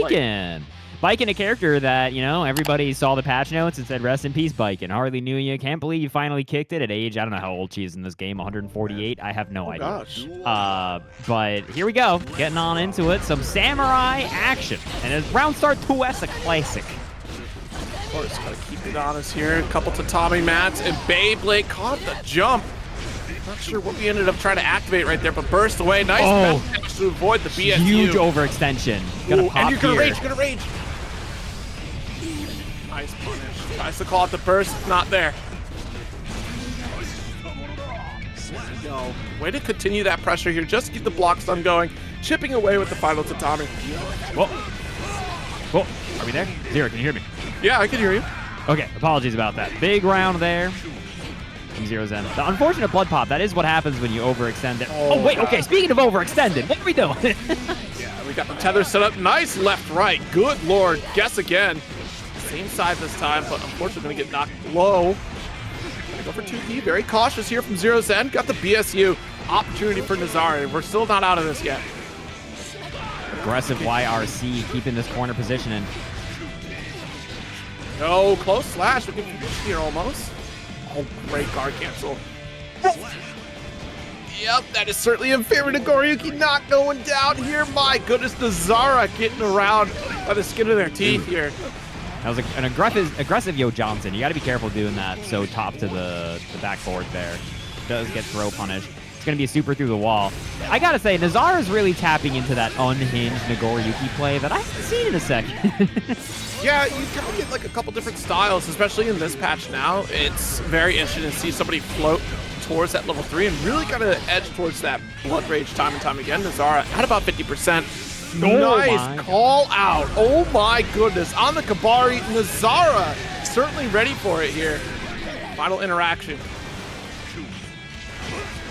Baiken. Baiken, a character that, you know, everybody saw the patch notes and said, rest in peace, Baiken. Hardly knew you. Can't believe you finally kicked it at age, I don't know how old she is in this game, 148. I have no idea. Gosh. But here we go. Getting on into it. Some samurai action. And it's round start 2S, a classic. Of course, gotta keep it honest here. A couple tatami mats, and Beyblade caught the jump. Not sure what we ended up trying to activate right there, but burst away. Nice match to avoid the BSU. Huge overextension. Ooh, and you're gonna rage, Nice punish. Tries to call out the burst, not there. There we go. Way to continue that pressure here. Just keep the block stun going. Chipping away with the final tatami. Whoa. Whoa. Are we there? Zero, can you hear me? Yeah, I can hear you. Okay, apologies about that. Big round there from ZeroZZen. The unfortunate blood pop, that is what happens when you overextend it. Oh, wait, okay, speaking of overextended, what are we doing? Yeah, we got the tether set up. Nice left-right. Good lord. Guess again. Same side this time, but unfortunately going to get knocked low. Gonna go for 2P. Very cautious here from ZeroZZen. Got the BSU. Opportunity for Nazara. We're still not out of this yet. Aggressive YRC keeping this corner positioning. No, close slash. We can finish here almost. Oh, great guard cancel. Yep, that is certainly in favor of Nagoriyuki. Not going down here. My goodness, Nazara getting around by the skin of their teeth here. That was an aggressive Yo Johnson. You got to be careful doing that. So top to the backboard there. Does get throw punished. It's going to be a super through the wall. I got to say, Nazara is really tapping into that unhinged Nagoriyuki play that I haven't seen in a second. Yeah, you kind of get like a couple different styles, especially in this patch now. It's very interesting to see somebody float towards that level 3 and really got to edge towards that Blood Rage time and time again. Nazara at about 50%. Nice call out. Oh my goodness. On the Kabari, Nazara certainly ready for it here. Final interaction.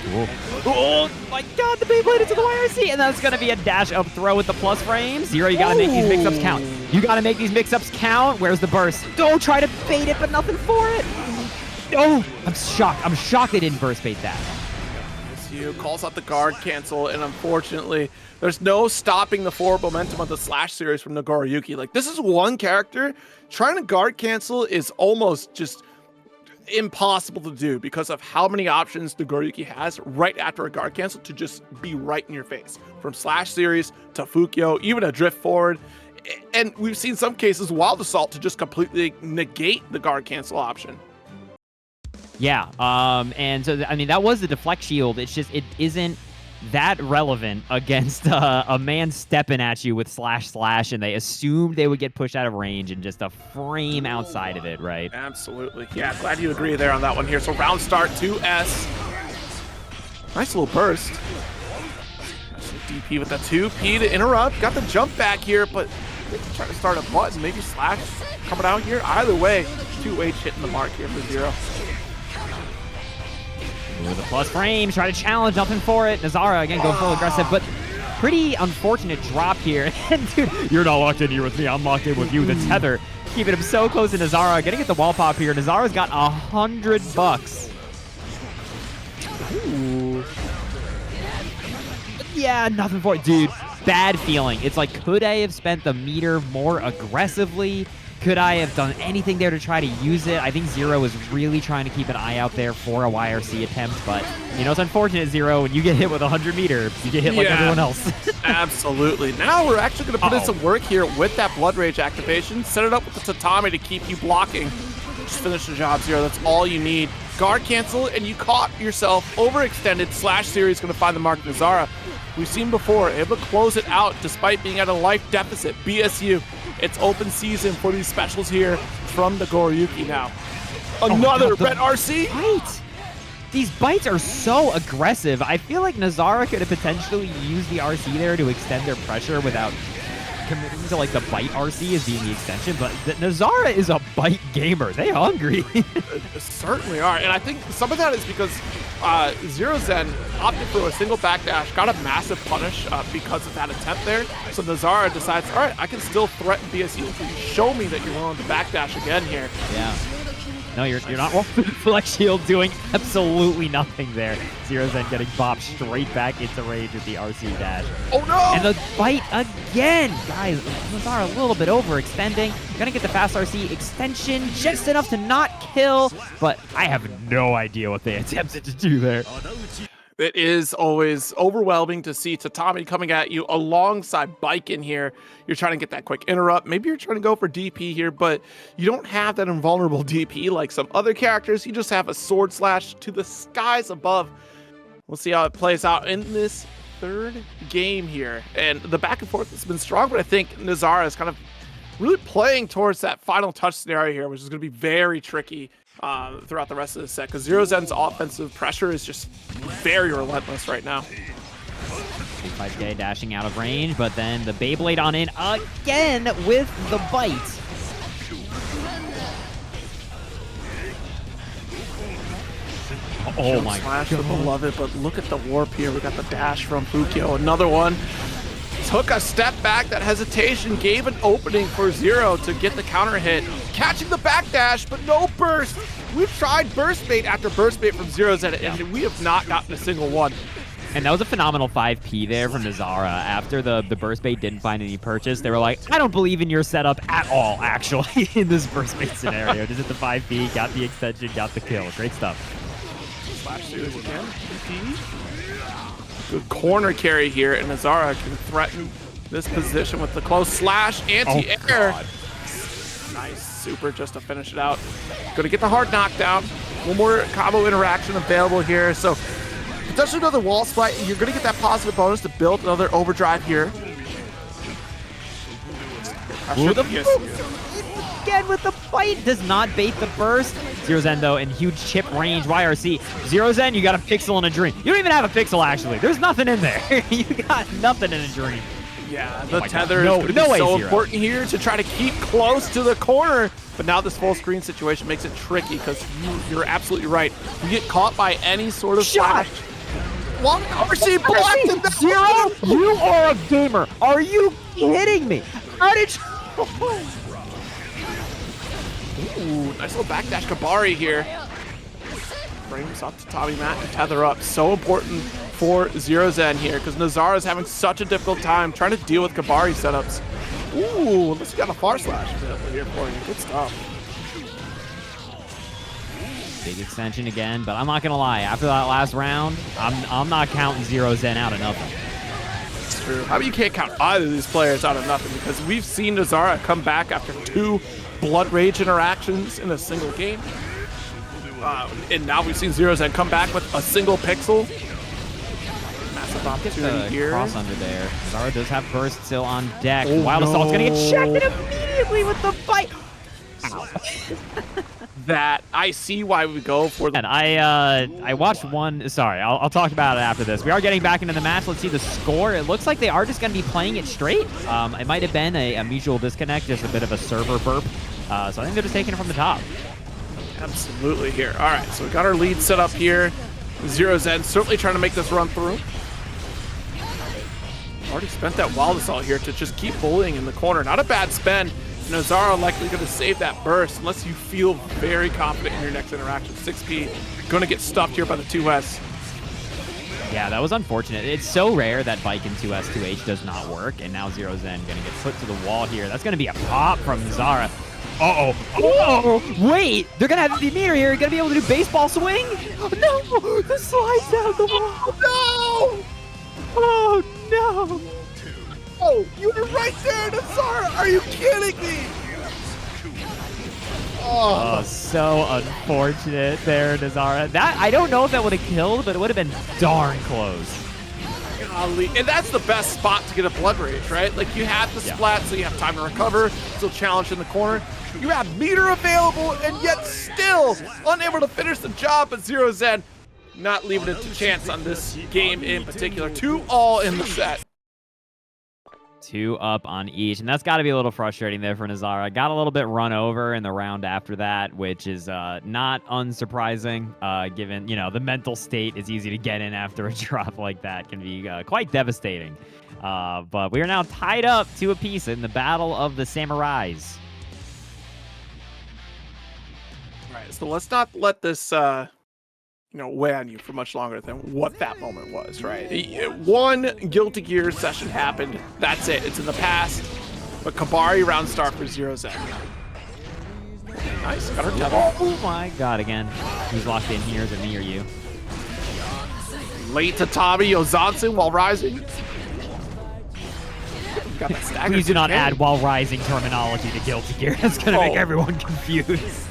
Oh my god, the Beyblade into the YRC, and that's gonna be a dash up throw with the plus frames. Zero, you gotta make these mix-ups count. You gotta make these mix-ups count. Where's the burst? Don't try to bait it, but nothing for it. Oh, I'm shocked. I'm shocked they didn't burst bait that. You calls out the guard cancel, and unfortunately, there's no stopping the forward momentum of the Slash series from Nagoriyuki. Like, this is one character. Trying to guard cancel is almost just impossible to do because of how many options Nagoriyuki has right after a guard cancel to just be right in your face. From Slash series to Fukyo, even a drift forward. And we've seen some cases Wild Assault to just completely negate the guard cancel option. Yeah, and so, I mean, that was the deflect shield. It's just, it isn't that relevant against a man stepping at you with slash, and they assumed they would get pushed out of range and just a frame outside of it, right? Absolutely. Yeah, glad you agree there on that one here. So round start 2S. Nice little burst. Nice little DP with the 2P to interrupt. Got the jump back here, but trying to start a button. Maybe slash coming out here. Either way, 2H hitting the mark here for Zero. With the plus frames, try to challenge, nothing for it. Nazara, again, going full aggressive, but pretty unfortunate drop here. And dude, you're not locked in here with me, I'm locked in with you. The tether, keeping him so close to Nazara. Getting at the wall pop here. Nazara's got $100. Ooh. Yeah, nothing for it. Dude, bad feeling. It's like, could I have spent the meter more aggressively? Could I have done anything there to try to use it? I think Zero is really trying to keep an eye out there for a YRC attempt, but, you know, it's unfortunate, Zero, when you get hit with 100 meter, you get hit like everyone else. Absolutely. Now we're actually going to put in some work here with that Blood Rage activation. Set it up with the tatami to keep you blocking. Just finish the job, Zero. That's all you need. Guard cancel, and you caught yourself overextended. Slash series going to find the mark. Nazara, we've seen before, able to close it out despite being at a life deficit. BSU. It's open season for these specials here from Nagoriyuki now. Another red RC. Right. These bites are so aggressive. I feel like Nazara could have potentially used the RC there to extend their pressure without committing to like the bite RC as being the extension, but Nazara is a bite gamer. They hungry. Certainly are, and I think some of that is because ZeroZZen opted for a single backdash, got a massive punish because of that attempt there. So Nazara decides, all right, I can still threaten BSU if you show me that you're willing to backdash again here. Yeah. No, you're not wrong. Flex shield doing absolutely nothing there. ZeroZZen getting bopped straight back into rage with the RC dash. Oh no! And the fight again! Guys, Nazara a little bit overextending. Gonna get the fast RC extension just enough to not kill, but I have no idea what they attempted to do there. It is always overwhelming to see Tatami coming at you alongside Baiken here. You're trying to get that quick interrupt. Maybe you're trying to go for DP here, but you don't have that invulnerable DP like some other characters. You just have a sword slash to the skies above. We'll see how it plays out in this third game here. And the back and forth has been strong, but I think Nazara is kind of really playing towards that final touch scenario here, which is going to be very tricky throughout the rest of the set, because ZeroZZen's offensive pressure is just very relentless right now. 5K dashing out of range, but then the Beyblade on in again with the bite. Oh my Slash god. the beloved, but look at the warp here. We got the dash from Fukyo. Another one. Took a step back. That hesitation gave an opening for Zero to get the counter hit. Catching the backdash, but no burst. We've tried burst bait after burst bait from ZeroZZen, and we have not gotten a single one. And that was a phenomenal 5P there from Nazara. After the burst bait didn't find any purchase, they were like, I don't believe in your setup at all, actually, in this burst bait scenario. Just hit the 5P, got the extension, got the kill. Great stuff. Slash series again. DP. Good corner carry here, and Nazara can threaten this position with the close slash anti-air. Nice super just to finish it out. Gonna get the hard knockdown. One more combo interaction available here, so potentially another wall split. You're gonna get that positive bonus to build another overdrive here. Again with the fight, does not bait the burst. ZeroZZen though in huge chip range. YRC. ZeroZZen, you got a pixel and a dream. You don't even have a pixel actually. There's nothing in there. You got nothing in a dream. Yeah, the tether no, is going to be so Zero. important here to try to keep close to the corner. But now this full screen situation makes it tricky, because you're absolutely right. You get caught by any sort of Shot. flash. One RC blocked him. Zero, you are a gamer. Are you kidding me? How did you... Ooh, nice little backdash Kabari here. Brings up to Tommy Matt to tether up. So important for ZeroZZen here, because Nazara is having such a difficult time trying to deal with Kabari setups. Ooh, unless you got a far slash available here for you. Good stuff. Big extension again, but I'm not gonna lie. After that last round, I'm not counting ZeroZZen out of nothing. It's true. I mean, you can't count either of these players out of nothing, because we've seen Nazara come back after 2 Blood Rage interactions in a single game. And now we've seen ZeroZZen come back with a single pixel. Massive opportunity here. Cross under there. Nazara does have burst still on deck. Wild Assault's gonna get checked immediately with the bite. Ow. That I see why we go for the. And I watched one. Sorry, I'll talk about it after this. We are getting back into the match. Let's see the score. It looks like they are just going to be playing it straight. It might have been a mutual disconnect, just a bit of a server burp. So I think they're just taking it from the top. Absolutely here. All right, so we got our lead set up here. ZeroZZen certainly trying to make this run through. Already spent that Wild Assault here to just keep bullying in the corner. Not a bad spend. Nazara likely going to save that burst unless you feel very confident in your next interaction. 6P going to get stuffed here by the 2S. Yeah, that was unfortunate. It's so rare that Baiken 2S 2H does not work, and now ZeroZZen going to get put to the wall here. That's going to be a pop from Nazara. Uh-oh. Oh, wait! They're going to have the meter here. Going to be able to do baseball swing? Oh, no! The slide's down the wall. No! Oh, no! Oh, you were right there, Nazara! Are you kidding me? Oh, so unfortunate there, Nazara. That, I don't know if that would have killed, but it would have been darn close. Golly. And that's the best spot to get a Blood Rage, right? Like, you have the splat, so you have time to recover, still challenged in the corner. You have meter available, and yet still unable to finish the job, but ZeroZZen not leaving it to chance on this game in particular. 2-all in the set. 2 up on each, and that's got to be a little frustrating there for Nazara. Got a little bit run over in the round after that, which is not unsurprising, given, you know, the mental state is easy to get in after a drop like that. Can be quite devastating. But we are now tied up 2 apiece in the Battle of the Samurais. Right, right, so let's not let this weigh on you for much longer than what that moment was, right? One Guilty Gear session happened. That's it. It's in the past. But Kabari round start for ZeroZZen. Nice. Got her tether. Oh my god, again. Who's locked in here? Is it me or you? Late Tatami ZeroZZen while rising. Got that stagger. Please do not add while rising terminology to Guilty Gear. That's going to make everyone confused.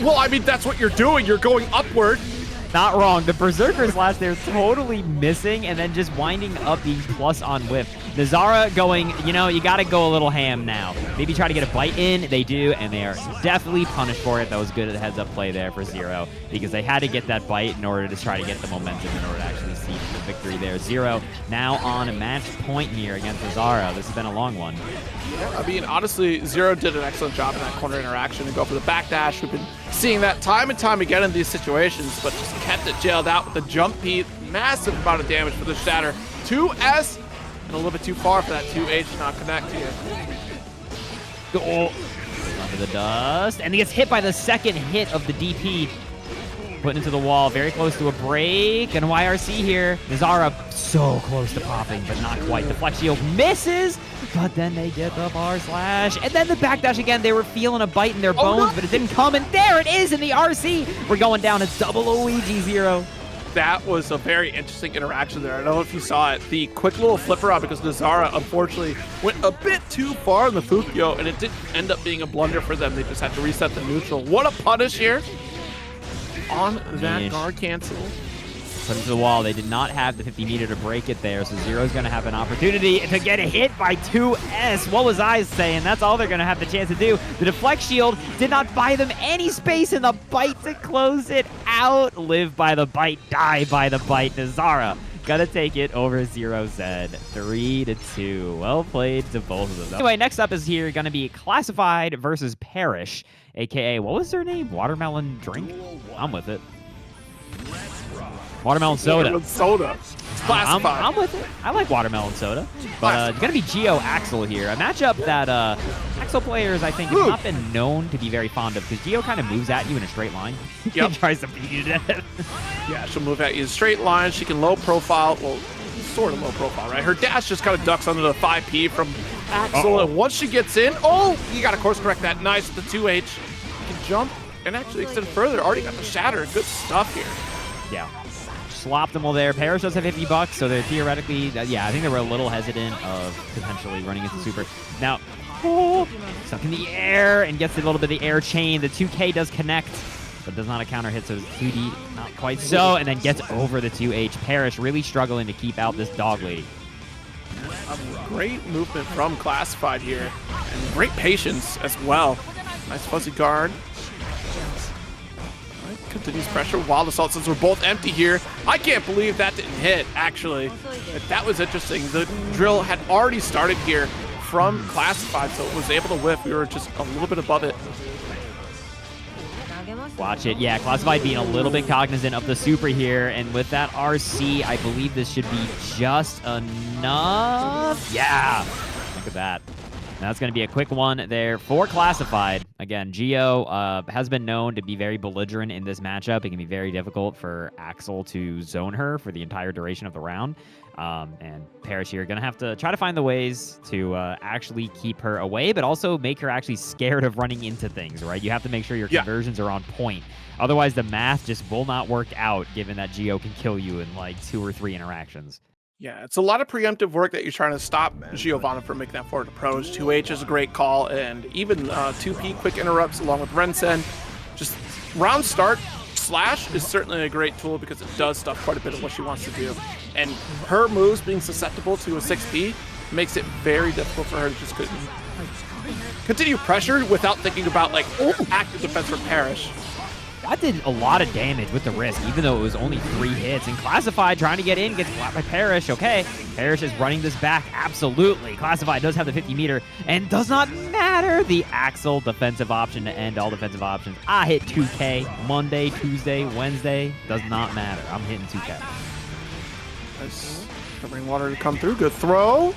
Well, I mean, that's what you're doing. You're going upward. Not wrong. The Berserker slash there totally missing and then just winding up being plus on whip. Nazara going, you got to go a little ham now. Maybe try to get a bite in. They do, and they are definitely punished for it. That was good at the heads-up play there for Zero because they had to get that bite in order to try to get the momentum in order to actually see the victory there. Zero now on a match point here against Nazara. This has been a long one. Yeah, I mean, honestly, Zero did an excellent job in that corner interaction to go for the backdash. We've been seeing that time and time again in these situations, but just kept it jailed out with the jump beat. Massive amount of damage for the shatter. 2S, and a little bit too far for that 2H to not connect here. Oh, under the dust, and he gets hit by the second hit of the DP. Put into the wall, very close to a break, and YRC here. Nazara so close to popping, but not quite. The flex shield misses, but then they get the bar slash, and then the backdash again. They were feeling a bite in their bones, but it didn't come, and there it is in the RC. We're going down a double Luigi Zero. That was a very interesting interaction there. I don't know if you saw it. The quick little flipper out because Nazara, unfortunately, went a bit too far in the Fukyo, and it didn't end up being a blunder for them. They just had to reset the neutral. What a punish here on that guard cancel. Put into the wall. They did not have the 50 meter to break it there, so Zero's going to have an opportunity to get a hit by 2S. What was I saying? That's all they're going to have the chance to do. The deflect shield did not buy them any space in the bite to close it out. Live by the bite, die by the bite. Nazara gonna take it over ZeroZZen. 3-2. Well played to both of them. Anyway, next up is here going to be Classified versus Parish, aka, what was their name? Watermelon drink? I'm with it. Watermelon soda. Watermelon soda. It's Classified. I'm with it. I like watermelon soda. But it's going to be Geo Axel here. A matchup that Axel players, I think, have not been known to be very fond of because Geo kind of moves at you in a straight line. Yep. Tries to beat you to death. Yeah, she'll move at you in a straight line. She can low profile. Well, sort of low profile, right? Her dash just kind of ducks under the 5P from Axel. And once she gets in, you got to course correct that. Nice with the 2H. You can jump and actually extend further. Already got the shatter. Good stuff here. Yeah. Sloptimal there. Parish does have $50, so they're theoretically, I think they were a little hesitant of potentially running into super. Now, stuck in the air and gets a little bit of the air chain. The 2K does connect, but does not a counter hit, so it's 2D, not quite so, and then gets over the 2H. Parish really struggling to keep out this dog lady. Great movement from Classified here, and great patience as well. Nice fuzzy guard. Continues pressure. Wild Assault, since we're both empty here. I can't believe that didn't hit, actually. That was interesting. The drill had already started here from Classified, so it was able to whiff. We were just a little bit above it. Watch it. Yeah, Classified being a little bit cognizant of the super here, and with that RC, I believe this should be just enough. Yeah. Look at that. That's going to be a quick one there for Classified. Again, Geo has been known to be very belligerent in this matchup. It can be very difficult for Axel to zone her for the entire duration of the round. And Parish here going to have to try to find the ways to actually keep her away, but also make her actually scared of running into things, right? You have to make sure your conversions are on point. Otherwise, the math just will not work out, given that Geo can kill you in like 2 or 3 interactions. Yeah, it's a lot of preemptive work that you're trying to stop Giovanna from making that forward approach. 2H is a great call, and even 2P quick interrupts along with Rensen. Just round start slash is certainly a great tool because it does stuff quite a bit of what she wants to do. And her moves being susceptible to a 6P makes it very difficult for her to just continue pressure without thinking about like active defense from Parish. That did a lot of damage with the risk, even though it was only 3 hits. And Classified trying to get in, gets blocked by Parish. Okay, Parish is running this back, absolutely. Classified does have the 50 meter, and does not matter. The Axel defensive option to end all defensive options. I hit 2K Monday, Tuesday, Wednesday. Does not matter. I'm hitting 2K. Nice. Covering water to come through. Good throw.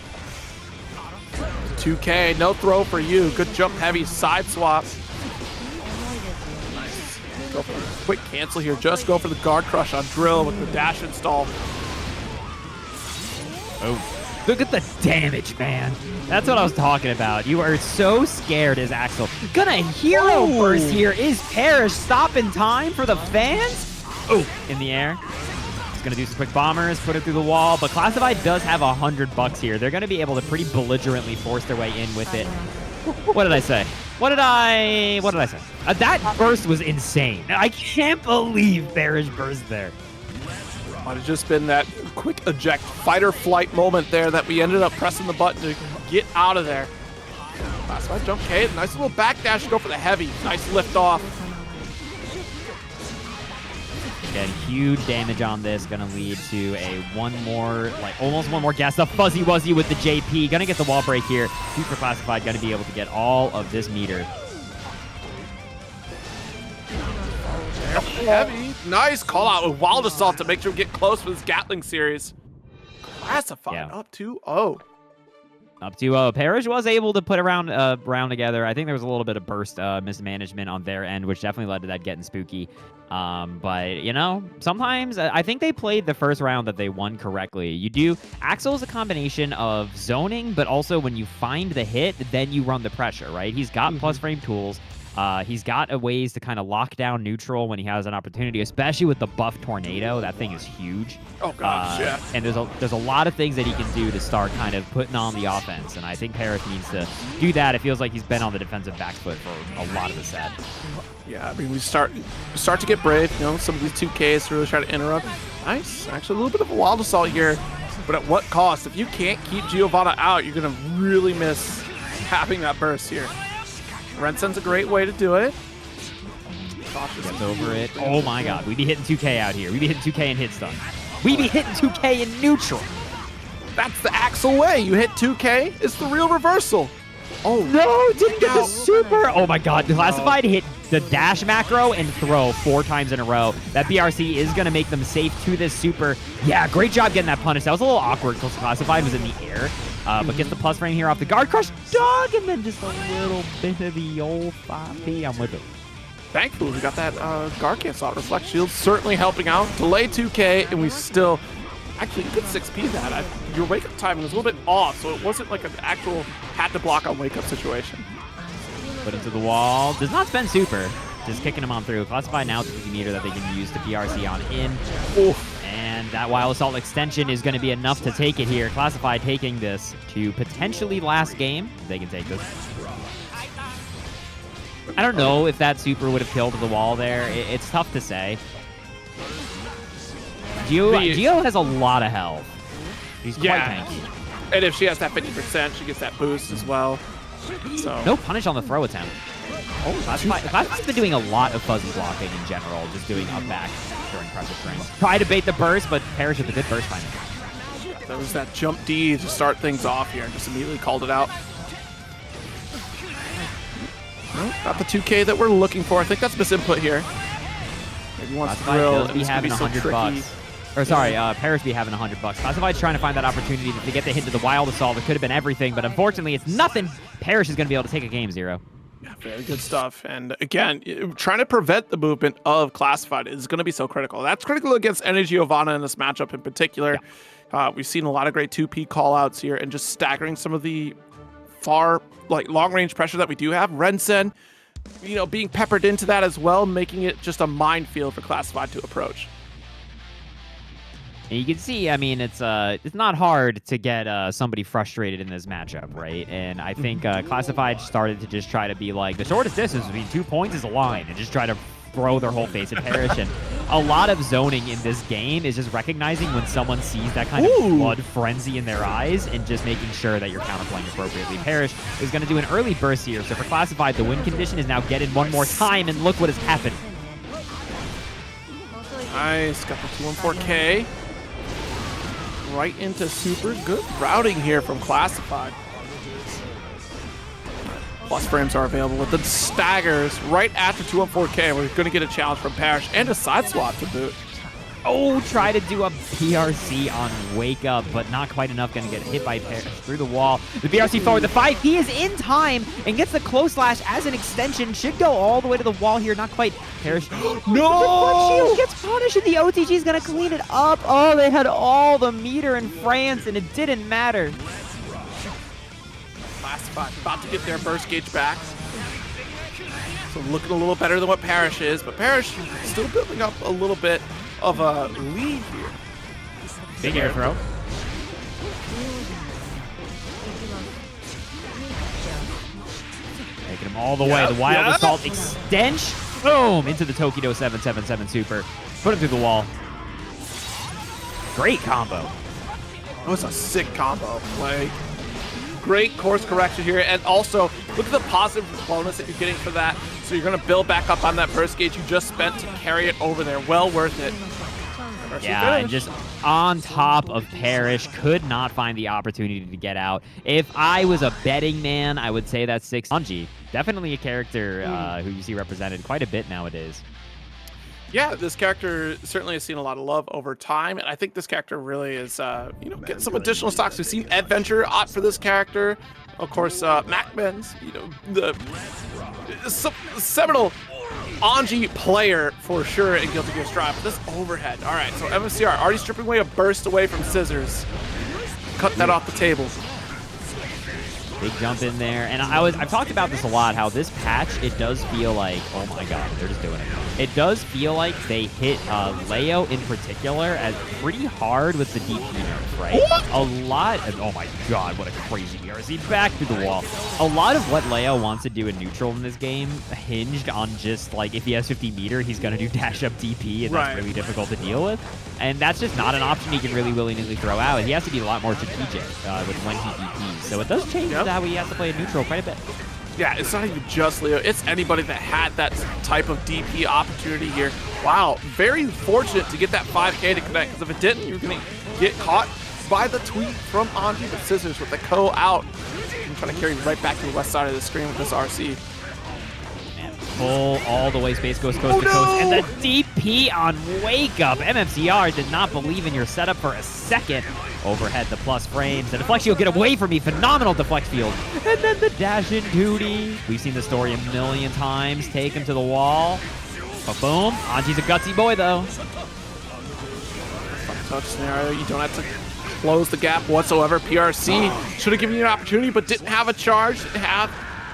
2K, no throw for you. Good jump heavy side swap. Nice. Go for a quick cancel here. Just go for the guard crush on Drill with the dash install. Oh. Look at the damage, man. That's what I was talking about. You are so scared as Axel. Gonna hero burst here. Is Parish stopping time for the fans? Oh, in the air. He's gonna do some quick bombers, put it through the wall, but Classified does have $100 here. They're gonna be able to pretty belligerently force their way in with it. What did I say? What did I say? That burst was insane. I can't believe Parish burst there. Might have just been that quick eject fight or flight moment there that we ended up pressing the button to get out of there. Classified jump K, nice little backdash, go for the heavy. Nice lift off. Again, huge damage on this, gonna lead to a almost one more gas. The Fuzzy Wuzzy with the JP, gonna get the wall break here. Super Classified, gonna be able to get all of this meter. Heavy. Nice call out with Wild Assault to make sure we get close with this Gatling series. Classified up 2-0. Up 2-0. Parish was able to put a round together. I think there was a little bit of burst mismanagement on their end, which definitely led to that getting spooky. But, you know, sometimes I think they played the first round that they won correctly. Axel is a combination of zoning, but also when you find the hit, then you run the pressure, right? He's got plus frame tools. He's got ways to kind of lock down neutral when he has an opportunity, especially with the buff tornado. That thing is huge. Oh gosh, yeah. And there's a lot of things that he can do to start kind of putting on the offense, and I think Parish needs to do that. It feels like he's been on the defensive back foot for a lot of the set. Yeah, I mean, we start to get brave. You know, some of these 2Ks to really try to interrupt. Nice, actually a little bit of a Wild Assault here, but at what cost? If you can't keep Giovanna out, you're gonna really miss having that burst here. Rensen's a great way to do it. Gets over it. Oh my god, we be hitting 2K out here. We be hitting 2K in hit stun. We be hitting 2K in neutral. That's the Axel way. You hit 2K, it's the real reversal. Oh no, didn't get the super. Oh my god, Classified hit the dash macro and throw 4 times in a row. That BRC is going to make them safe to this super. Yeah, great job getting that punish. That was a little awkward because Classified was in the air. But gets the plus frame here off the guard crush dog, and then just a little bit of the old 5P. I'm with it. Thankfully, we got that guard cancel out. Reflect shield certainly helping out. Delay 2K, and we still actually good 6P that. Your wake up timing was a little bit off, so it wasn't like an actual had to block on wake up situation. Put into the wall. Does not spend super. Just kicking him on through. Classified now to the meter that they can use to PRC on in. Oof. And that Wild Assault extension is going to be enough to take it here. Classified taking this to potentially last game. They can take this. I don't know if that super would have killed the wall there. It's tough to say. Gio has a lot of health. He's quite tanky. And if she has that 50%, she gets that boost as well. So no punish on the throw attempt. Oh, Classified's been doing a lot of fuzzy blocking in general, just doing up back during pressure strings. Try to bait the burst, but Parish with a good burst timing. There was that jump D to start things off here and just immediately called it out. Well, got the 2K that we're looking for. I think that's misinput here. Maybe wants to drill. Be having $100. Or sorry, Parish be having $100. Classified's trying to find that opportunity to get the hit to the Wild Assault. It could have been everything, but unfortunately, it's nothing. Parish is going to be able to take a game 0. Yeah, very good stuff. And again, trying to prevent the movement of Classified is going to be so critical. That's critical against any Giovanna in this matchup in particular. Yeah. We've seen a lot of great 2P callouts here and just staggering some of the long-range pressure that we do have. Rensen, you know, being peppered into that as well, making it just a minefield for Classified to approach. And you can see, I mean, it's not hard to get somebody frustrated in this matchup, right? And I think Classified started to just try to be like, the shortest distance between 2 points is a line, and just try to throw their whole face at Parish. And a lot of zoning in this game is just recognizing when someone sees that kind of blood frenzy in their eyes and just making sure that you're counterplaying appropriately. Parish is going to do an early burst here. So for Classified, the win condition is now get in one more time, and look what has happened. Nice, got the 214K. Right into super. Good routing here from Classified. Plus frames are available with the staggers right after 214K. We're going to get a challenge from Parish and a side swap to boot. Oh, try to do a PRC on Wake Up, but not quite enough. Going to get hit by Parish through the wall. The PRC forward, the 5P is in time and gets the close slash as an extension. Should go all the way to the wall here. Not quite. Parish. No! Shield gets punished, and the OTG is going to clean it up. Oh, they had all the meter in France, and it didn't matter. Classified, about to get their burst gauge back. So looking a little better than what Parish is, but Parish still building up a little bit of a lead here. Big air throw. Taking him all the way. The Wild Assault extension. Boom! Into the Tokido 777 Super. Put him through the wall. Great combo. That was a sick combo. Like, great course correction here. And also, look at the positive bonus that you're getting for that. So you're going to build back up on that burst gauge you just spent to carry it over there. Well worth it. Yeah, and just on top of Parish, could not find the opportunity to get out. If I was a betting man, I would say that's Anji. Definitely a character who you see represented quite a bit nowadays. Yeah, this character certainly has seen a lot of love over time, and I think this character really is, getting some additional stocks. We've seen Eddventure opt for this character. Of course, MacMens, the seminal Anji player for sure in Guilty Gear Strive. But this overhead. All right, so MFCR already stripping away a burst away from Scissors. Cut that off the table. Big jump in there. And I've talked about this a lot, how this patch, it does feel like, oh my god, they're just doing it. It does feel like they hit Leo in particular as pretty hard with the DP nerf, right? What? A lot of, oh my god, what a crazy PRC back through the wall. A lot of what Leo wants to do in neutral in this game hinged on just like, if he has 50 meter, he's going to do dash up DP, and that's really difficult to deal with. And that's just not an option he can really willy-nilly throw out. He has to be a lot more strategic with when he DPs. So it does change how he has to play in neutral quite a bit. Yeah, it's not even just Leo. It's anybody that had that type of DP opportunity here. Wow, very fortunate to get that 5K to connect, because if it didn't, you're going to get caught by the tweet from Anji with Scissors with the Ko out. I'm trying to carry right back to the west side of the screen with this RC. Man, full all the way Space Ghost coast to coast. And the DP on Wake Up. MFCR did not believe in your setup for a second. Overhead, the plus frames. The deflect shield, get away from me. Phenomenal deflect field. And then the dash in duty. We've seen the story a million times. Take him to the wall. Ba-boom. Anji's a gutsy boy, though. Touch scenario. You don't have to close the gap whatsoever. PRC should have given you an opportunity, but didn't have a charge. Didn't have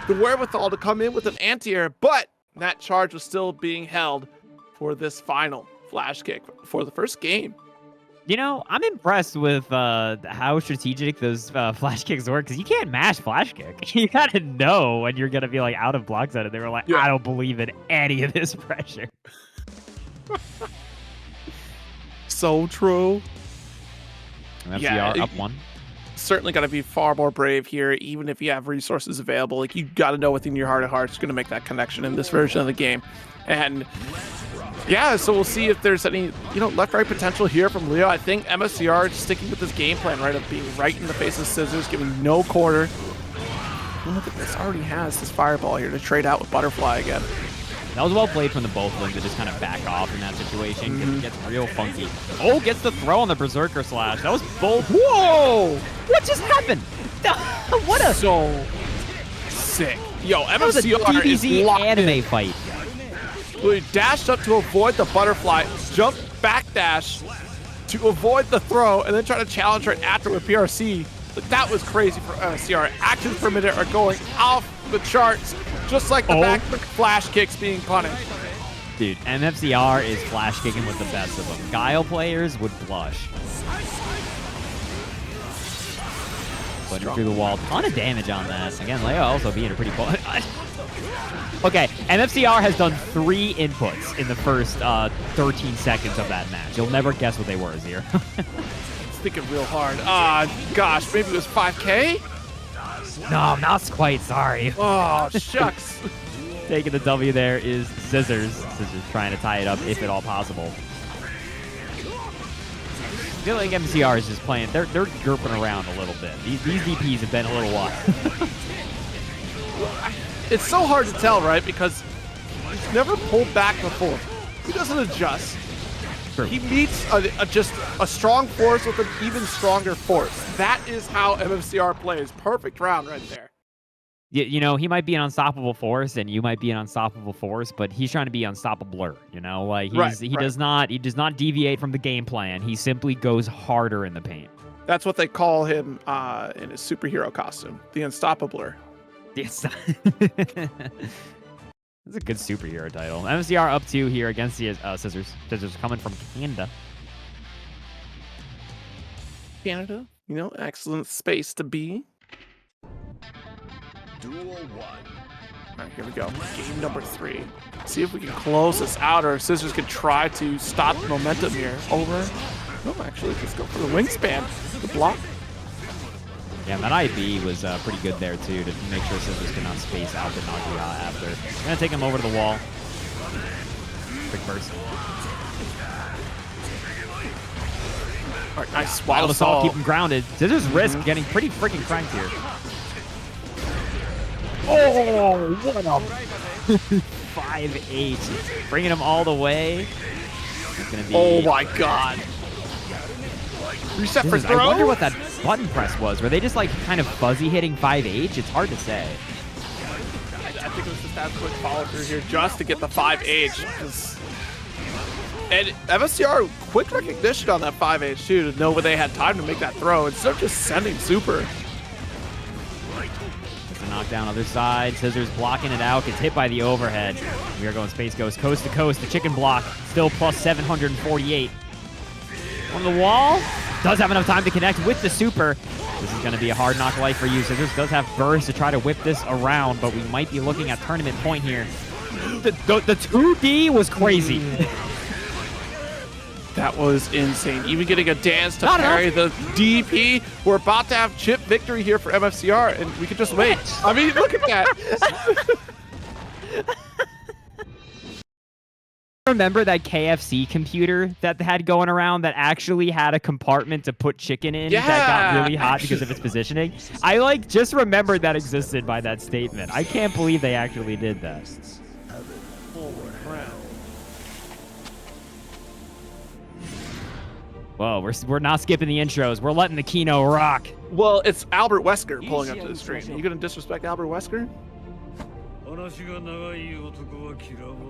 the wherewithal to come in with an anti-air. But that charge was still being held for this final flash kick for the first game. You know, I'm impressed with how strategic those flash kicks were, because you can't mash flash kick. You gotta know when you're gonna be like out of block zone. And they were like, I don't believe in any of this pressure. So true. MFCR up one. Certainly got to be far more brave here, even if you have resources available. Like, you got to know within your heart of hearts going to make that connection in this version of the game. And yeah, so we'll see if there's any, left-right potential here from Leo. I think MFCR sticking with this game plan, right, of being right in the face of Scissors, giving no quarter. And look at this, already has this fireball here to trade out with Butterfly again. That was well played from the both of them to just kind of back off in that situation, because it gets real funky. Oh, gets the throw on the Berserker Slash. That was both. Whoa! What just happened? What a... So sick. Yo, that was a MFCR is locked anime in. fight. He dashed up to avoid the butterfly, jumped backdash to avoid the throw, and then try to challenge right after with PRC. But that was crazy for MFCR. Actions per minute are going off the charts, just like the back flash kicks being punished. Dude, MFCR is flash kicking with the best of them. Guile players would blush. Putting through the wall. Ton of damage on that. Again, Leo also being a pretty... Okay, MFCR has done 3 inputs in the first 13 seconds of that match. You'll never guess what they were, Zero. Thinking real hard. Gosh, maybe it was 5K? No, not quite, sorry. Oh, shucks. Taking the W there is Scissors. Scissors trying to tie it up if at all possible. I feel like MCR is just playing. They're derping around a little bit. These DPs have been a little while. It's so hard to tell, right? Because he's never pulled back before. He doesn't adjust. He meets just a strong force with an even stronger force. That is how MFCR plays. Perfect round right there. You know, he might be an unstoppable force, and you might be an unstoppable force, but he's trying to be unstoppable. You know, like he does not deviate from the game plan. He simply goes harder in the paint. That's what they call him in his superhero costume, the Unstoppabler. Yes. That's a good superhero title. MFCR up 2 here against the Scissors. Scissors coming from Canada. Canada, you know, excellent space to be. Duel 1. All right, here we go. Game number 3. See if we can close this out, or Scissors can try to stop the momentum here. Over. No, actually, let's go for the wingspan. The block. Yeah, that IB was pretty good there, too, to make sure Scissors cannot space out the Nagoriyuki after. I'm going to take him over to the wall. Quick burst. All right, nice swallow assault. Keep him grounded. Scissors risk getting pretty freaking cranked here. Oh, what a 5-8. Bringing him all the way. It's gonna be... Oh, my God. Reset for throw. I wonder what that button press was. Were they just like kind of fuzzy hitting 5H? It's hard to say. I think it was just that quick follow through here just to get the 5H. And MFCR, quick recognition on that 5H too, to know when they had time to make that throw instead of just sending super. It's a knockdown other side. Scissors blocking it out. Gets hit by the overhead. We are going Space Ghost coast to coast. The chicken block still plus 748. On the wall. Does have enough time to connect with the super. This is going to be a hard knock life for you. Scissors does have burst to try to whip this around, but we might be looking at tournament point here. The 2D was crazy. That was insane. Even getting a dance to parry the DP. We're about to have chip victory here for MFCR, and we could just wait. I mean, look at that. Remember that KFC computer that had going around that actually had a compartment to put chicken in that got really hot because of its positioning? I like just remembered that existed by that statement. I can't believe they actually did that. Whoa, we're not skipping the intros. We're letting the Kino rock. Well, it's Albert Wesker pulling up to the screen. Are you going to disrespect Albert Wesker?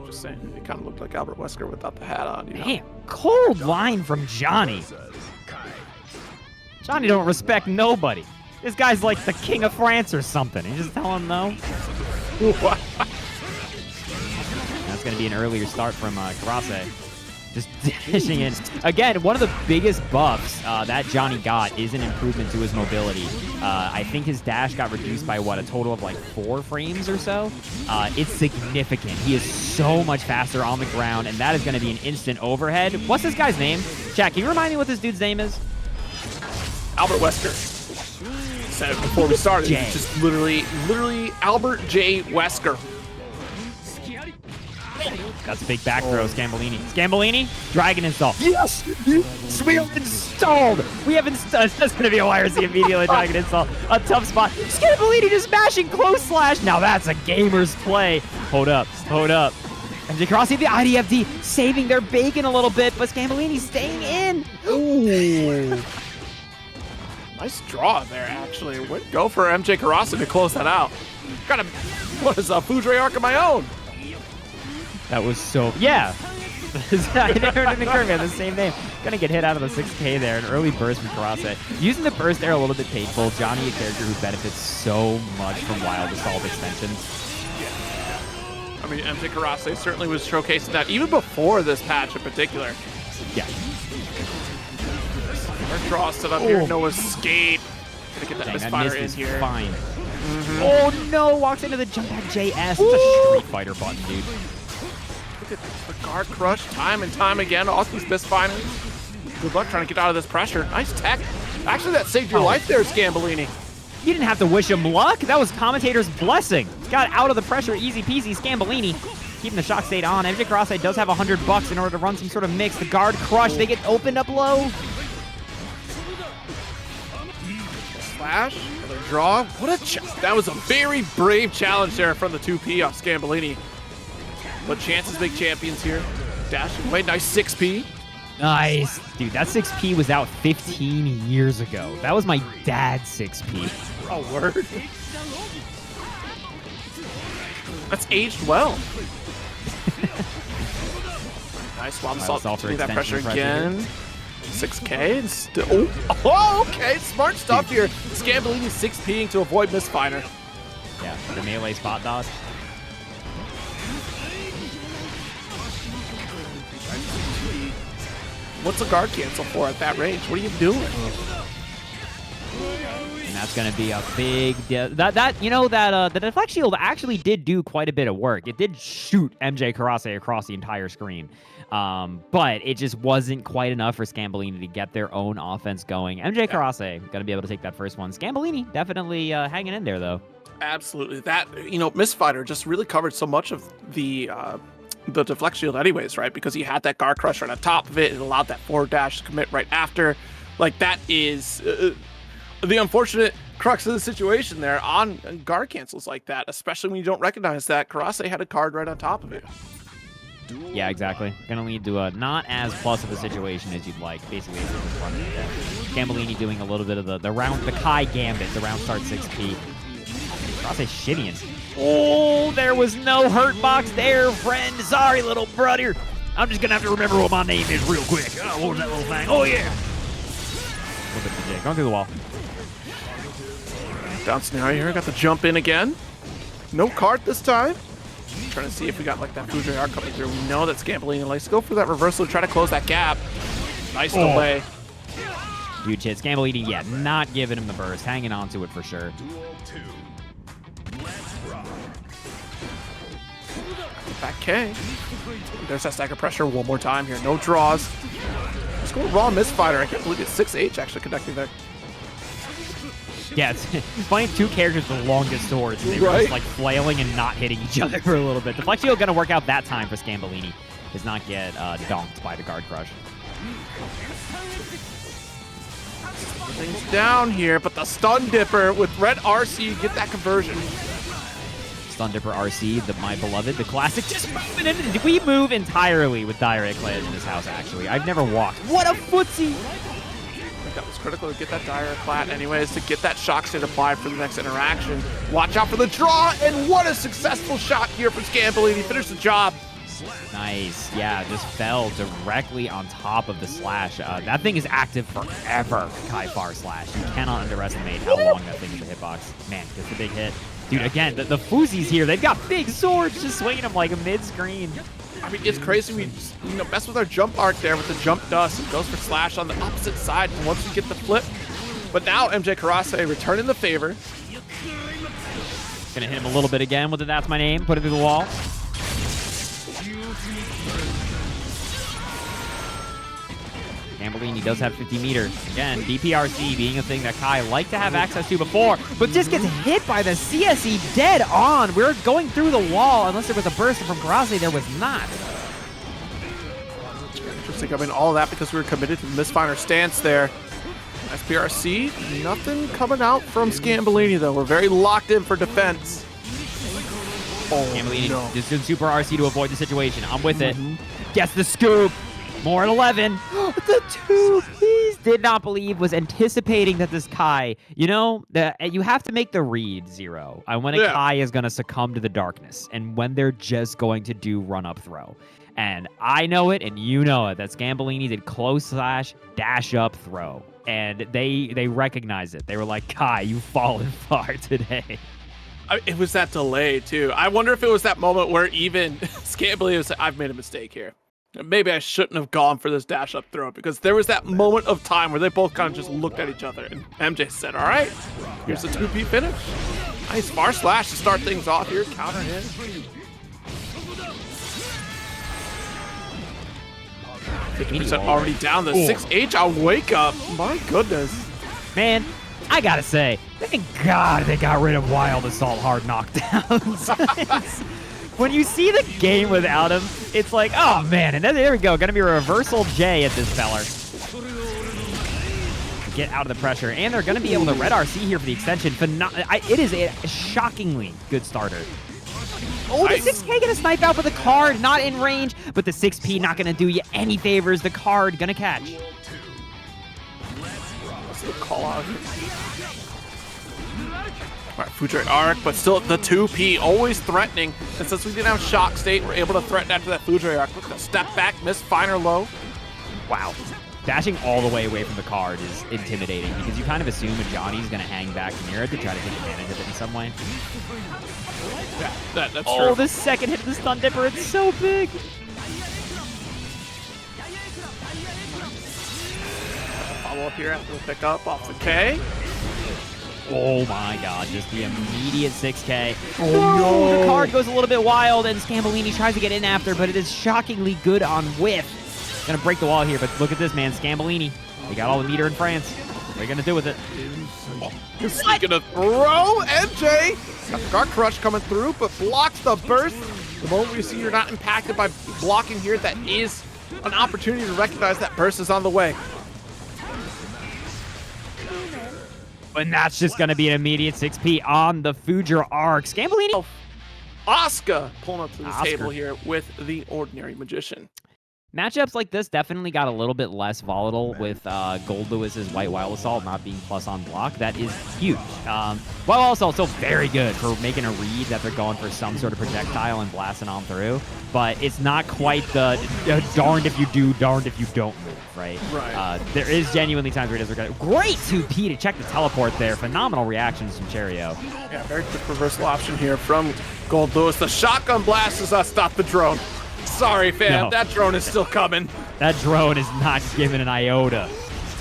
Just saying, it kind of looked like Albert Wesker without the hat on. You know? Damn, cold line from Johnny. Johnny don't respect nobody. This guy's like the king of France or something. You just tell him no. That's going to be an earlier start from MjKurase. Just dishing in. Again, one of the biggest buffs that Johnny got is an improvement to his mobility. I think his dash got reduced by, what, a total of like 4 frames or so? It's significant. He is so much faster on the ground, and that is going to be an instant overhead. What's this guy's name? Jack, can you remind me what this dude's name is? Albert Wesker. Said it before we started. It's just literally Albert J. Wesker. That's a big back throw, Scambolini. Scambolini, Dragon install. Yes! We have installed! We have installed. That's going to be a YRC immediately, Dragon install. A tough spot. Scambolini just smashing close slash. Now that's a gamer's play. Hold up, hold up. MjKurase, the IDFD, saving their bacon a little bit, but Scambolini staying in. Ooh. Nice draw there, actually. Go for MjKurase to close that out. Got a, what is a Foudre arc of my own? That was so... Yeah. I never did the same name. Gonna get hit out of the 6K there. An early burst from Kurase. Using the burst there a little bit painful. Johnny, a character who benefits so much from Wild Assault extensions. I mean, MjKurase certainly was showcasing that even before this patch in particular. Yeah. Our draw set up here. No escape. Gonna get that misfire in here. Fine. Oh no! Walks into the jump back JS. It's a Street Fighter button, dude. Look at the guard crush time and time again. All these misfires. Good luck trying to get out of this pressure. Nice tech. Actually, that saved your life there, Scambolini. You didn't have to wish him luck. That was commentator's blessing. Got out of the pressure, easy peasy. Scambolini keeping the shock state on. MjKurase does have $100 in order to run some sort of mix. The guard crush. They get opened up low. Slash, another draw. What a that was a very brave challenge there from the 2P off Scambolini. But chances make champions here. Dashing away, nice 6P. Nice. Dude, that 6P was out 15 years ago. That was my dad's 6P. Oh, word. That's aged well. Nice Swamp Salt. Do that pressure again. 6K and still. Oh, okay. Smart stuff here. Scambolini 6Ping to avoid Misfiner. Yeah, the melee spot dodge. What's a guard cancel for at that range? What are you doing? And that's going to be a big the deflect shield actually did do quite a bit of work. It did shoot MjKurase across the entire screen. But it just wasn't quite enough for Scambolini to get their own offense going. MjKurase going to be able to take that first one. Scambolini definitely hanging in there, though. Absolutely. That, Misfighter just really covered so much of the deflect shield anyways, right? Because he had that guard crush right on top of it. It allowed that forward dash to commit right after. Like, that is the unfortunate crux of the situation there on guard cancels like that, especially when you don't recognize that Kurase had a card right on top of it. Yeah, exactly. Gonna lead to a not as plus of a situation as you'd like. Basically, it's just running it there. Scambolini doing a little bit of the Kai Gambit, the round start 6P. Kurase shittying. Oh, there was no hurt box there, friend. Sorry, little brother. I'm just gonna have to remember what my name is real quick. Oh, what was that little thing? Oh, yeah. Going through the wall. Down scenario here. Got the jump in again. No card this time. Trying to see if we got like that Fujiwara coming through. We know that Scambolini likes to go for that reversal to try to close that gap. Nice delay. Huge hit. Scambolini, yeah, not giving him the burst. Hanging on to it for sure. Back K. There's that stagger pressure one more time here. No draws. Let's go raw Misfighter. I can't believe it's 6H actually connecting there. Yeah, it's funny. Two characters with the longest swords. And they were just like flailing and not hitting each other for a little bit. The flex shield gonna work out that time for Scambolini. Does not get donked by the guard crush. Things down here, but the stun dipper with red RC get that conversion. Stun dipper RC, my beloved, the classic. Just moving in. Did we move entirely with diarrhea clays in this house? Actually, I've never walked. What a footsie! That was critical to get that dire plat anyways, to get that shock state applied for the next interaction. Watch out for the draw, and what a successful shot here from Scambolini. He finished the job. Nice. Yeah, just fell directly on top of the slash. That thing is active forever, Kai Far slash. You cannot underestimate how long that thing is a hitbox. Man, gets the big hit. Dude, again, the Fuzis here, they've got big swords just swinging them like a mid-screen. I mean, it's crazy. We mess with our jump arc there with the jump dust and goes for slash on the opposite side once we get the flip. But now MjKurase returning the favor. Gonna hit him a little bit again with the That's My Name. Put it through the wall. Scambolini does have 50 meters. Again, DPRC being a thing that Kai liked to have access to before, but just gets hit by the CSE dead on. We're going through the wall. Unless there was a burst from Kurase, there was not. Interesting. I mean, all of that because we were committed to the Misfighter stance there. SPRC, nothing coming out from Scambolini, though. We're very locked in for defense. Oh, Scambolini just doing super RC to avoid the situation. I'm with it. Gets the scoop. More at 11. The 2Ps did not believe, was anticipating that this Kai, you have to make the read, Zero, on when a Kai is going to succumb to the darkness and when they're just going to do run-up throw. And I know it, and you know it, that Scambolini did close slash dash up throw. And they recognized it. They were like, Kai, you've fallen far today. It was that delay, too. I wonder if it was that moment where even Scambolini was like, I've made a mistake here. Maybe I shouldn't have gone for this dash up throw, because there was that moment of time where they both kind of just looked at each other, and MJ said, all right, here's the 2P finish. Nice far slash to start things off here. Counter hit. 50% already down. The 6H, I'll wake up. My goodness. Man, I gotta say, thank God they got rid of Wild Assault hard knockdowns. When you see the game without him, it's like, oh man, and then there we go. Gonna be a reversal J at this feller. Get out of the pressure, and they're gonna be able to red RC here for the extension. It is a shockingly good starter. Oh, the 6K gonna snipe out with the card, not in range, but the 6P not gonna do you any favors. The card gonna catch. That's the call out here. All right, Fujari Arc, but still the 2P always threatening. And since we didn't have Shock State, we're able to threaten after that Fujari Arc. Look at the step back, miss, finer low. Wow. Dashing all the way away from the card is intimidating because you kind of assume a Johnny's going to hang back near it to try to take advantage of it in some way. Yeah, that's true. Oh, the second hit of the Stun Dipper, it's so big. Follow up here after the pickup off the K. Oh my god, just the immediate 6K. Oh no! The card goes a little bit wild, and Scambolini tries to get in after, but it is shockingly good on whiff. Gonna break the wall here, but look at this, man. Scambolini. They got all the meter in France. What are you gonna do with it? He's gonna throw MJ. Got the guard crush coming through, but blocks the burst. The moment you see you're not impacted by blocking here, that is an opportunity to recognize that burst is on the way. And that's just going to be an immediate 6P on the Fujari Arc. Scambolini. Asuka pulling up to the Oscar. table here with the Ordinary Magician. Matchups like this definitely got a little bit less volatile with Goldlewis's White Wild Assault not being plus on block. That is huge. White Wild Assault still very good for making a read that they're going for some sort of projectile and blasting on through. But it's not quite the darned if you do, darned if you don't move, right? Right. There is genuinely times where it does work. Great 2P to check the teleport there. Phenomenal reactions from Cheryo. Yeah, very quick reversal option here from Goldlewis. The shotgun blast does not stop the drone. Sorry, fam. No. That drone is still coming. That drone is not giving an iota.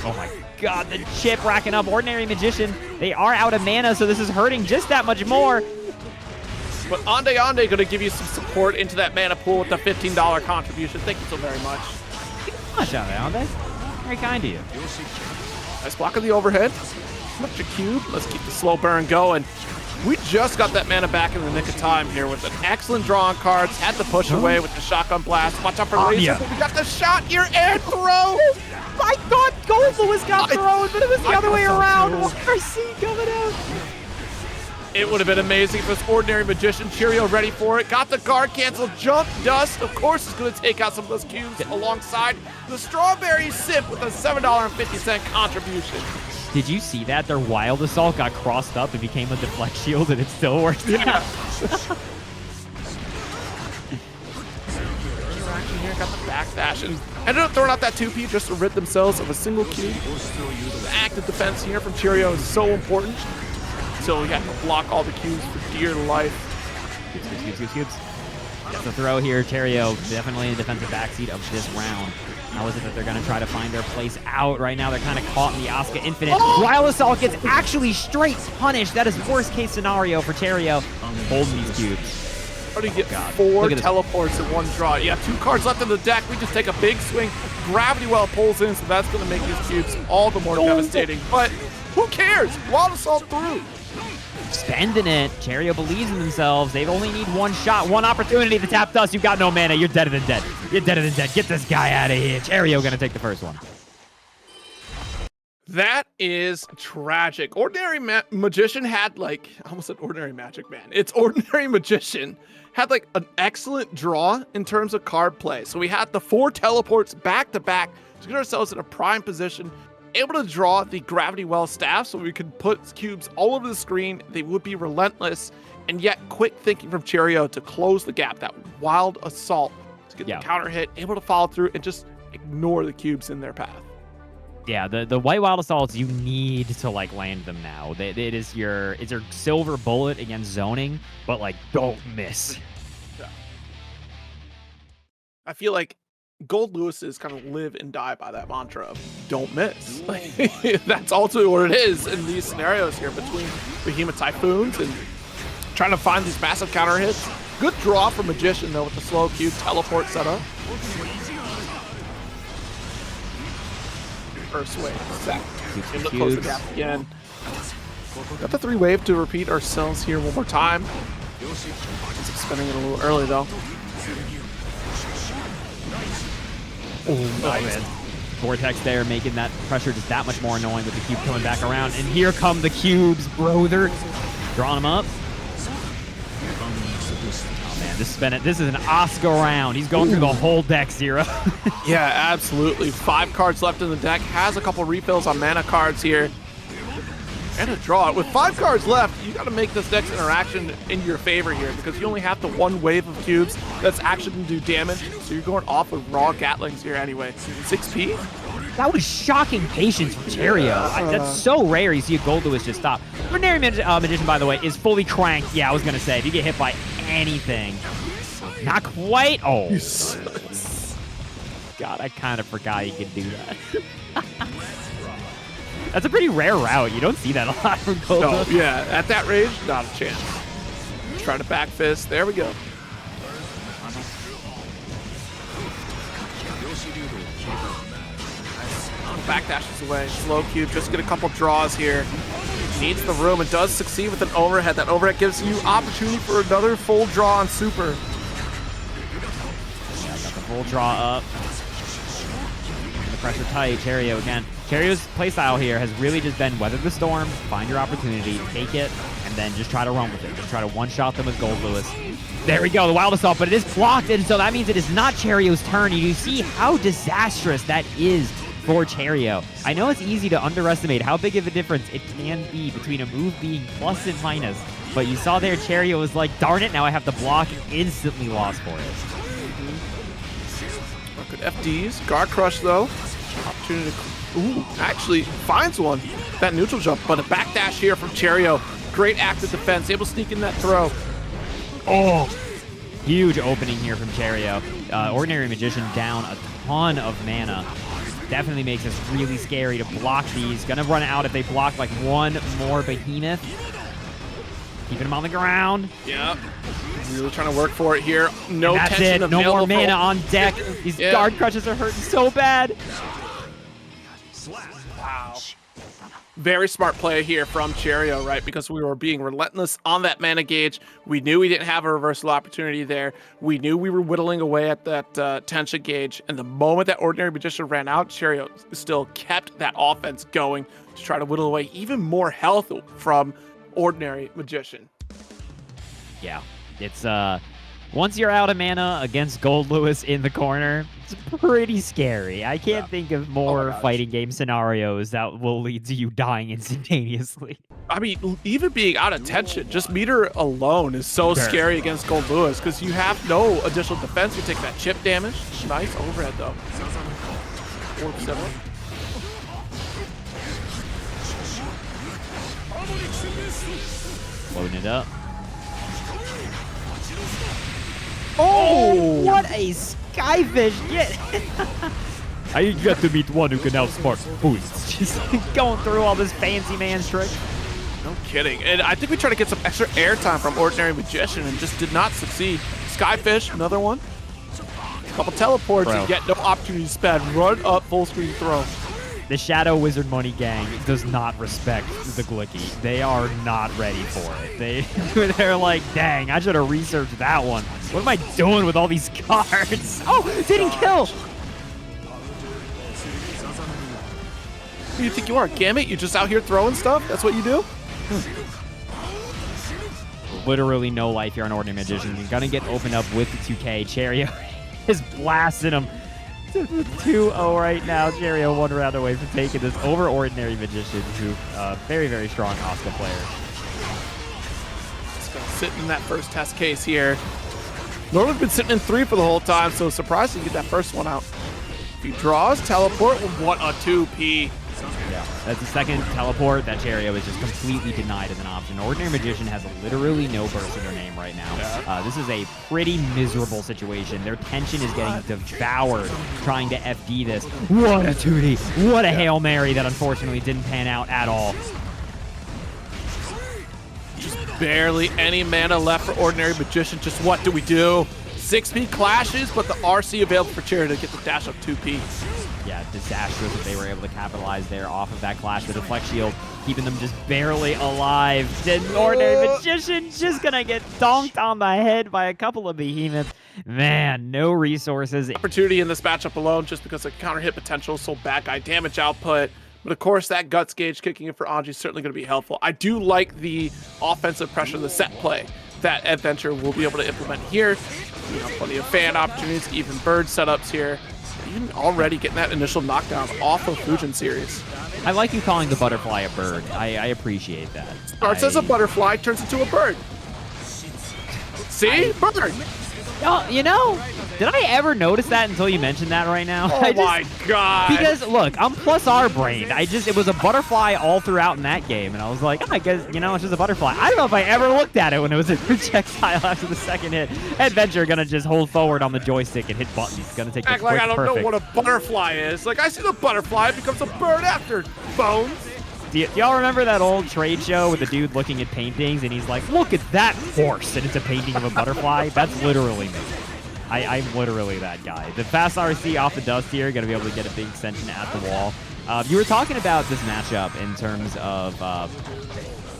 Oh my god, the chip racking up. Ordinary Magician. They are out of mana, so this is hurting just that much more. But Ande going to give you some support into that mana pool with the $15 contribution. Thank you so very much. Gosh, aren't they? Very kind to you. Nice block of the overhead. Much a cube. Let's keep the slow burn going. We just got that mana back in the nick of time here with an excellent draw on cards. Had to push away with the shotgun blast. Watch out for laser. But we got the shot here and throw. I thought Goldlewis got thrown, but it was the other way around. RC coming out. It would have been amazing if this Ordinary Magician. Cheryo ready for it. Got the guard cancel. Jump dust. Of course, is going to take out some of those cubes alongside the Strawberry Sip with a $7.50 contribution. Did you see that? Their Wild Assault got crossed up and became a deflect shield, and it still worked out. Interaction here, got the backdash, and ended up throwing out that 2P just to rid themselves of a single cube. The active defense here from Cheryo is so important. So we have to block all the cubes for dear life. Cubes. Gets the throw here. Cheryo definitely in the defensive backseat of this round. How is it that they're going to try to find their place out right now? They're kind of caught in the Asuka Infinite. Oh! Wild Assault gets actually straight punished. That is worst case scenario for Cheryo. Holding these cubes. How do you get 4 teleports in one draw? You have 2 cards left in the deck. We just take a big swing. Gravity Well pulls in, so that's going to make these cubes all the more devastating. But who cares? Wild Assault through. Spending it. Cheryo believes in themselves. They only need one shot, one opportunity to tap dust. You've got no mana. You're deader than dead. You're deader than dead. Get this guy out of here. Cheryo gonna take the first one. That is tragic. Ordinary Magician had like, I almost said Ordinary Magic Man. It's Ordinary Magician had like an excellent draw in terms of card play. So we had the 4 teleports back to back to get ourselves in a prime position. Able to draw the Gravity Well staff so we could put cubes all over the screen. They would be relentless, and yet quick thinking from Cheryo to close the gap. That Wild Assault to get the counter hit, able to follow through and just ignore the cubes in their path. Yeah, the White Wild Assaults, you need to like land them now. It is your silver bullet against zoning, but like don't miss. Yeah. I feel like Goldlewis's kind of live and die by that mantra of don't miss. Like, that's ultimately what it is in these scenarios here between Behemoth Typhoons and trying to find these massive counter hits. Good draw for Magician though with the slow cube teleport setup. First wave, set. Able to close the gap again. Got the 3 wave to repeat ourselves here one more time. Spinning it a little early though. Oh, nice. Man. Vortex there making that pressure just that much more annoying with the cube coming back around. And here come the cubes, brother. Drawing them up. Oh, This is an Asuka round. He's going through the whole deck, Zero. Yeah, absolutely. 5 cards left in the deck. Has a couple refills on mana cards here. And a draw. With 5 cards left, you got to make this deck's interaction in your favor here because you only have the 1 wave of cubes that's actually going to do damage. So you're going off with raw Gatlings here anyway. 6P? That was shocking patience from Cheryo. That's so rare you see a Goldlewis just stop. Ordinary Magician, by the way, is fully cranked. Yeah, I was going to say, if you get hit by anything. Not quite. Oh. God, I kind of forgot you could do that. That's a pretty rare route. You don't see that a lot from Goldlewis. No, yeah, at that range, not a chance. Trying to back fist. There we go. Backdashes away. Slow cube. Just get a couple draws here. Needs the room and does succeed with an overhead. That overhead gives you opportunity for another full draw on super. Yeah, got the full draw up. The pressure tight. Cheryo again. Cheryo's playstyle here has really just been weather the storm, find your opportunity, take it, and then just try to run with it. Just try to one-shot them with Goldlewis. There we go, the Wild Assault, but it is blocked, and so that means it is not Cheryo's turn. You see how disastrous that is for Cheryo. I know it's easy to underestimate how big of a difference it can be between a move being plus and minus, but you saw there Cheryo was like, darn it, now I have to block, and instantly lost for it. Good FDs. Guard Crush, though. Opportunity to... Ooh, actually finds one. That neutral jump, but a backdash here from Cheryo. Great active defense. Able to sneak in that throw. Oh, huge opening here from Cheryo. Ordinary Magician down a ton of mana. Definitely makes this really scary to block these. Gonna run out if they block like one more Behemoth. Keeping him on the ground. Yeah. Really trying to work for it here. No that's tension it. No more mana on deck. These guard crushes are hurting so bad. Wow. Very smart play here from Cheryo, right? Because we were being relentless on that mana gauge. We knew we didn't have a reversal opportunity there. We knew we were whittling away at that tension gauge. And the moment that Ordinary Magician ran out, Cheryo still kept that offense going to try to whittle away even more health from Ordinary Magician. Yeah, it's once you're out of mana against Goldlewis in the corner, it's pretty scary. I can't think of more fighting game scenarios that will lead to you dying instantaneously. I mean, even being out of tension, just meter alone is so scary against Goldlewis because you have no additional defense. You take that chip damage. Nice overhead, though. 4-7. Loading it up. Oh! What a skyfish! I get to meet one who can outsmart boosts. Just going through all this fancy man's trick. No kidding. And I think we tried to get some extra airtime from Ordinary Magician and just did not succeed. Skyfish, another one. Couple teleports and get no opportunity to spend. Run up, full screen throw. The Shadow Wizard Money Gang does not respect the Glicky. They are not ready for it. They're like, dang, I should have researched that one. What am I doing with all these cards? Oh, didn't kill. Who do you think you are, Gambit? You just out here throwing stuff? That's what you do? Literally no life here on Ordinary Magician. You're gonna get opened up with the 2K. Cheryo is blasting him. 2-0 right now. Cheryo one round away from taking this over Ordinary Magician, who very, very strong Asuka player. Just gonna sit in that first test case here. Normally been sitting in 3 for the whole time, so surprised to get that first one out. If he draws, teleport, what a 2P. Yeah, that's the second teleport that Cheryo is just completely denied as an option. Ordinary Magician has literally no burst in their name right now. Yeah. This is a pretty miserable situation. Their tension is getting devoured trying to FD this. What a 2D. What a Hail Mary that unfortunately didn't pan out at all. Just barely any mana left for Ordinary Magician. Just what do we do? 6P clashes, but the RC available for Cheryo to get the dash up 2P. Yeah, disastrous that they were able to capitalize there off of that clash. The deflect shield keeping them just barely alive. Then Ordinary Magician just gonna get donked on the head by a couple of behemoths. Man, no resources. Opportunity in this matchup alone just because of counter hit potential, so Badguy damage output. But of course, that guts gauge kicking in for Anji is certainly going to be helpful. I do like the offensive pressure, the set play that Eddventure will be able to implement here. You know, plenty of fan opportunities, even bird setups here. Even already getting that initial knockdown off of Fujin series. I like you calling the butterfly a bird. I appreciate that. Starts as a butterfly, turns into a bird. See? Bird! Oh, you know, did I ever notice that until you mentioned that right now? Oh my god! Because look, I'm plus R brained. It was a butterfly all throughout in that game, and I was like, oh, I guess it's just a butterfly. I don't know if I ever looked at it when it was a projectile after the second hit. Eddventure gonna just hold forward on the joystick and hit buttons. Gonna take the Act like I don't perfect. know what a butterfly is. Like I see the butterfly, it becomes a bird after Bones. Do y'all remember that old trade show with the dude looking at paintings and he's like, look at that horse, and it's a painting of a butterfly? That's literally me. I'm literally that guy. The fast RC off the dust here, going to be able to get a big extension at the wall. You were talking about this matchup in terms of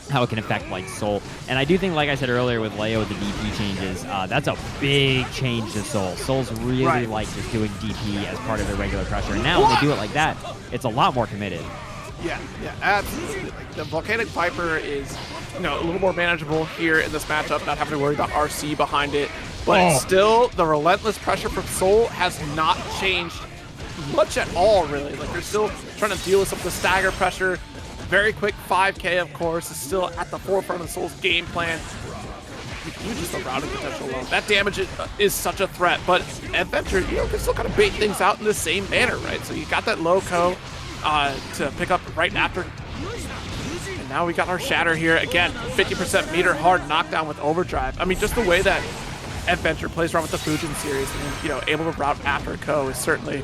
how it can affect like Soul. And I do think, like I said earlier with Leo with the DP changes, that's a big change to Soul. Soul's really like just doing DP as part of their regular pressure. And now when they do it like that, it's a lot more committed. Yeah, absolutely. Like, the Volcanic Viper is, a little more manageable here in this matchup, not having to worry about RC behind it. But still, the relentless pressure from Soul has not changed much at all, really. Like, they're still trying to deal with some of the stagger pressure. Very quick 5K, of course, is still at the forefront of Soul's game plan. Just the routing potential alone. That damage is such a threat, but Eddventure, can still kind of bait things out in the same manner, right? So you got that low co to pick up right after. And now we got our Shatter here. Again, 50% meter hard knockdown with Overdrive. I mean, just the way that Eddventure plays around with the Fujin series and, able to route after Ko is certainly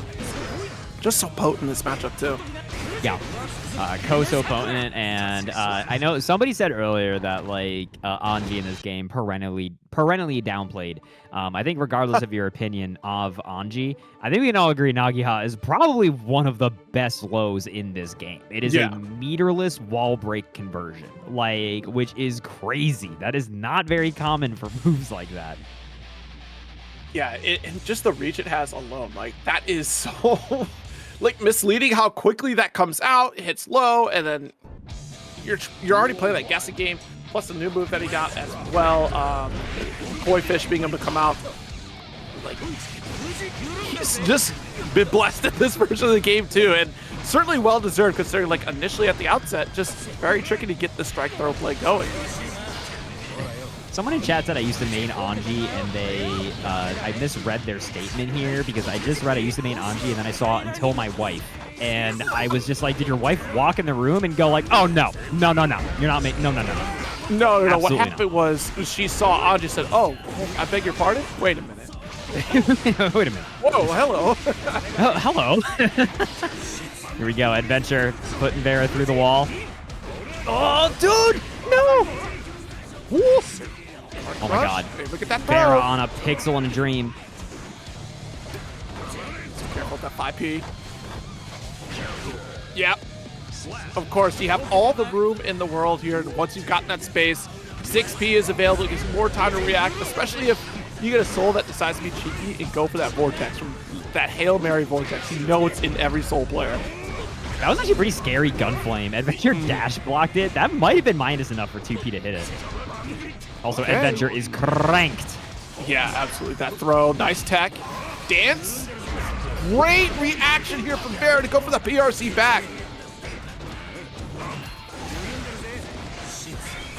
just so potent in this matchup, too. Yeah. Ko so potent, and I know somebody said earlier that like Anji in this game perennially downplayed. I think regardless of your opinion of Anji, I think we can all agree Nagiha is probably one of the best lows in this game. It is a meterless wall break conversion, which is crazy. That is not very common for moves like that. Yeah, and just the reach it has alone, that is so misleading how quickly that comes out. It hits low, and then you're already playing that guessing game. Plus the new move that he got as well, Koi Fish being able to come out. He's just been blessed in this version of the game too, and certainly well deserved considering initially at the outset, just very tricky to get the strike throw play going. Someone in chat said I used to main Anji, and I misread their statement here because I just read I used to main Anji, and then I saw Until My Wife. And I was just like, did your wife walk in the room and go oh, no, you're not main, no. No. What happened was she saw Anji, said, oh, I beg your pardon? Wait a minute. Wait a minute. Whoa, hello. Hello. Here we go, Eddventure putting Vera through the wall. Oh, dude, no. Woo. Oh my god. Hey, look at that Vera on a pixel in a dream. So careful with that 5P. Yep. Of course, you have all the room in the world here. And once you've gotten that space, 6P is available. It gives you more time to react, especially if you get a Soul that decides to be cheeky and go for that Vortex, from that Hail Mary Vortex. You know it's in every Soul player. That was actually a pretty scary Gunflame. Eddventure dash blocked it. That might have been minus enough for 2P to hit it. Also, Eddventure is cranked. Yeah, absolutely. That throw, nice tech. Dance. Great reaction here from Vera to go for the PRC back.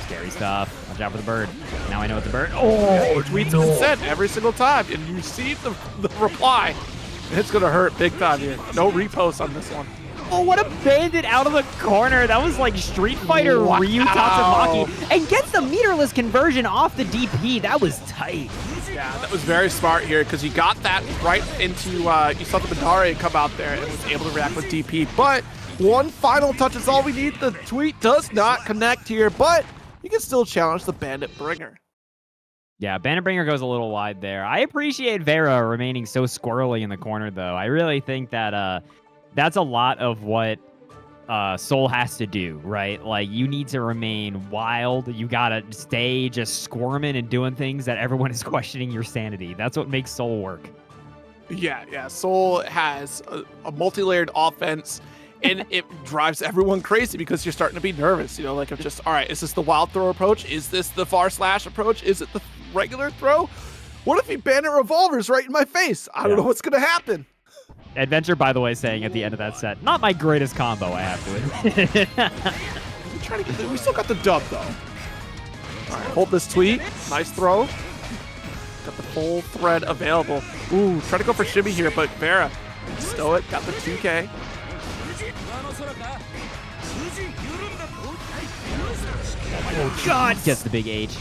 Scary stuff. Watch out for the bird. Now I know it's a bird. Oh, tweets consent every single time, and you see the reply. It's going to hurt big time here. No repost on this one. Oh, what a bandit out of the corner. That was like Street Fighter Ryu Tatsumaki. And gets the meterless conversion off the DP. That was tight. Yeah, that was very smart here because he got that right into, you saw the Badare come out there and was able to react with DP. But one final touch is all we need. The tweet does not connect here, but you can still challenge the Bandit Bringer. Yeah, Bandit Bringer goes a little wide there. I appreciate Vera remaining so squirrely in the corner, though. I really think that that's a lot of what Soul has to do, right? Like, you need to remain wild. You gotta stay just squirming and doing things that everyone is questioning your sanity. That's what makes Soul work. Yeah. Soul has a multi-layered offense, and it drives everyone crazy because you're starting to be nervous. You know, like, I'm just, all right, is this the wild throw approach? Is this the far slash approach? Is it the regular throw? What if he bandit revolvers right in my face? I don't know what's going to happen. Eddventure, by the way, saying at the end of that set, not my greatest combo, I have to admit. We still got the dub, though. All right, hold this tweet. Nice throw. Got the full thread available. Ooh, try to go for shimmy here, but Vera, stow it, got the 2K. Oh, God! Gets the big H.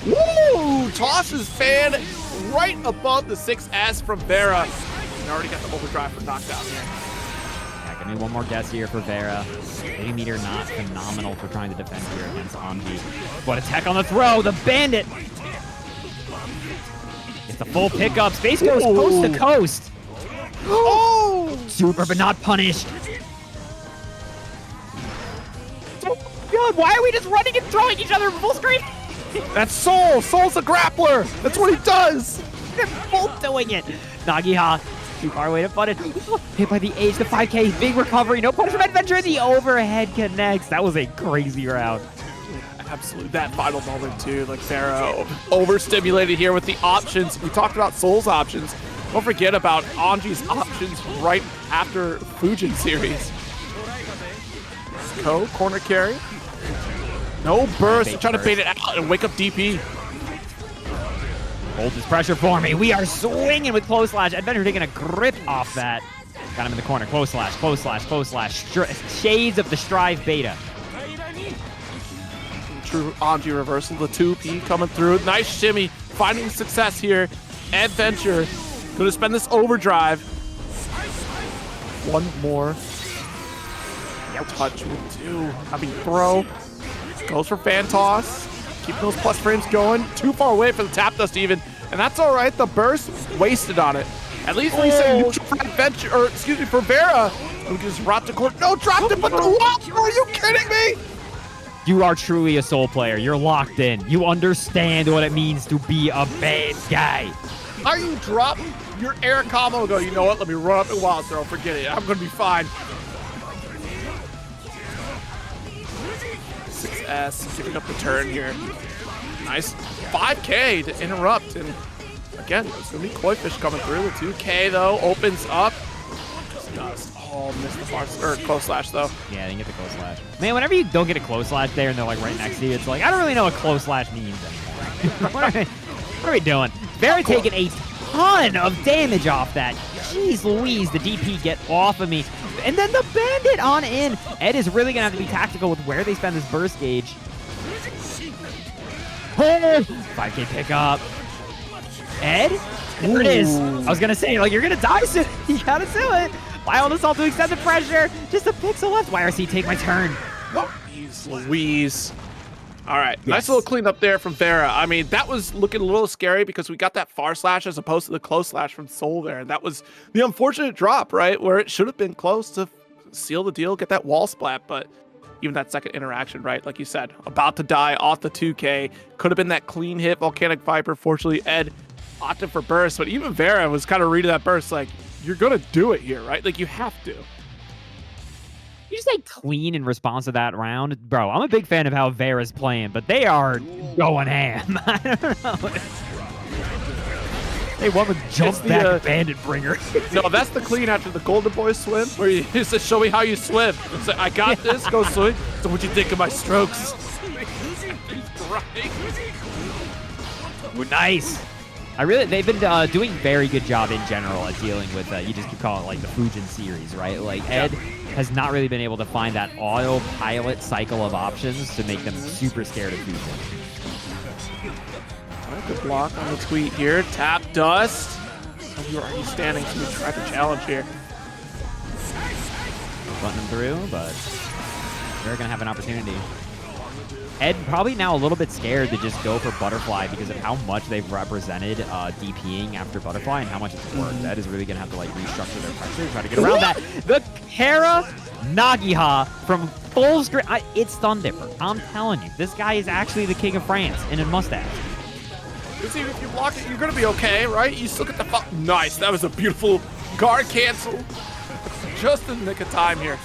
Woo! Tosses fan right above the 6S from Vera. And already got the overdrive for knockdown here. Yeah, gonna need one more guess here for Vera. Maybe Meteor not phenomenal for trying to defend here against Anji. What a tech on the throw! The bandit! It's a full pickup. Space goes coast to coast. Oh! Super, but not punished. Oh, God, why are we just running and throwing each other full screen? That's Soul! Soul's a grappler! That's what he does! They're both doing it. Nagiha, too far away to punish. Hit by the H, the 5K, big recovery. No punish from Eddventure. The overhead connects. That was a crazy round. Absolutely. That final moment, too. Like, Vera overstimulated here with the options. We talked about Soul's options. Don't forget about Anji's options right after Fujin series. Corner carry. No burst. Trying to bait it out and wake up DP. Hold this pressure for me. We are swinging with close slash. Eddventure taking a grip off that. Got him in the corner. Close slash, close slash, close slash. Shades of the Strive beta. True Anji reversal. The 2P coming through. Nice shimmy. Finding success here. Eddventure going to spend this overdrive. One more touch will do. I mean, throw. Goes for fan toss. Keeping those plus frames going. Too far away for the tap dust even. And that's all right. The burst wasted on it. At least we said neutral for Eddventure, or excuse me, for Vera. Who just rocked the court. No, dropped it, but the wall. Are you kidding me? You are truly a Soul player. You're locked in. You understand what it means to be a bad guy. How you drop your air combo and go, you know what, let me run up and wild throw. Forget it. I'm going to be fine. 6S, giving up the turn here. Nice 5K to interrupt. And again, it's going to be Koi Fish coming through. The 2K, though, opens up. Just dust. Oh, missed the far or close slash, though. Yeah, they didn't get the close slash. Man, whenever you don't get a close slash there and they're like right next to you, it's like, I don't really know what close slash means anymore. what are we doing? Vera taking a ton of damage off that. Jeez Louise, the DP get off of me. And then the bandit on in. Ed is really going to have to be tactical with where they spend this burst gauge. Oh, 5K pickup. Ed? There it is. I was going to say, like, you're going to die soon. You got to do it. Wild Assault to extend the pressure. Just a pixel left. YRC, take my turn. Jeez Louise. All right, yes. Nice little cleanup there from Vera. I mean, that was looking a little scary because we got that far slash as opposed to the close slash from Soul there. And that was the unfortunate drop, right? Where it should have been close to seal the deal, get that wall splat. But even that second interaction, right? Like you said, about to die off the 2K. Could have been that clean hit, Volcanic Viper. Fortunately, Ed opted for burst. But even Vera was kind of reading that burst like, you're going to do it here, right? Like, you have to. You say clean in response to that round? Bro, I'm a big fan of how Vera's playing, but they are going ham. I don't know. They won with jump back bandit bringer. No, that's the clean after the Golden Boy swim, where you just show me how you swim. It's like, I got this, go swim. So what'd you think of my strokes? Ooh, nice. They've been doing very good job in general at dealing with, you just keep calling it like the Fujin series, right? Like Ed has not really been able to find that autopilot cycle of options to make them super scared of Fujin. All right, good block on the tweet here. Tap dust. Oh, you're already standing, so we tried to challenge here. Button him through, but they're going to have an opportunity. Ed probably now a little bit scared to just go for Butterfly because of how much they've represented DPing after Butterfly and how much it's worked. Ed is really going to have to like restructure their pressure, try to get around that. The Kara Nagiha from full screen. It's Thundipper. I'm telling you, this guy is actually the king of France in a mustache. Because even if you block it, you're going to be okay, right? You still get the nice. That was a beautiful guard cancel. just in the nick of time here.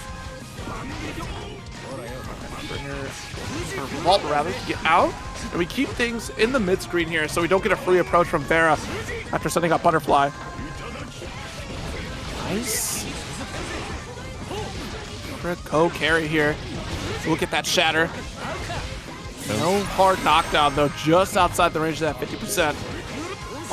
Vault rather to get out, and we keep things in the mid screen here so we don't get a free approach from Vera after sending up Butterfly. Nice. Co-carry here. Look at that shatter. No hard knockdown though, just outside the range of that 50%.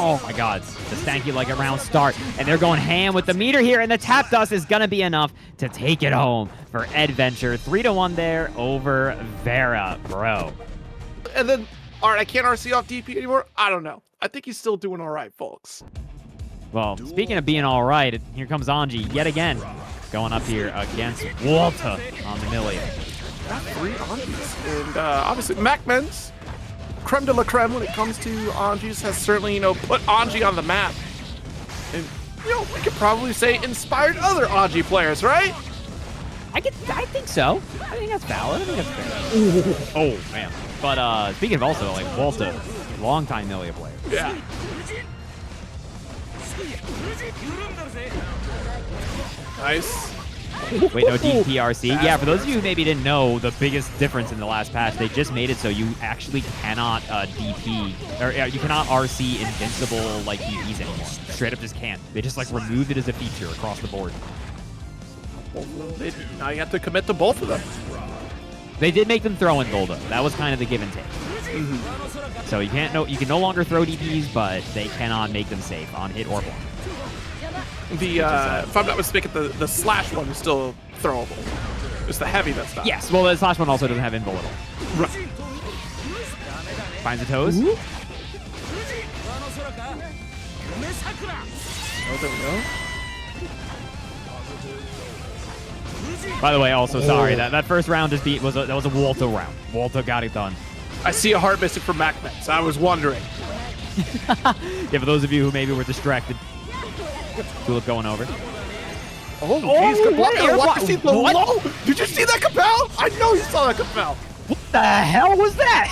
Oh my god, the stanky like a round start, and they're going ham with the meter here, and the tap dust is gonna be enough to take it home for Eddventure. 3-1 there over Vera, bro. And then, all right, I can't RC off DP anymore. I don't know. I think he's still doing all right, folks. Well, speaking of being all right, here comes Anji yet again, going up here against Walter on the Millia. Got 3 Anjis, and obviously MacMens, creme de la creme when it comes to Anjis, has certainly, you know, put Anji on the map. And, you know, we could probably say inspired other Anji players, right? I think so. I think that's valid. I think that's fair. Oh, man. But speaking of also, like, Walter, longtime Millia player. Yeah. Nice. Wait, no, DPRC? Yeah, for those of you who maybe didn't know, the biggest difference in the last patch, they just made it so you actually cannot DP, or you cannot RC invincible, like, DPs anymore. Straight up just can't. They just, like, removed it as a feature across the board. Now you have to commit to both of them. They did make them throw in Golda. That was kind of the give and take. So you can no longer throw DPs, but they cannot make them safe on hit or block. If I'm not mistaken, the slash one is still throwable. It's the heavy that's not. Yes, well, the slash one also doesn't have invul at all. Right. Finds the toes. Oh, there we go. By the way, also sorry that first round just that was a Walter round. Walter got it done. I see a heart missing from MacMens. I was wondering. Yeah, for those of you who maybe were distracted. Tulip going over. Oh, geez, good block. What? See the low? Did you see that compel? I know you saw that compel. What the hell was that?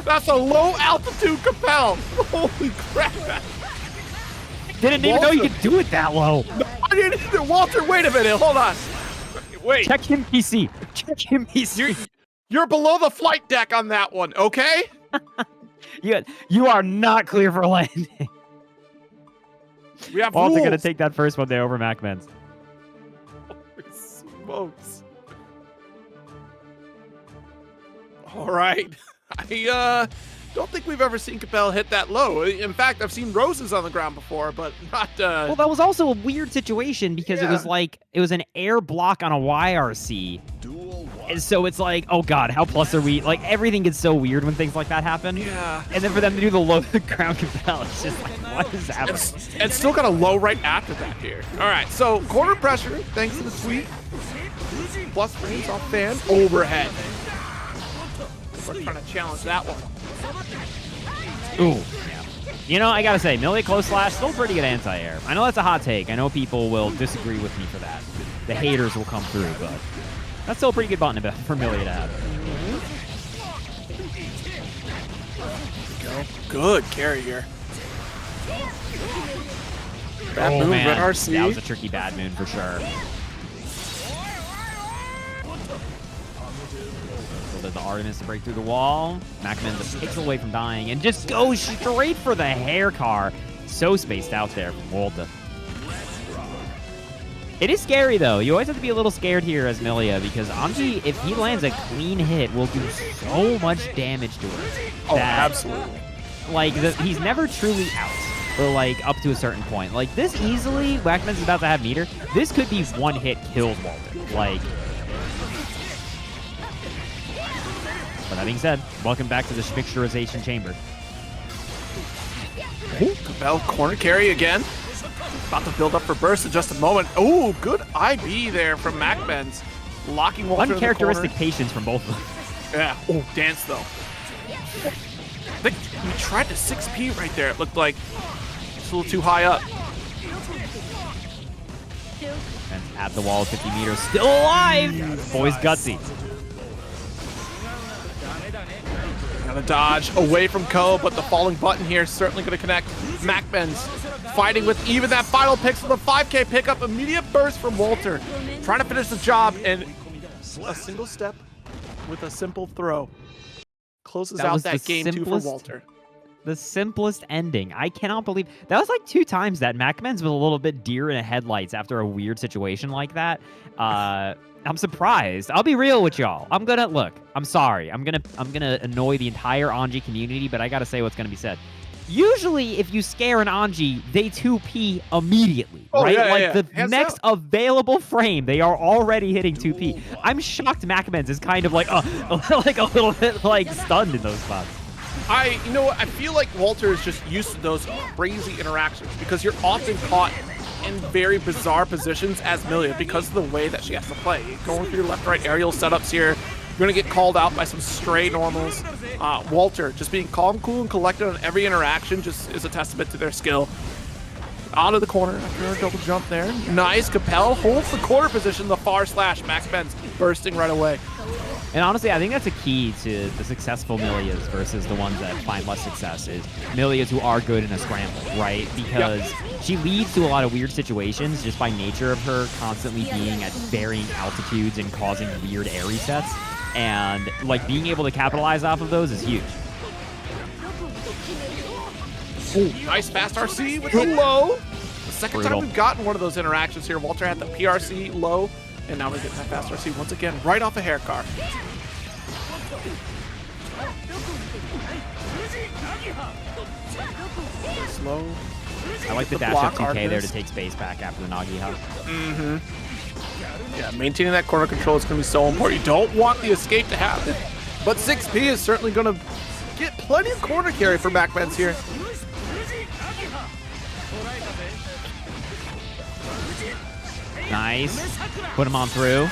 That's a low altitude compel. Holy crap. Didn't even know you could do it that low. No, I didn't either. Walter, wait a minute. Hold on. Wait. Check him PC. Check him PC. You're below the flight deck on that one, okay? You are not clear for landing. We have Walter rules. gonna take that first one there over MacMens. Holy smokes. All right. I don't think we've ever seen Capel hit that low. In fact, I've seen roses on the ground before, but not... Well, that was also a weird situation because it was an air block on a YRC. And so it's like, oh god, how plus are we? Like, everything gets so weird when things like that happen. Yeah. And then for them to do the low ground compel, it's just like, what is happening? And still got a low right after that here. All right, so corner pressure, thanks to the tweet. Plus frames off fan, overhead. We're trying to challenge that one. Ooh, yeah. You know, I gotta say, Millia close slash, still pretty good anti-air. I know that's a hot take. I know people will disagree with me for that. The haters will come through, but that's still a pretty good button for Millia to have. Good carry here. Bad moon, man. RC. That was a tricky bad moon for sure. So there's the Artemis to break through the wall. MacMens a pixel away from dying and just goes straight for the hair car. So spaced out there from Walter. It is scary, though. You always have to be a little scared here as Millia because Anji, if he lands a clean hit, will do so much damage to her. Oh, absolutely. Like, he's never truly out, or like up to a certain point. Like this easily, MacMens is about to have meter. This could be one hit kills Walter. Like, but that being said, welcome back to the MjKurase chamber. Capel corner carry again. About to build up for burst in just a moment. Oh, good IB there from MacMens. Locking Walter uncharacteristic patience from both of them. Yeah. Oh, dance though. I think he tried to 6P right there. It looked like it's a little too high up. And at the wall, 50 meters, still alive. Boy's gutsy. Gotta dodge away from Ko, but the falling button here is certainly gonna connect. MacMens fighting with even that final pick, so the 5K pickup, immediate burst from Walter. Trying to finish the job, and a single step with a simple throw closes out that game 2 for Walter. The simplest ending. I cannot believe that was like 2 times that MacMens was a little bit deer in the headlights after a weird situation like that. I'm surprised. I'll be real with y'all. I'm sorry. I'm gonna annoy the entire Anji community, but I gotta say what's gonna be said. Usually, if you scare an Anji, they 2P immediately, right? Yeah, the Hands next out. available frame, they are already hitting 2P. I'm shocked MacMens is kind of like, like a little bit like stunned in those spots. You know what? I feel like Walter is just used to those crazy interactions because you're often caught in very bizarre positions as Millia because of the way that she has to play. Going through your left-right aerial setups here, you're going to get called out by some stray normals. Walter just being calm, cool, and collected on every interaction just is a testament to their skill. Out of the corner after a double jump there. Nice. Capel holds the corner position, the far slash. MacMens bursting right away. And honestly, I think that's a key to the successful Millias versus the ones that find less success is Millias who are good in a scramble, right? Because she leads to a lot of weird situations just by nature of her constantly being at varying altitudes and causing weird air resets. And like being able to capitalize off of those is huge. Ooh, nice fast RC with the low. The second time we've gotten one of those interactions here. Walter had the PRC low. And now we're getting that fast RC once again, right off a hair car. Slow. I like the dash up 2K there to take space back after the Nagiha. Yeah, maintaining that corner control is going to be so important. You don't want the escape to happen. But 6P is certainly going to get plenty of corner carry for MacMens here. Nice. Put him on through.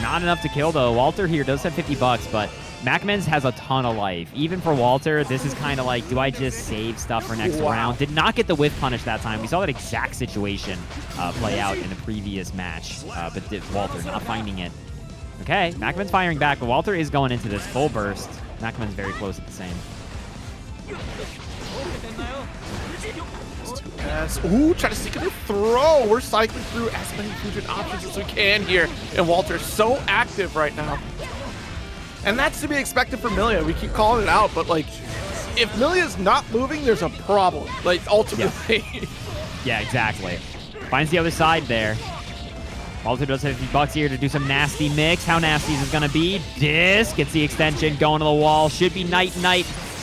Not enough to kill, though. Walter here does have 50 bucks, but MacMens has a ton of life. Even for Walter, this is kind of like, do I just save stuff for next round? Did not get the whiff punish that time. We saw that exact situation play out in the previous match, but Walter not finding it. Okay, MacMens firing back, but Walter is going into this full burst. MacMens very close at the same. Yes. Ooh, try to sneak in a throw. We're cycling through as many fusion options as we can here. And Walter's so active right now. And that's to be expected from Millia. We keep calling it out, but like, if Millia's not moving, there's a problem. Like, ultimately. Yeah, exactly. Finds the other side there. Walter does have 50 bucks here to do some nasty mix. How nasty is this going to be? Disc gets the extension going to the wall. Should be night.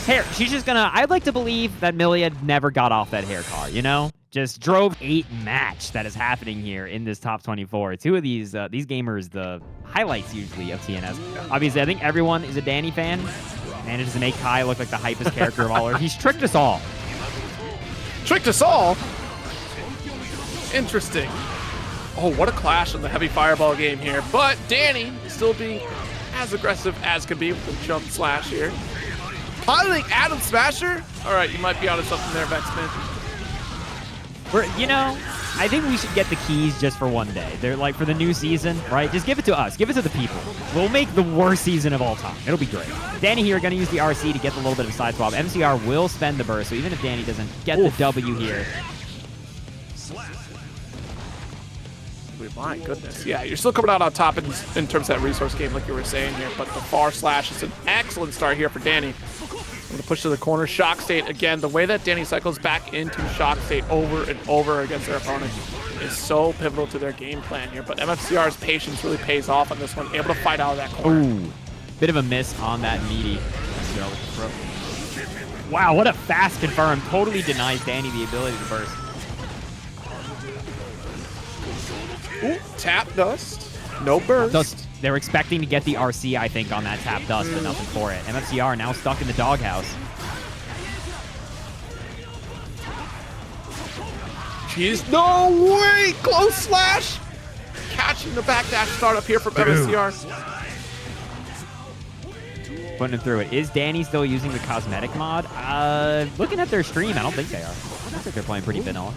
Hair, she's just gonna, I'd like to believe that Millia never got off that hair car, you know? Just drove 8 match that is happening here in this top 24. 2 of these gamers, the highlights usually of TNS. Obviously, I think everyone is a Dany fan. Manages to make Kai look like the hypest character of all. He's tricked us all. Tricked us all? Interesting. Oh, what a clash in the heavy fireball game here. But Dany still being as aggressive as can be with the jump slash here. Piloting Adam Smasher? All right, you might be onto something there, Vexman. You know, I think we should get the keys just for one day. They're like for the new season, right? Just give it to us. Give it to the people. We'll make the worst season of all time. It'll be great. Dany here going to use the RC to get the little bit of side swap. MCR will spend the burst, so even if Dany doesn't get the W here. My goodness. Yeah, you're still coming out on top in terms of that resource game like you were saying here, but the far slash is an excellent start here for Dany. I'm going to push to the corner. Shock state. Again, the way that Dany cycles back into shock state over and over against their opponent is so pivotal to their game plan here, but MFCR's patience really pays off on this one. Able to fight out of that corner. Ooh, bit of a miss on that meaty. Wow, what a fast confirm. Totally denies Dany the ability to burst. Ooh, tap dust. No burst. They're expecting to get the RC, I think, on that tap dust, but nothing for it. MFCR now stuck in the doghouse. Jeez, no way! Close slash! Catching the backdash start up here from MFCR. Putting him through it. Is Dany still using the cosmetic mod? Looking at their stream, I don't think they are. Looks like they're playing pretty vanilla.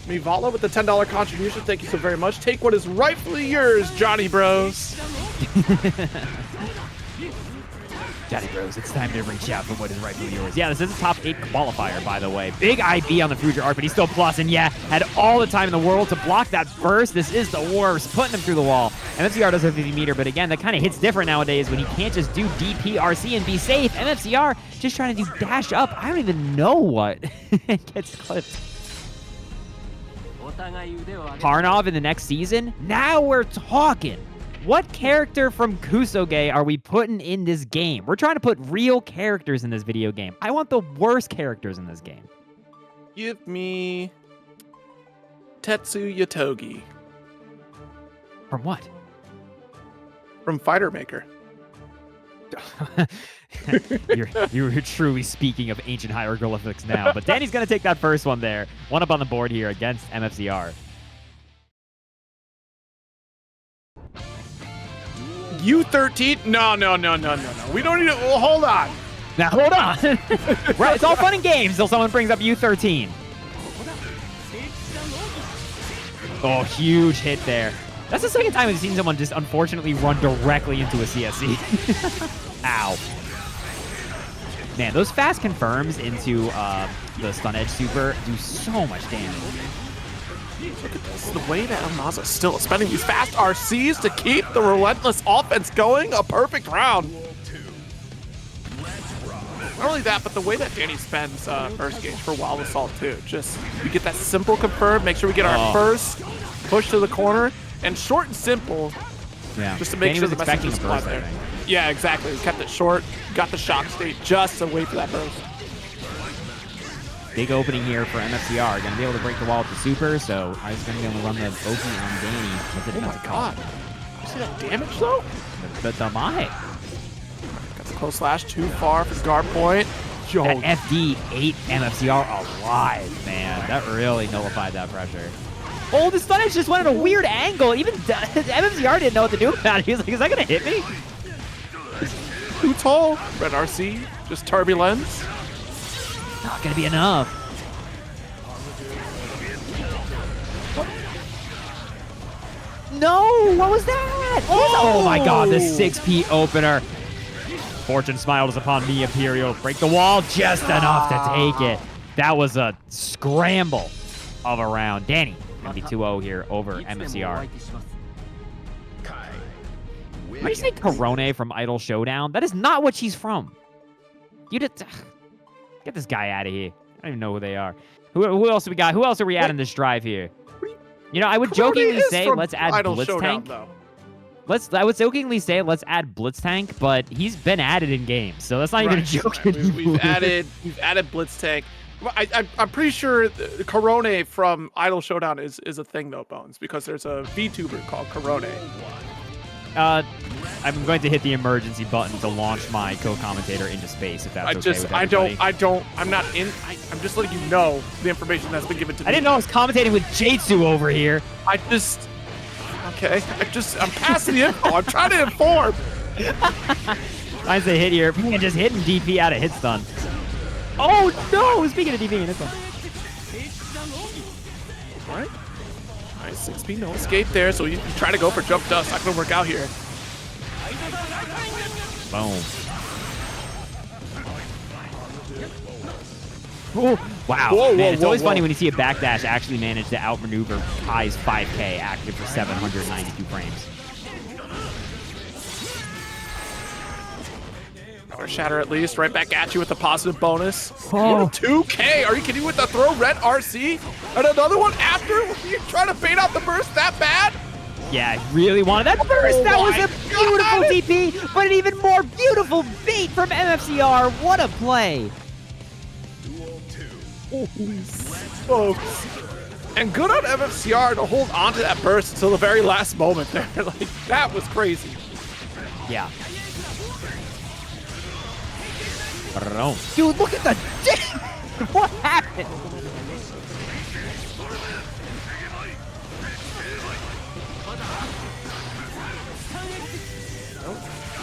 Mivala with the $10 contribution. Thank you so very much. Take what is rightfully yours, Johnny Bros. Daddy Bros, it's time to reach out for what is rightfully yours. Yeah, this is a top 8 qualifier, by the way. Big IB on the Future Art, but he's still plus, and yeah, had all the time in the world to block that burst. This is the worst, putting him through the wall. MFCR does have 50 meter, but again, that kind of hits different nowadays when he can't just do DPRC and be safe. MFCR just trying to do dash up. I don't even know what. It gets clipped. Karnov in the next season? Now we're talking. What character from Kusoge are we putting in this game? We're trying to put real characters in this video game. I want the worst characters in this game. Give me Tetsuya Togi. From what? From Fighter Maker. you're truly speaking of ancient hieroglyphics now. But Danny's going to take that first one there. One up on the board here against MFCR. U13? No. We don't need to. Well, hold on. Now, hold on. Right, it's all fun and games until someone brings up U13. Oh, huge hit there. That's the second time we've seen someone just unfortunately run directly into a CSC. Ow. Man, those fast confirms into the stun edge super do so much damage. Look at this. The way that Nazara is still spending these fast RCs to keep the relentless offense going. A perfect round. Not only that, but the way that Dany spends first gauge for Wild Assault too. Just, we get that simple confirm, make sure we get our first push to the corner, and short and simple. Yeah. Just to make Dany sure was the message expecting is a burst there. there. Yeah, exactly. We kept it short, got the shock state just to wait for that burst. Big opening here for MFCR. Going to be able to break the wall with the super, so I was going to be able to run the Oki on Dany with it. Oh my god. You see that damage though? The Damai. Got the close slash too far for guard point. Yo. That FD ate MFCR alive, man. That really nullified that pressure. Oh, the stun edge just went at a weird angle. Even MFCR didn't know what to do about it. He was like, is that going to hit me? Too tall. Red RC. Just turbulence. Not going to be enough. No, what was that? Oh my god, the 6P opener. Fortune smiles upon me, Imperial. Break the wall just enough to take it. That was a scramble of a round. Dany going to be 2-0 here over MFCR. Why do you say Corone from Idol Showdown? That is not what she's from. You did. Get this guy out of here. I don't even know who they are. Who else do we got? Who else are we adding this drive here? You know, I would jokingly say let's add Blitztank. I would jokingly say let's add Blitztank, but he's been added in games, so that's not even a joke. Right. We've added Blitztank. I'm pretty sure Corone from Idol Showdown is a thing though, Bones, because there's a VTuber called Corone. I'm going to hit the emergency button to launch my co-commentator into space, if that's okay with everybody. I'm just letting you know the information that's been given to me. I didn't know I was commentating with Jatsu over here. Okay. I'm passing the info. I'm trying to inform. Nice to hit here. Man, just hitting DP out of hit stun. Oh no! Speaking of DP and hit stun. All right. Nice 6P, no escape there. So you try to go for jump dust. Not gonna work out here. Boom. Oh, wow. Man, it's always funny when you see a backdash actually manage to outmaneuver Kai's 5K active for 792 frames. Power shatter at least. Right back at you with the positive bonus. Oh. 2K. Are you kidding me with the throw red RC? And another one after? You're trying to bait out the burst that bad? Yeah, I really wanted that burst. That was a beautiful DP, but an even more beautiful bait from MFCR. What a play. Holy smokes. And good on MFCR to hold on to that burst until the very last moment there. Like, that was crazy. Yeah. Dude, look at the... What happened?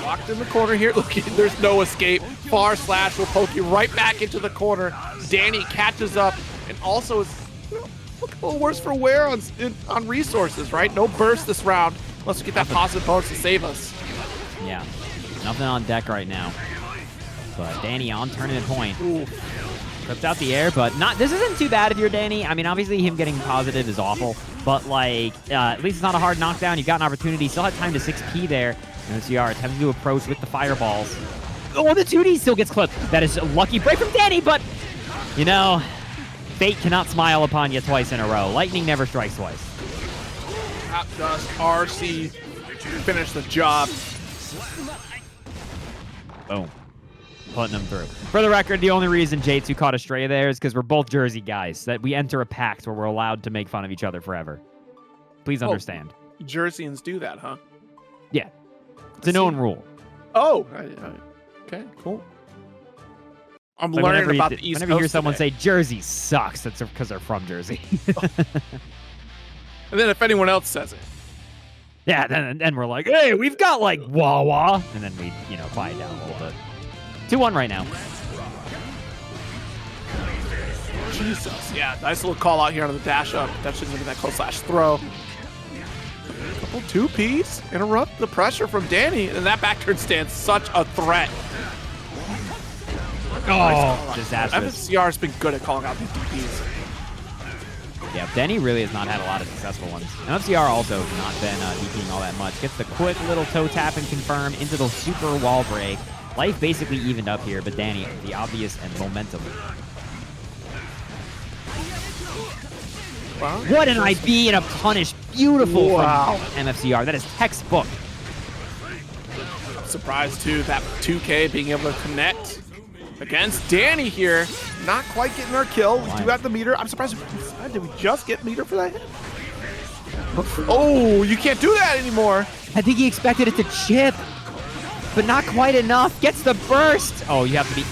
Locked in the corner here. Look, there's no escape. Far slash will poke you right back into the corner. Dany catches up and also is looking a little worse for wear on resources, right? No burst this round unless we get that positive bonus to save us. Yeah, nothing on deck right now. But Dany on tournament point. Ooh. Flipped out the air, but not. This isn't too bad if you're Dany. I mean, obviously him getting positive is awful, but like at least it's not a hard knockdown. You've got an opportunity. Still had time to 6P there. MFCR attempting to approach with the fireballs. Oh, the 2D still gets clipped. That is a lucky break from Dany, but you know, fate cannot smile upon you twice in a row. Lightning never strikes twice. That does RC finish the job. Boom. Putting them through. For the record, the only reason J2 caught a stray there is because we're both Jersey guys, that we enter a pact where we're allowed to make fun of each other forever. Please understand. Jerseyans do that, huh? Yeah. It's a known rule. Oh, okay, cool. I'm Like learning about the East Coast Whenever you hear someone today. say Jersey sucks, that's because they're from Jersey. And then if anyone else says it. Yeah, then we're like, hey, we've got like Wawa. And then we, quiet down a little bit. 2-1 right now. Jesus. Yeah, nice little call out here on the dash up. Definitely looking at that close slash throw. Couple 2Ps. Interrupt the pressure from Dany. And that back turn stance, such a threat. Oh, disastrous. MFCR has been good at calling out these DPs. Yeah, Dany really has not had a lot of successful ones. MFCR also has not been DPing all that much. Gets the quick little toe tap and confirm into the super wall break. Life basically evened up here, but Dany, the obvious and momentum. Wow. What an IB and a punish. Beautiful Wow. from MFCR. That is textbook. I'm surprised, too, that 2K being able to connect against Dany here. Not quite getting our kill. We do have the meter. I'm surprised. Did we just get meter for that hit? Oh, you can't do that anymore. I think he expected it to chip, but not quite enough. Gets the burst. Oh, you have to be...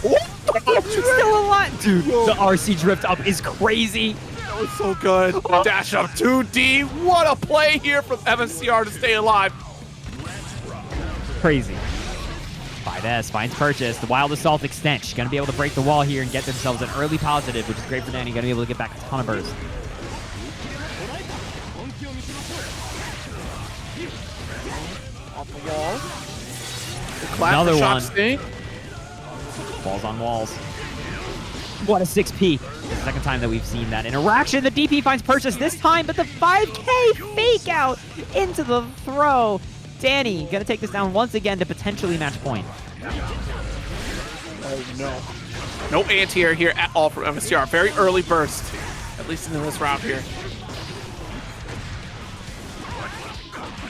What the fuck? He's still alive. Dude, the RC drift up is crazy. That was so good. Dash up 2D. What a play here from MFCR to stay alive. Crazy. 5S finds purchase. The Wild Assault extension. Going to be able to break the wall here and get themselves an early positive, which is great for Dany. Going to be able to get back a ton of burst. Off the wall. The clap Another for shot one. stink. Walls on walls. What a 6P. The second time that we've seen that interaction. The DP finds purchase this time, but the 5K fake out into the throw. Dany going to take this down once again to potentially match point. Oh, no. No anti-air here at all from MFCR. Very early burst, at least in this round here.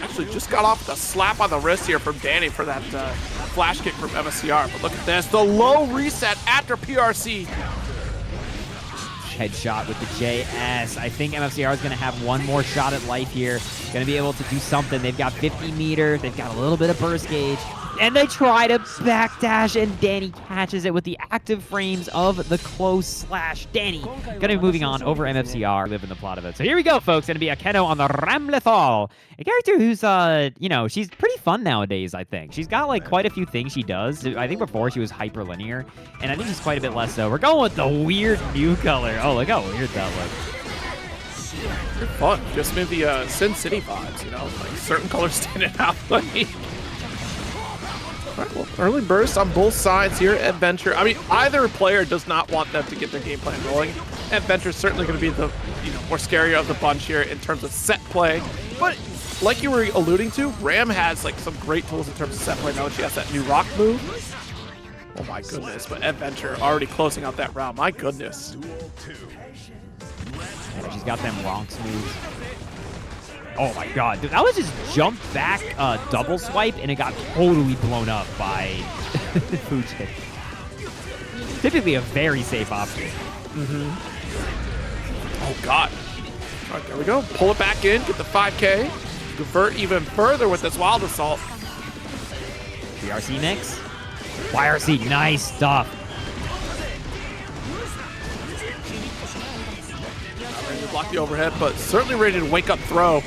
Actually, just got off with a slap on the wrist here from Dany for that flash kick from MFCR. But look at this. The low reset after PRC. Headshot with the JS. I think MFCR is going to have one more shot at life here. Going to be able to do something. They've got 50 meters. They've got a little bit of burst gauge. And they try to backdash, and Dany catches it with the active frames of the close slash. Dany going to be moving on over MFCR, living the plot of it. So here we go, folks. Going to be Akeno on the Ramlethal. A character who's, she's pretty fun nowadays, I think. She's got, like, quite a few things she does. I think before she was hyperlinear, and I think she's quite a bit less so. We're going with the weird new color. Oh, look how weird that looks. Good fun. Just maybe Sin City vibes, like certain colors standing out. All right, well, early burst on both sides here. Eddventure. I mean, either player does not want them to get their game plan rolling. Eddventure is certainly going to be the more scary of the bunch here in terms of set play. But like you were alluding to, Ram has like some great tools in terms of set play now that she has that new rock move. Oh my goodness! But Eddventure already closing out that round. My goodness. And she's got them Ronks moves. Oh my god, dude, that was just jump back double swipe, and it got totally blown up by Fujit. Typically a very safe option. Oh god. All right, there we go. Pull it back in, get the 5K. Convert even further with this Wild Assault. PRC mix. YRC, nice stuff. Not ready to block the overhead, but certainly ready to wake up throw.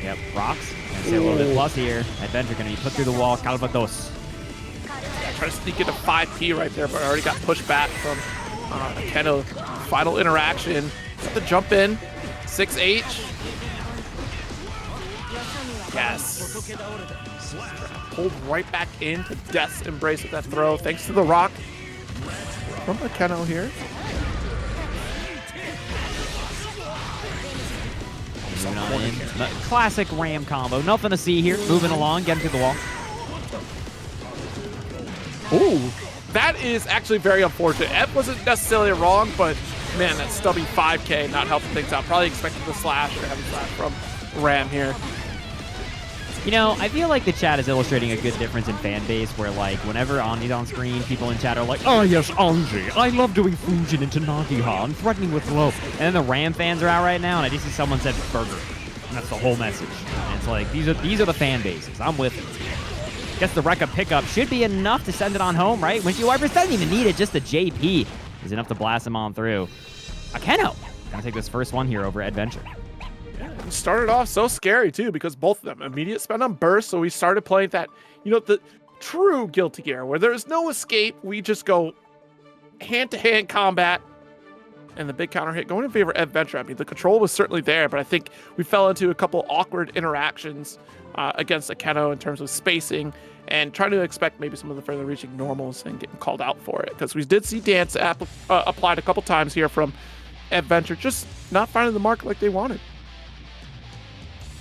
Yep, rocks. Gonna say a little bit plus here. Eddventure gonna be put through the wall. Calvados. Try to sneak into 5P right there, but already got pushed back from Akeno. Final interaction. Got the jump in. 6H. Yes. pulled right back into Death's embrace with that throw. Thanks to the rock from Akeno here. Classic Ram combo. Nothing to see here. Moving along, getting to the wall. Ooh, that is actually very unfortunate. Ed wasn't necessarily wrong, but man, that stubby 5K not helping things out. Probably expected the slash or heavy slash from Ram here. You know, I feel like the chat is illustrating a good difference in fan base where, like, whenever Anji's on screen, people in chat are like, oh, yes, Anji. I love doing Fujin into Nagiha and threatening with low. And then the Ram fans are out right now, and I just see someone said burger. And that's the whole message. And it's like, these are the fan bases. I'm with it. Guess the Rekka pickup should be enough to send it on home, right? Windshield Wipers doesn't even need it. Just the JP is enough to blast him on through. Akeno gonna take this first one here over Eddventure. It started off so scary too because both of them immediate spend on burst, so we started playing that, you know, the true Guilty Gear where there is no escape. We just go hand-to-hand combat, and the big counter hit going in favor of Eddventure. I mean, the control was certainly there, but I think we fell into a couple awkward interactions against Akeno in terms of spacing and trying to expect maybe some of the further reaching normals and getting called out for it, because we did see dance applied a couple times here from Eddventure, just not finding the mark like they wanted.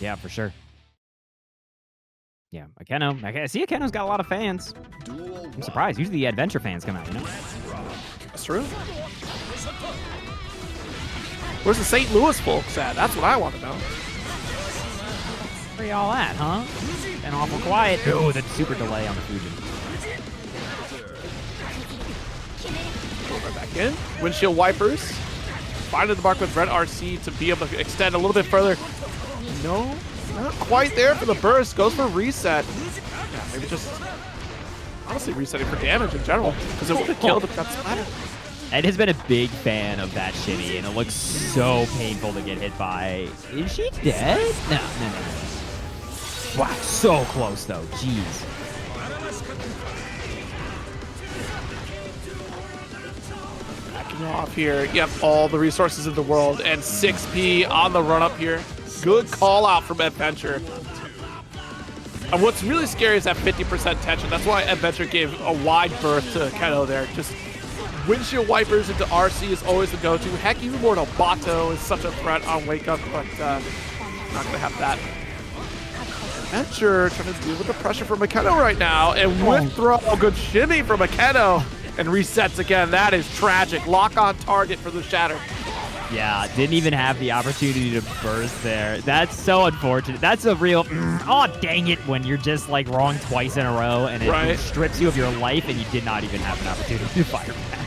Yeah, for sure. Yeah, Akeno. I see Akeno's got a lot of fans. I'm surprised. Usually the Eddventure fans come out, you know? That's true. Where's the St. Louis folks at? That's what I want to know. Where y'all at, huh? Been awful quiet. Oh, the super delay on the Fujin. Right back in. Windshield Wipers. Finding the mark with Red RC to be able to extend a little bit further. No, not quite there for the burst. Goes for reset. Yeah, maybe just honestly resetting for damage in general, because it would have killed if that splattered. Ed has been a big fan of that shimmy, and it looks so painful to get hit by. Is she dead? No. Wow, so close though. Jeez. Backing off here. You have all the resources in the world, and 6P on the run up here. Good call out from Eddventure. And what's really scary is that 50% tension. That's why Eddventure gave a wide berth to Akeno there. Just windshield wipers into RC is always the go-to. Heck, even more to Bato is such a threat on wake up, but not gonna have that. Eddventure trying to deal with the pressure from Akeno right now, and with throw, good shimmy from Akeno, and resets again. That is tragic. Lock on target for the shatter. Yeah, didn't even have the opportunity to burst there. That's so unfortunate. That's a real, oh, dang it, when you're just like wrong twice in a row and it strips you of your life and you did not even have an opportunity to fire back.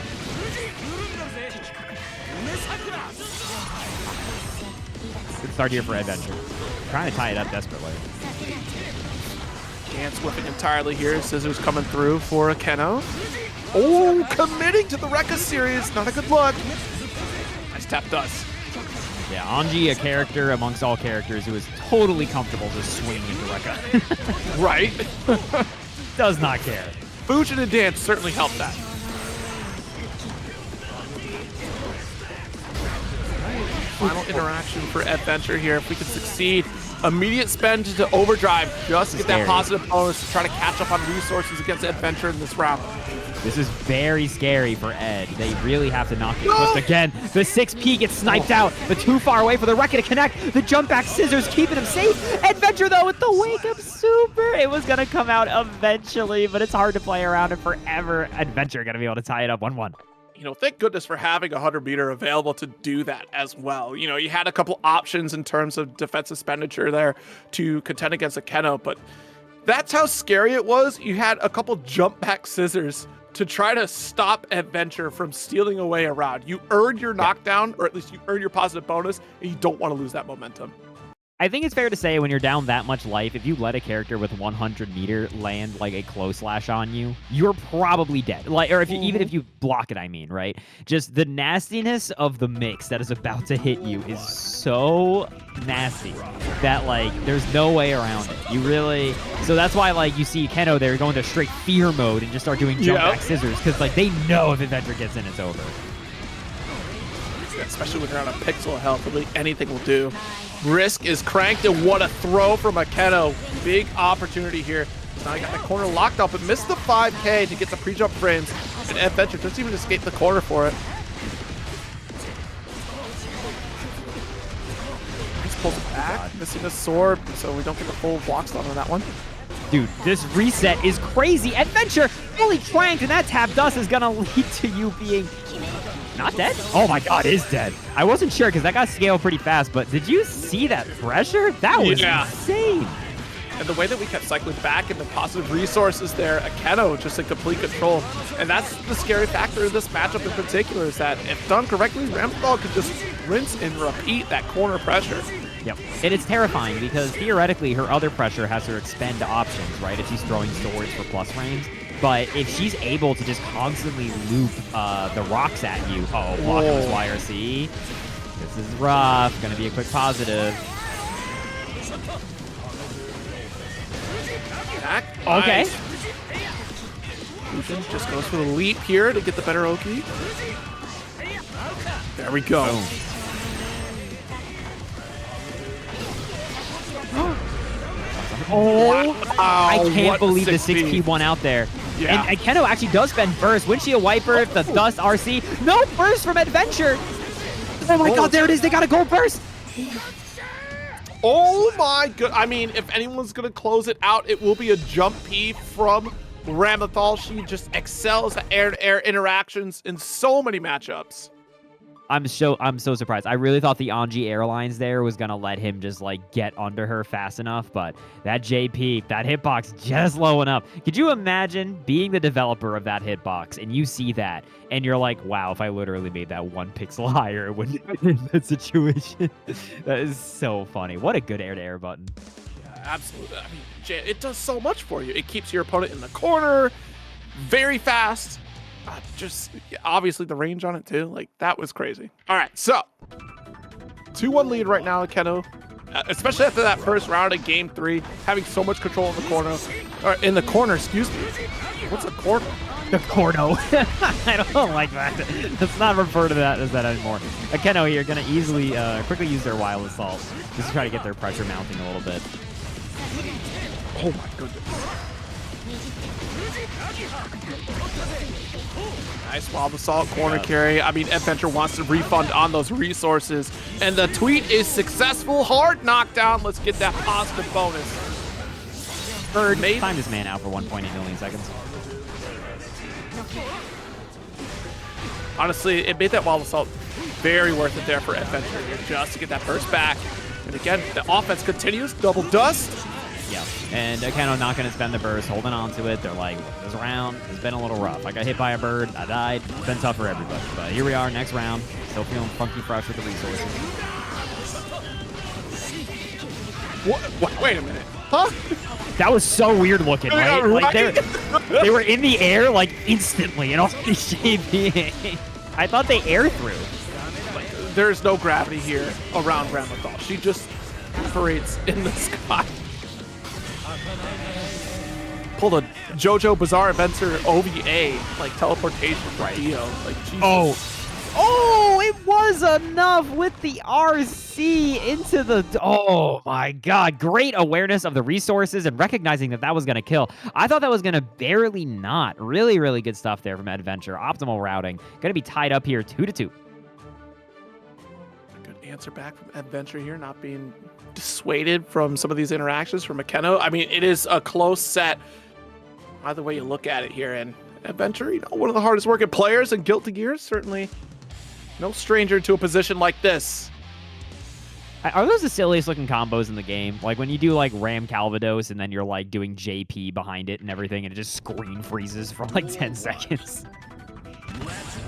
Good start here for Eddventure. Trying to tie it up desperately. Dance whipping entirely here. Scissors coming through for Akeno. Oh, committing to the Rekka series. Not a good look. Nice tap dust. Yeah, Anji, a character amongst all characters who is totally comfortable just swinging into Rekka. Right. Does not care. Fujin and dance certainly helped that. Final interaction for Eddventure here. If we can succeed, immediate spend into overdrive just to get that positive bonus to try to catch up on resources against Eddventure in this round. This is very scary for Ed. They really have to knock it twist again. The 6P gets sniped out, but too far away for the Rekka to connect. The jump back scissors keeping him safe. Eddventure though with the wake up super. It was gonna come out eventually, but it's hard to play around it forever. Eddventure gonna be able to tie it up 1-1. You know, thank goodness for having a 100-meter available to do that as well. You know, you had a couple options in terms of defense expenditure there to contend against Akeno, but that's how scary it was. You had a couple jump back scissors to try to stop Eddventure from stealing away a round. You earned your knockdown, or at least you earned your positive bonus, and you don't want to lose that momentum. I think it's fair to say when you're down that much life, if you let a character with 100 meter land like a close slash on you, you're probably dead. Like, or if you, even if you block it, I mean, right? Just the nastiness of the mix that is about to hit you is so nasty that like there's no way around it. You really, so that's why like you see Akeno there going to straight fear mode and just start doing jump back scissors, because like they know if Eddventure gets in, it's over. Especially when you're on a pixel of health, really anything will do. Risk is cranked, and what a throw from Akeno. Big opportunity here Now he got that corner locked up, but missed the 5K to get the pre-jump frames. And Eddventure doesn't even escape the corner for it. Just pulls it back, missing a sword, so we don't get the full block stun on that one. Dude, this reset is crazy. Eddventure fully tranked, and that tap dust is gonna lead to you being not dead? Oh my god, is dead. I wasn't sure because that got scaled pretty fast, but did you see that pressure? That was insane. And the way that we kept cycling back into positive resources there, Akeno just in complete control. And that's the scary factor of this matchup in particular, is that if done correctly, Ramlethal could just rinse and repeat that corner pressure. Yep. And it's terrifying because theoretically her other pressure has her expend options, right? If she's throwing swords for plus frames. But if she's able to just constantly loop the rocks at you, blocking this YRC. This is rough. Gonna be a quick positive. Back. Okay. Nice. Just goes for the leap here to get the better Oki. There we go. Boom. Wow. I can't believe the 6P 6P1 out there. Yeah. And Akeno actually does spend burst. Windshield wiper, the dust RC. No burst from Eddventure. Oh my god, there it is. They got a gold burst. Oh my god. I mean, if anyone's going to close it out, it will be a jump P from Ramlethal. She just excels at air-to-air interactions in so many matchups. I'm so surprised. I really thought the Anji Airlines there was gonna let him just like get under her fast enough, but that JP, that hitbox just low enough. Could you imagine being the developer of that hitbox and you see that and you're like, wow, if I literally made that 1 pixel higher, it wouldn't have been in that situation. That is so funny. What a good air-to-air button. Yeah, absolutely. I mean, it does so much for you. It keeps your opponent in the corner very fast. Just obviously the range on it too. Like, that was crazy. All right, so 2-1 lead right now, Akeno. Especially after that first round of game 3, having so much control in the corner. Or in the corner, excuse me. What's a corner? The corno. I don't like that. Let's not refer to that as that anymore. Akeno here gonna easily, quickly use their wild assault just to try to get their pressure mounting a little bit. Oh my goodness. Nice wild assault corner carry. I mean, Eddventure wants to refund on those resources. And the tweet is successful. Hard knockdown. Let's get that positive bonus. Bird timed his man out for 1.8 million seconds. Honestly, it made that wild assault very worth it there for Eddventure here just to get that burst back. And again, the offense continues. Double dust. Yeah, and Akeno not going to spend the burst, holding on to it. They're like, this round has been a little rough. I got hit by a bird, I died. It's been tough for everybody. But here we are, next round. Still feeling funky fresh with the resources. What? Wait a minute. Huh? That was so weird looking, right? Like they were in the air like instantly and all these JP. I thought they air through. Like, there's no gravity here around Ramlethal. She just operates in the sky. Pulled a JoJo Bizarre Adventure OVA, like teleportation for Dio. Like, Jesus. Oh, it was enough with the RC into the... Oh, my God. Great awareness of the resources and recognizing that that was going to kill. I thought that was going to barely not. Really, really good stuff there from Eddventure. Optimal routing. Going to be tied up here 2-2. Good answer back from Eddventure here, not being dissuaded from some of these interactions from Akeno. I mean, it is a close set either way you look at it here. And Eddventure, you know, one of the hardest working players in Guilty Gear, certainly no stranger to a position like this. Are those the silliest looking combos in the game? Like when you do like Ram Calvados and then you're like doing JP behind it and everything and it just screen freezes for like 10 seconds.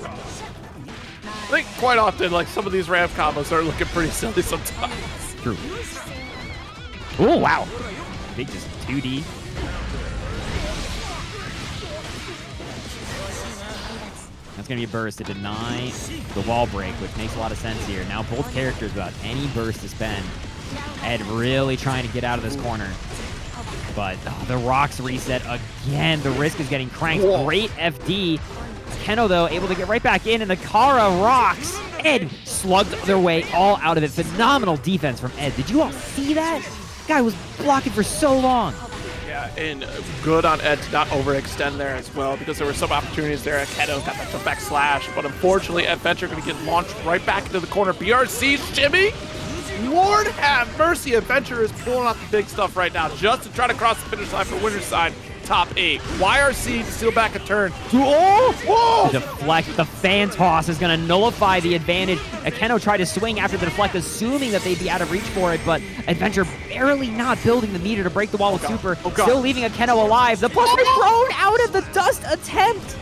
I think quite often, like, some of these Ram combos are looking pretty silly sometimes. True. Oh, wow. Big just 2D. That's going to be a burst to deny the wall break, which makes a lot of sense here. Now both characters without any burst to spend. Ed really trying to get out of this corner. But the rocks reset again. The risk is getting cranked. Whoa. Great FD. Akeno, though, able to get right back in, and the Kara rocks. Ed slugged their way all out of it. Phenomenal defense from Ed. Did you all see that? Guy was blocking for so long. Yeah, and good on Ed to not overextend there as well, because there were some opportunities there. Akeno got that jump back slash, but unfortunately, Eddventure going to get launched right back into the corner. BRC shimmy. Lord have mercy, Eddventure is pulling out the big stuff right now just to try to cross the finish line for winner's side. Top 8. YRC to steal back a turn. Oh! Deflect. The fan toss is going to nullify the advantage. Akeno tried to swing after the deflect, assuming that they'd be out of reach for it, but Eddventure barely not building the meter to break the wall with super. Still leaving Akeno alive. The plus is thrown out of the dust attempt.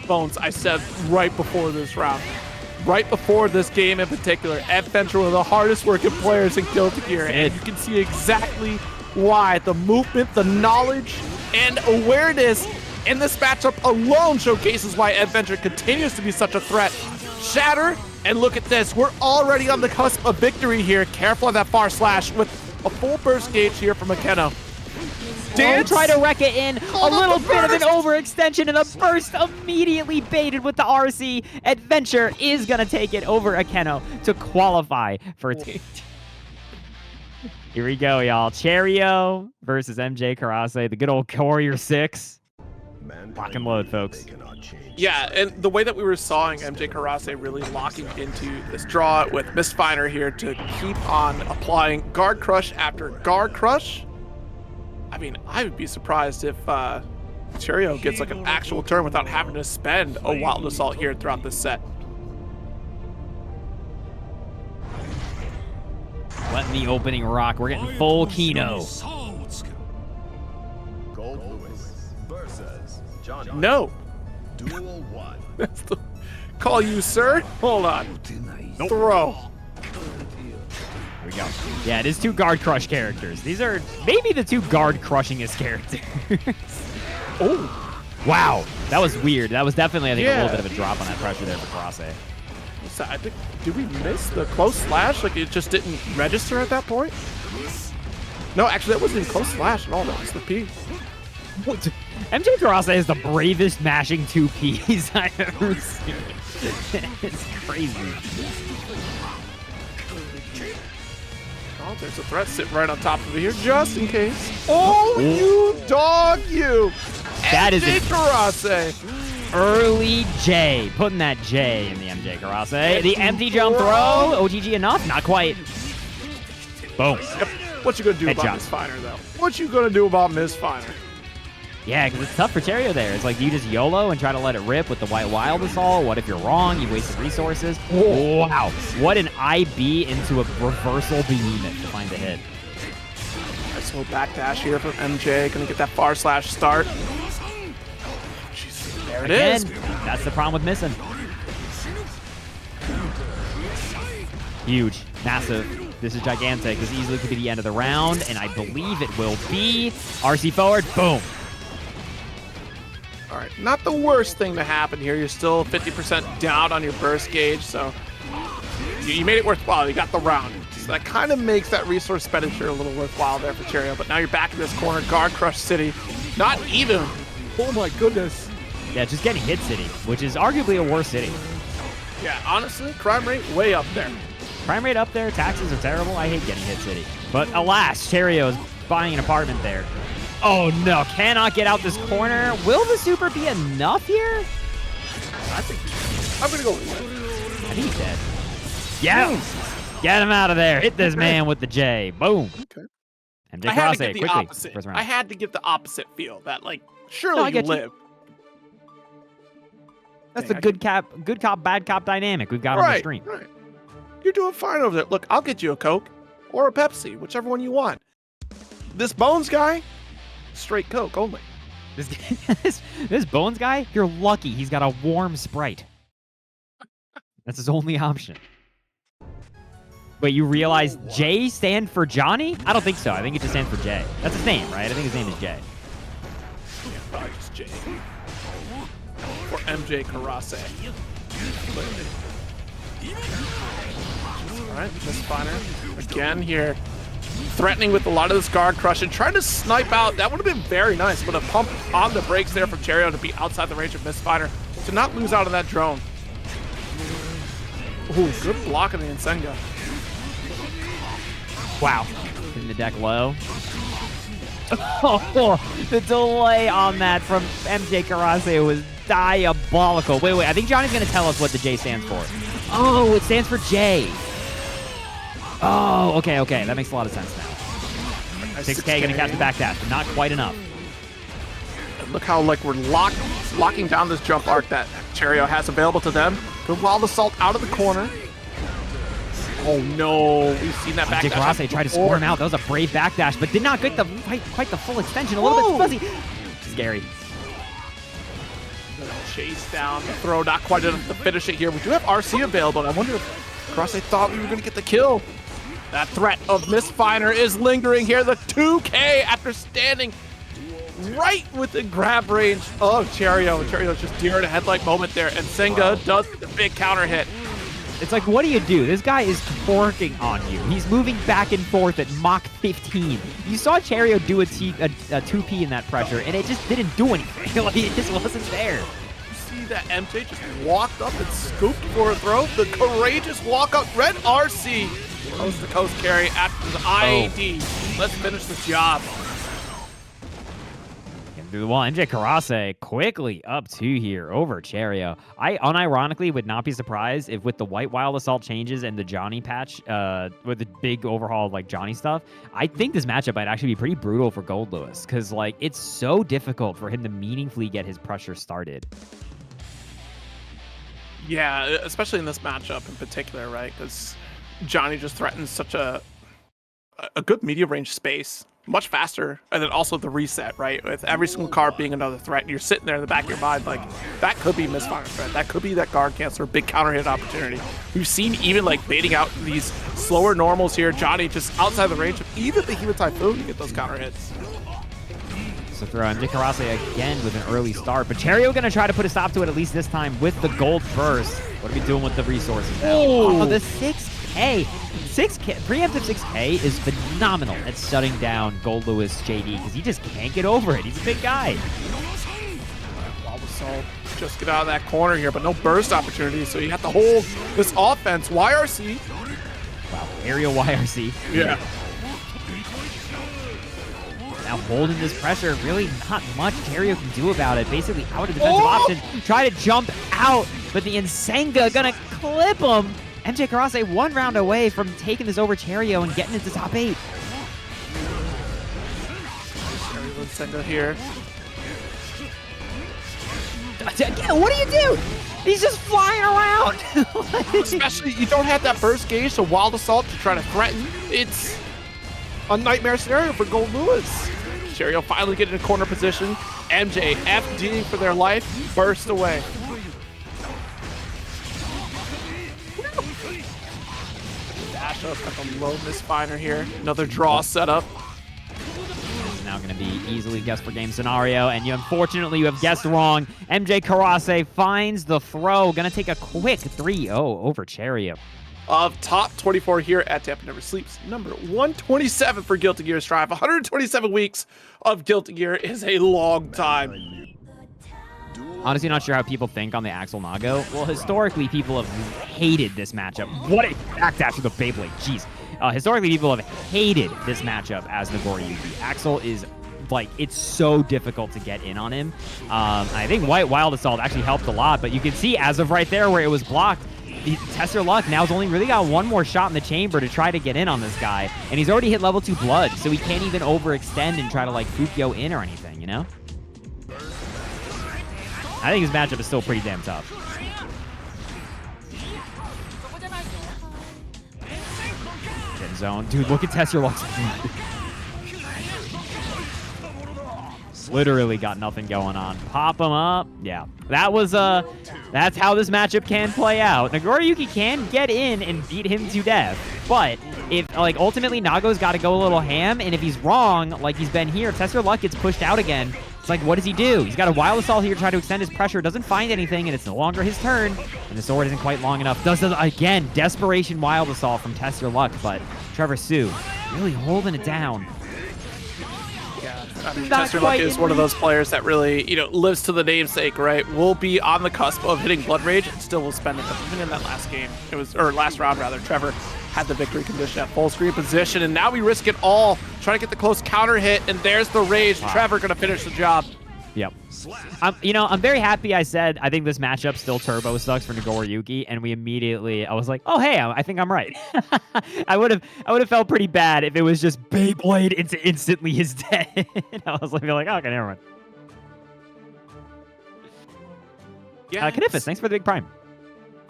Bones, I said right before this round, right before this game in particular, Eddventure, one of the hardest working players in Guilty Gear, and you can see exactly why. The movement, the knowledge, and awareness in this matchup alone showcases why Eddventure continues to be such a threat. Shatter, and look at this. We're already on the cusp of victory here. Careful of that far slash with a full burst gauge here from Akeno. Dance. Try to wreck it in. A little bit of an overextension, and the burst immediately baited with the RC. Eddventure is going to take it over Akeno to qualify for its... Here we go, y'all. Cheryo versus MjKurase, the good old Warrior 6. Lock and load, folks. Yeah, and the way that we were sawing MjKurase really locking into this draw with Mistfinder here to keep on applying guard crush after guard crush. I mean, I would be surprised if Cheryo gets like an actual turn without having to spend a Wild Assault here throughout this set. Let the opening rock. We're getting full Kino. Goldlewis versus John. No. Duel 1. That's the call you, sir. Hold on. Nope. Throw. Here we go. Yeah, it is 2 guard crush characters. These are maybe the 2 guard crushingest characters. Oh. Wow. That was weird. That was definitely, I think, a little bit of a drop on that pressure there for Kurase. I think, did we miss the close slash? Like, it just didn't register at that point? No, actually, that wasn't even close slash at all. That was the P. What? MjKurase is the bravest mashing 2 Ps I've ever seen. It's crazy. Oh, there's a threat sitting right on top of it here, just in case. Oh, you dog, you! That is MjKurase. Early J, putting that J in the MjKurase. The empty jump throw, OTG enough? Not quite. Boom. Yep. What you gonna do about Mistfinder, though? What you gonna do about Mistfinder? Yeah, because it's tough for Cheryo there. It's like, do you just YOLO and try to let it rip with the White Wild Assault? What if you're wrong? You've wasted resources. Whoa. Wow. What an IB into a reversal behemoth to find the hit. Nice little backdash here from MJ. Gonna get that far slash start. There it is. That's the problem with missing. Huge. Massive. This is gigantic. This easily could be the end of the round, and I believe it will be. RC forward. Boom. All right. Not the worst thing to happen here. You're still 50% down on your burst gauge, so you made it worthwhile. You got the round. So that kind of makes that resource expenditure a little worthwhile there for Cheryo, but now you're back in this corner. Guard Crush City. Not even. Oh, my goodness. Yeah, just getting hit city, which is arguably a worse city. Yeah, honestly, crime rate way up there. Crime rate up there, taxes are terrible. I hate getting hit city. But alas, Cheryo is buying an apartment there. Oh no, cannot get out this corner. Will the super be enough here? I think I'm gonna go with it. I think he's dead. Yeah, get him out of there. Hit this man with the J. Boom. Okay. MjKurase, I had to get the quickly. opposite. First round. I had to get the opposite feel. That like, surely you live. That's the good cop, bad cop dynamic we've got on the stream. Right. You're doing fine over there. Look, I'll get you a Coke or a Pepsi, whichever one you want. This Bones guy, straight Coke only. This Bones guy, you're lucky he's got a warm Sprite. That's his only option. Wait, you realize J stand for Johnny? I don't think so. I think it just stands for J. That's his name, right? I think his name is J. Yeah, probably just J. Or MjKurase. All right, Mistfinder again here, threatening with a lot of this guard crush and trying to snipe out. That would have been very nice, but a pump on the brakes there from Cheryo to be outside the range of Mistfinder to not lose out on that drone. Ooh, good block on the Insenga. Wow, hitting the deck low. Oh, the delay on that from MjKurase was diabolical. Wait, I think Johnny's going to tell us what the J stands for. Oh, it stands for J. Oh, okay. That makes a lot of sense now. 6K going to catch the backdash, but not quite enough. Look how like we're locking down this jump arc that Cheryo has available to them. Good wild assault out of the corner. Oh no, we've seen that backdash. MjKurase tried to score him out. That was a brave backdash, but did not get the quite the full extension. A little bit fuzzy. Scary. Chase down the throw, not quite enough to finish it here. We do have RC available, and I wonder if Kurase thought we were going to get the kill. That threat of Misfiner is lingering here. The 2K after standing right within grab range of Cheryo. Cheryo's just deer in a headlight moment there, and Senga does the big counter hit. It's like, what do you do? This guy is twerking on you. He's moving back and forth at Mach 15. You saw Cheryo do a 2P in that pressure, and it just didn't do anything. Like, it just wasn't there. You see that MJ just walked up and scooped for a throw? The courageous walk up, red RC. Coast to coast carry after the IAD. Let's finish this job. Do the wall. MjKurase quickly up 2 here over Cheryo. I unironically would not be surprised if with the White Wild Assault changes and the Johnny patch, with the big overhaul of like Johnny stuff, I think this matchup might actually be pretty brutal for Goldlewis, because like it's so difficult for him to meaningfully get his pressure started. Yeah, especially in this matchup in particular, right? Because Johnny just threatens such a good medium range space. Much faster, and then also the reset, right? With every single card being another threat, and you're sitting there in the back of your mind, like, that could be misfire threat. That could be that guard cancel or big counter hit opportunity. We've seen even, like, baiting out these slower normals here. Johnny just outside the range of even the Human Typhoon to get those counter hits. So throw MjKurase again with an early start, but Cheryo gonna try to put a stop to it at least this time with the gold burst. What are we doing with the resources now? Oh, the 6K. 6K, preemptive 6K is phenomenal at shutting down Goldlewis JD because he just can't get over it. He's a big guy. Assault, just get out of that corner here, but no burst opportunity, so you have to hold this offense. YRC. Wow, aerial YRC. Yeah. Now holding this pressure, really not much Cheryo can do about it. Basically out of defensive option, try to jump out, but the Nsenga gonna clip him. MjKurase 1 round away from taking this over Cheryo and getting into top 8. Cheryo and Nsenga here. Again, what do you do? He's just flying around. Especially, you don't have that burst gauge, so Wild Assault to try to threaten. It's a nightmare scenario for Goldlewis. Cheryo finally getting in a corner position. MJ FDing for their life, burst away. Dash up at the low misfiner here. Another draw setup. Now going to be easily guessed for game scenario, and unfortunately you have guessed wrong. MjKurase finds the throw. Going to take a quick 3-0 over Cheryo. Of top 24 here at TampaNeverSleeps. Number 127 for Guilty Gear Strive. 127 weeks of Guilty Gear is a long time. Honestly, not sure how people think on the Axel Nago. Well, historically, people have hated this matchup. What a backdash with a Beyblade. Jeez. Historically, people have hated this matchup as Nagoriyuki. Axel is, like, it's so difficult to get in on him. I think White Wild Assault actually helped a lot, but you can see as of right there where it was blocked, TestYourLuck now's only really got one more shot in the chamber to try to get in on this guy, and he's already hit level 2 blood, so he can't even overextend and try to, like, Fukyo in or anything, you know? I think his matchup is still pretty damn tough. Get zone. Dude, look at TestYourLuck's literally got nothing going on. Pop him up. Yeah. That was that's how this matchup can play out. Nagoriyuki can get in and beat him to death. But if like ultimately Nago's got to go a little ham, and if he's wrong, like he's been here, if TestYourLuck gets pushed out again, it's like, what does he do? He's got a Wild Assault here to try to extend his pressure, doesn't find anything, and it's no longer his turn, and the sword isn't quite long enough. Does again, Desperation Wild Assault from TestYourLuck, but Trevor Sue really holding it down. Yeah, I mean, Not TestYourLuck quite is in one of reach. those players that really, lives to the namesake, right? Will be on the cusp of hitting Blood Rage and still will spend it. But even in that last game, last round rather, Trevor had the victory condition at full screen position, and now we risk it all, trying to get the close counter hit, and there's the Rage. Wow. Trevor gonna finish the job. Yep. I'm very happy I said I think this matchup still turbo sucks for Nagoriyuki, and I was like, oh hey, I think I'm right. I would have felt pretty bad if it was just Beyblade into instantly his dead. I was like, okay, never mind. Yeah. Caelestis, thanks for the big prime.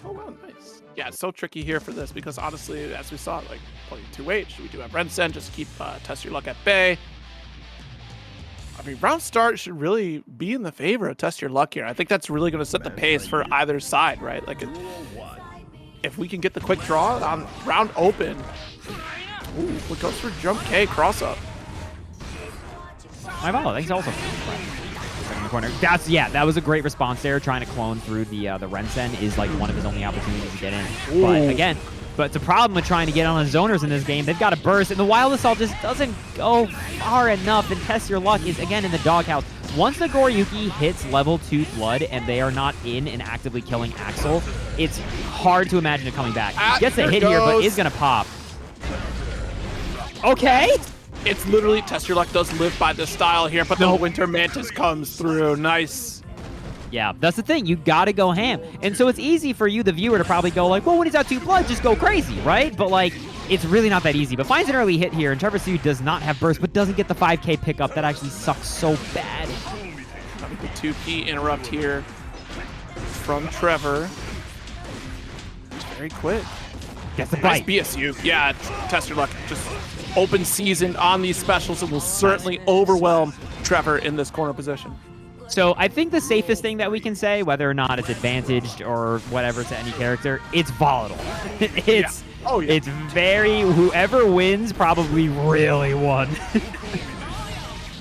Oh wow, nice. Yeah, it's so tricky here for this because honestly, as we saw, like playing 2H, we do have ZeroZZen, just keep TestYourLuck at bay. I mean, round start should really be in the favor of TestYourLuck here. I think that's really going to set the pace for either side, right? Like, if we can get the quick draw on round open. Ooh, what goes for jump K cross up? My follow, thanks also. Second corner. That was a great response there. Trying to clone through the ZeroZZen is like one of his only opportunities to get in. Ooh. But again, it's a problem with trying to get on the zoners in this game. They've got a burst, and the Wild Assault just doesn't go far enough, and TestYourLuck is, again, in the doghouse. Once Nagoriyuki hits level 2 Blood and they are not in and actively killing Axel, it's hard to imagine it coming back. Gets a hit here, but is going to pop. Okay. It's literally TestYourLuck does live by this style here, but the Winter Mantis comes through. Nice. Yeah, that's the thing. You got to go ham. And so it's easy for you, the viewer, to probably go like, well, when he's out 2 Blood, just go crazy, right? But like, it's really not that easy. But finds an early hit here, and Trevor Sue does not have burst, but doesn't get the 5K pickup. That actually sucks so bad. The 2P interrupt here from Trevor. It's very quick. Gets the Nice bite. BSU. Yeah, TestYourLuck just open season on these specials and will certainly overwhelm Trevor in this corner position. So I think the safest thing that we can say, whether or not it's advantaged or whatever to any character, it's volatile. It's It's very, whoever wins probably really won.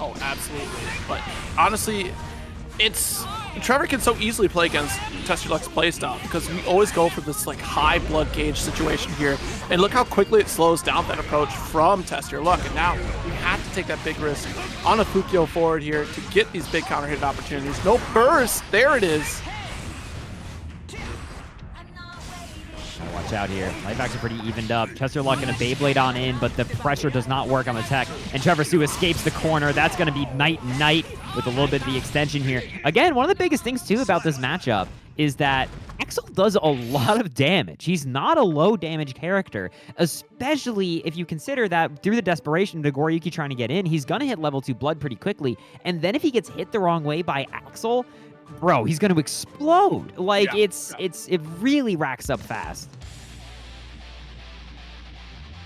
Oh, absolutely. But honestly, Trevor can so easily play against TestYourLuck's playstyle because we always go for this like high blood gauge situation here. And look how quickly it slows down that approach from TestYourLuck. And now we have to take that big risk on a Fukyo forward here to get these big counter hit opportunities. No burst. There it is. Gotta watch out here. Life actually pretty evened up. TestYourLuck and a Beyblade on in, but the pressure does not work on the tech. And Trevor Sue escapes the corner. That's going to be night and night with a little bit of the extension here. Again, one of the biggest things, too, about this matchup is that Axel does a lot of damage. He's not a low damage character, especially if you consider that through the desperation of Nagoriyuki trying to get in, he's going to hit level 2 Blood pretty quickly. And then if he gets hit the wrong way by Axel, bro, he's going to explode. Like, it really racks up fast.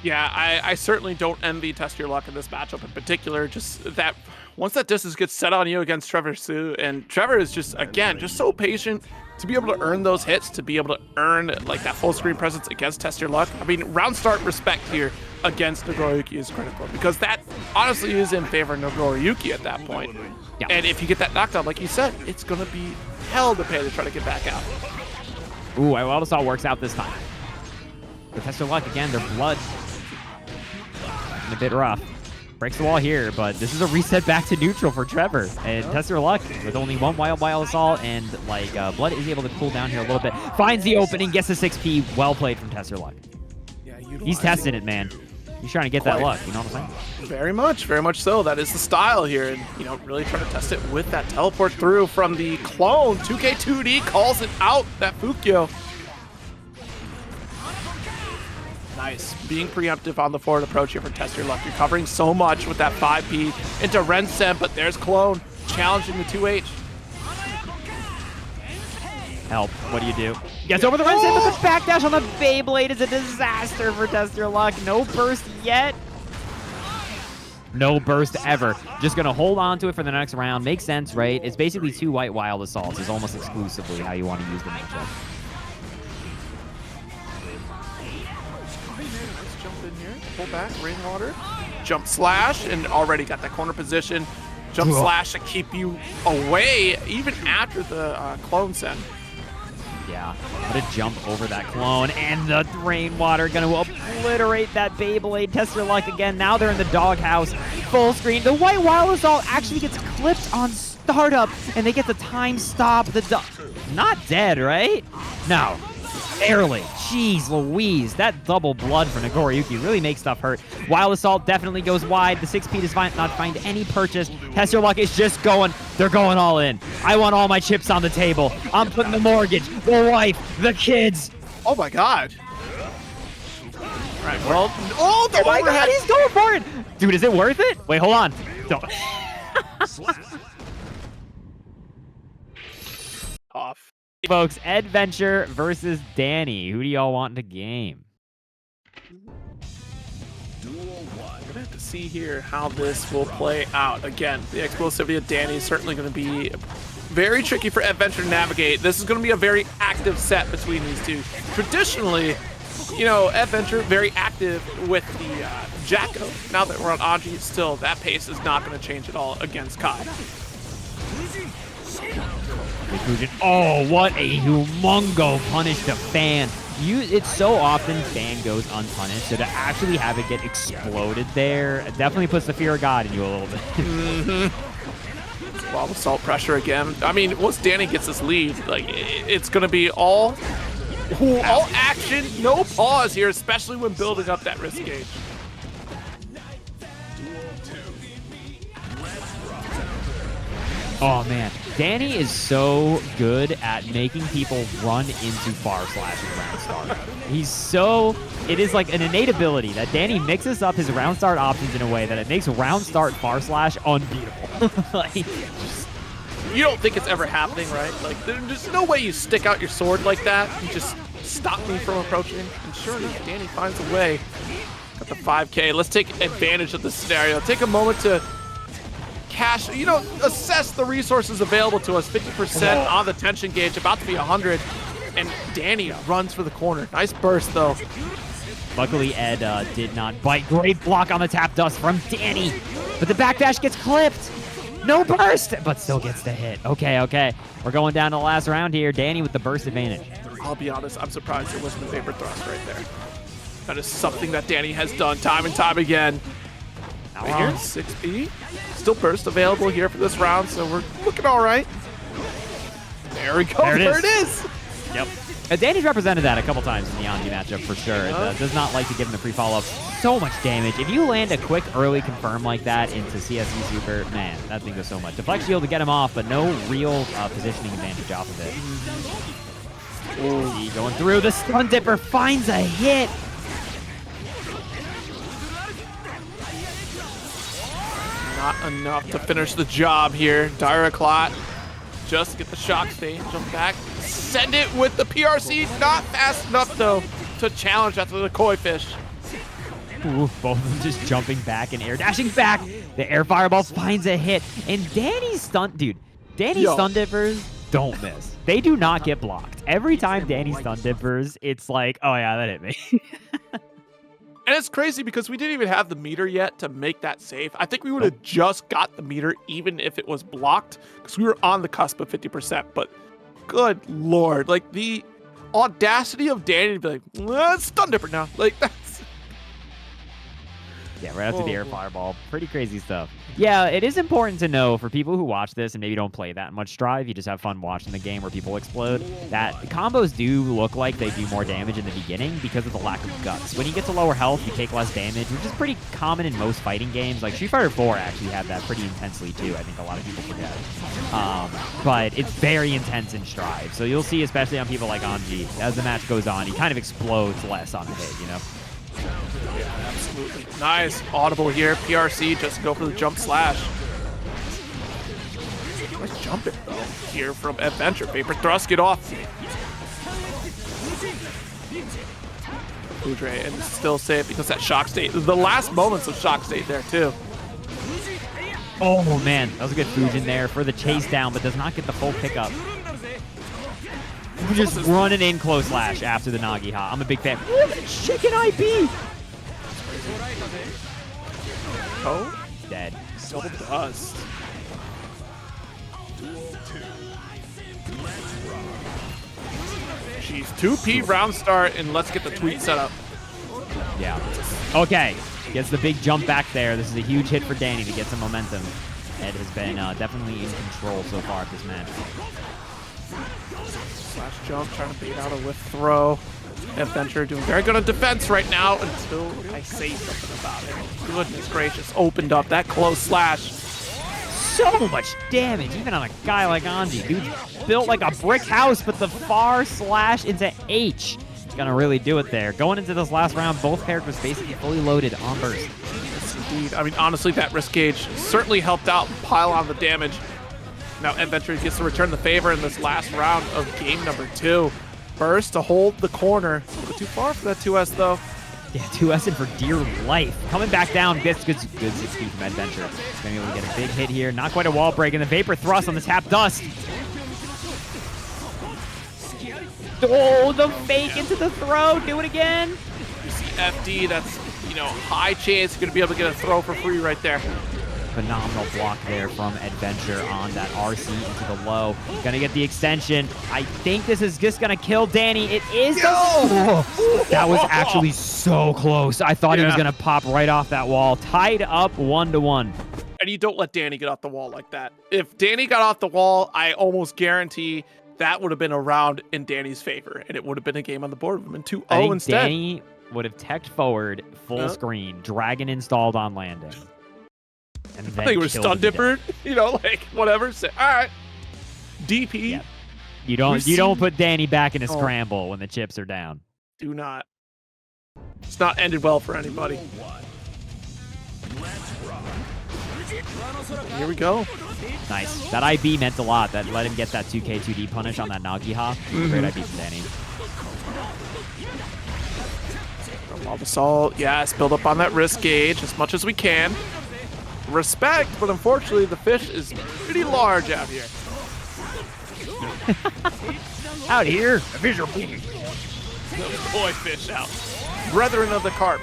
Yeah, I certainly don't envy TestYourLuck in this matchup in particular. Just that once that distance gets set on you against Trevor Sue, and Trevor is just, again, just so patient to be able to earn those hits, to be able to earn like that full screen presence against TestYourLuck. I mean, round start respect here against Nagoriyuki is critical because that honestly is in favor of Nagoriyuki at that point. Yeah. And if you get that knockdown, like you said, it's going to be hell to pay to try to get back out. Ooh, I also works out this time. But TestYourLuck, again, their blood a bit rough. Breaks the wall here, but this is a reset back to neutral for Trevor. And TestYourLuck with only one wild assault, and like Blood is able to cool down here a little bit. Finds the opening, gets the 6P. Well played from TestYourLuck. Yeah, he's testing it, man. He's trying to get that luck, you know what I'm saying? Very much so. That is the style here, and really trying to test it with that teleport through from the clone. 2K2D calls it out, that Fukyo. Nice. Being preemptive on the forward approach here for TestYourLuck. You're covering so much with that 5P into ZeroZZen, but there's Clone challenging the 2H. Help. What do you do? Gets over the ZeroZZen, but the backdash on the Beyblade is a disaster for TestYourLuck. No burst yet. No burst ever. Just going to hold on to it for the next round. Makes sense, right? It's basically 2 white wild assaults is almost exclusively how you want to use the matchup. Pull back, rainwater, jump slash, and already got that corner position. Jump slash to keep you away even after the clone send. Yeah, what a jump over that clone, and the rainwater gonna obliterate that Beyblade. Test your luck again. Now they're in the doghouse. Full screen. The white wild assault actually gets clipped on startup, and they get the time stop. Not dead, right? No. Barely. Jeez Louise. That double blood for Nagoriyuki really makes stuff hurt. Wild Assault definitely goes wide. The 6P does not find any purchase. Test Your Luck is just going. They're going all in. I want all my chips on the table. I'm putting the mortgage, the wife, the kids. Oh my god. All right, well. Oh, the my overhead. God, he's going for it. Dude, is it worth it? Wait, hold on. Don't. Off. Folks, Eddventure versus Dany. Who do y'all want in the game? Duel 1. We're gonna have to see here how this will play out. Again, the explosivity of Dany is certainly going to be very tricky for Eddventure to navigate. This is going to be a very active set between these two. Traditionally, you know, Eddventure very active with the Jacko. Now that we're on Anji, still that pace is not going to change at all against Kai. Oh, what a humongo punish to Fan. It's so often Fan goes unpunished, so to actually have it get exploded there definitely puts the fear of God in you a little bit. Wild Assault pressure again. I mean, once Dany gets this lead, like it's going to be all action, no pause here, especially when building up that risk gauge. Oh man, Dany is so good at making people run into far slash and round start. It is like an innate ability that Dany mixes up his round start options in a way that it makes round start far slash unbeatable. Like, you don't think it's ever happening, right? Like, there's no way you stick out your sword like that and just stop me from approaching. And sure enough, Dany finds a way. Got the 5K. Let's take advantage of this scenario. Take a moment to cash, assess the resources available to us. 50% on the tension gauge, about to be 100. And Dany runs for the corner. Nice burst, though. Luckily, Ed did not bite. Great block on the tap dust from Dany. But the backdash gets clipped. No burst, but still gets the hit. Okay. We're going down to the last round here. Dany with the burst advantage. I'll be honest, I'm surprised it wasn't a vapor thrust right there. That is something that Dany has done time and time again. Now we're here at 6P. Still burst available here for this round, so we're looking all right. There we go. There it is. Yep. Dany's represented that a couple times in the Anji matchup for sure. Does not like to give him the free follow-up. So much damage. If you land a quick early confirm like that into CSE Super, man, that thing does so much. Deflect shield to get him off, but no real positioning advantage off of it. Ooh, going through. The stun dipper finds a hit. Not enough to finish the job here. Direct just get the shock state, jump back, send it with the PRC. Not fast enough though to challenge after the koi fish. Ooh, both of them just jumping back and air dashing back. The air fireball finds a hit, and Dany's stun dippers don't miss. They do not get blocked. Every time Dany stun dippers, it's like, oh yeah, that hit me. And it's crazy because we didn't even have the meter yet to make that safe. I think we would have just got the meter even if it was blocked because we were on the cusp of 50%. But good Lord, like the audacity of Dany to be like, stun dipper now. Like that's... Yeah, right after the air fireball. Pretty crazy stuff. Yeah, it is important to know for people who watch this and maybe don't play that much Strive, you just have fun watching the game where people explode, that combos do look like they do more damage in the beginning because of the lack of guts. When you get to lower health, you take less damage, which is pretty common in most fighting games. Like Street Fighter 4 actually had that pretty intensely too. I think a lot of people forget. But it's very intense in Strive. So you'll see, especially on people like Anji, as the match goes on, he kind of explodes less on the hit, Yeah, absolutely. Nice. Audible here. PRC just go for the jump slash. Nice jump it, though, here from Eddventure. Vapor thrust, get off. Udre, and still safe because that shock state. The last moments of shock state there, too. Oh, man. That was a good Fujin there for the chase down, but does not get the full pickup. Just running in close slash after the Nagi Ha. I'm a big fan. Chicken IP! Oh? Dead. Double dust. geez. 2P round start, and let's get the tweet set up. Yeah. Okay. Gets the big jump back there. This is a huge hit for Dany to get some momentum. Ed has been definitely in control so far of this match. Slash jump, trying to bait out a whiff throw. Eddventure doing very good on defense right now until I say something about it. Goodness gracious, opened up that close slash. So much damage, even on a guy like Anji. Dude built like a brick house, but the far slash into H. Gonna really do it there. Going into this last round, both characters basically fully loaded on burst. Yes, indeed. I mean, honestly, that risk gauge certainly helped out pile on the damage. Now Eddventure gets to return the favor in this last round of game number 2. Burst to hold the corner. A little bit too far for that 2S, though. Yeah, 2S'ing for dear life. Coming back down, gets good 6 feet from Eddventure. Gonna be able to get a big hit here. Not quite a wall break, and the Vapor Thrust on the tap dust. Oh, the fake into the throw. Do it again. You see FD, that's, you know, high chance you're going to be able to get a throw for free right there. Phenomenal block there from Eddventure on that RC into the low. Gonna get the extension. I think this is just gonna kill Dany. It is. That was actually so close. I thought he was gonna pop right off that wall. Tied up 1-1. And you don't let Dany get off the wall like that. If Dany got off the wall, I almost guarantee that would have been a round in Dany's favor, and it would have been a game on the board. It would have been 2-0 instead. Dany would have teched forward, full screen, dragon installed on landing. And then I think it was Stun Dipper, you know, like whatever. Say, all right, DP. Yep. You don't put Dany back in a scramble when the chips are down. Do not. It's not ended well for anybody. Here we go. Nice. That IB meant a lot. That let him get that 2K 2D punish on that Nagiha. Great IB from Dany. Mob Assault, yes, build up on that risk gauge as much as we can. Respect, but unfortunately the fish is pretty large out here. Out here? The fish are big. Boy fish out. Brethren of the carp.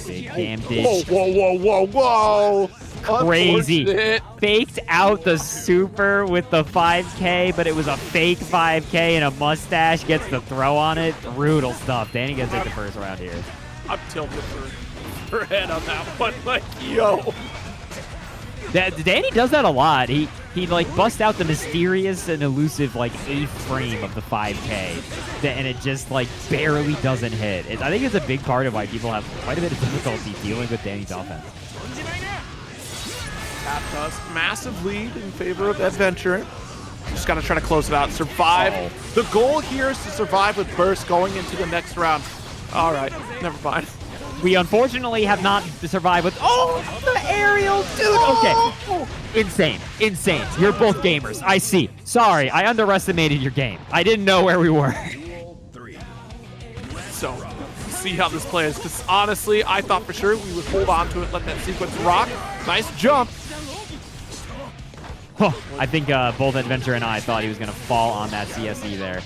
Big damn dish. Whoa. Crazy. Faked out the super with the 5K, but it was a fake 5K and a mustache. Gets the throw on it. Brutal stuff. Dany gets it the first round here. I'm tilted for head on that one. Like, yo. Dany does that a lot. He like busts out the mysterious and elusive like 8th frame of the 5K, and it just like barely doesn't hit. I think it's a big part of why people have quite a bit of difficulty dealing with Dany's offense. Tap dust, massive lead in favor of Eddventure. Just gotta try to close it out, survive. The goal here is to survive with burst going into the next round. All right, never mind. We unfortunately have not survived with the aerial, dude. Okay, insane. You're both gamers. I see. Sorry, I underestimated your game. I didn't know where we were. So, see how this plays, because honestly, I thought for sure we would hold on to it, let that sequence rock. Nice jump. I think both Eddventure and I thought he was gonna fall on that CSE there.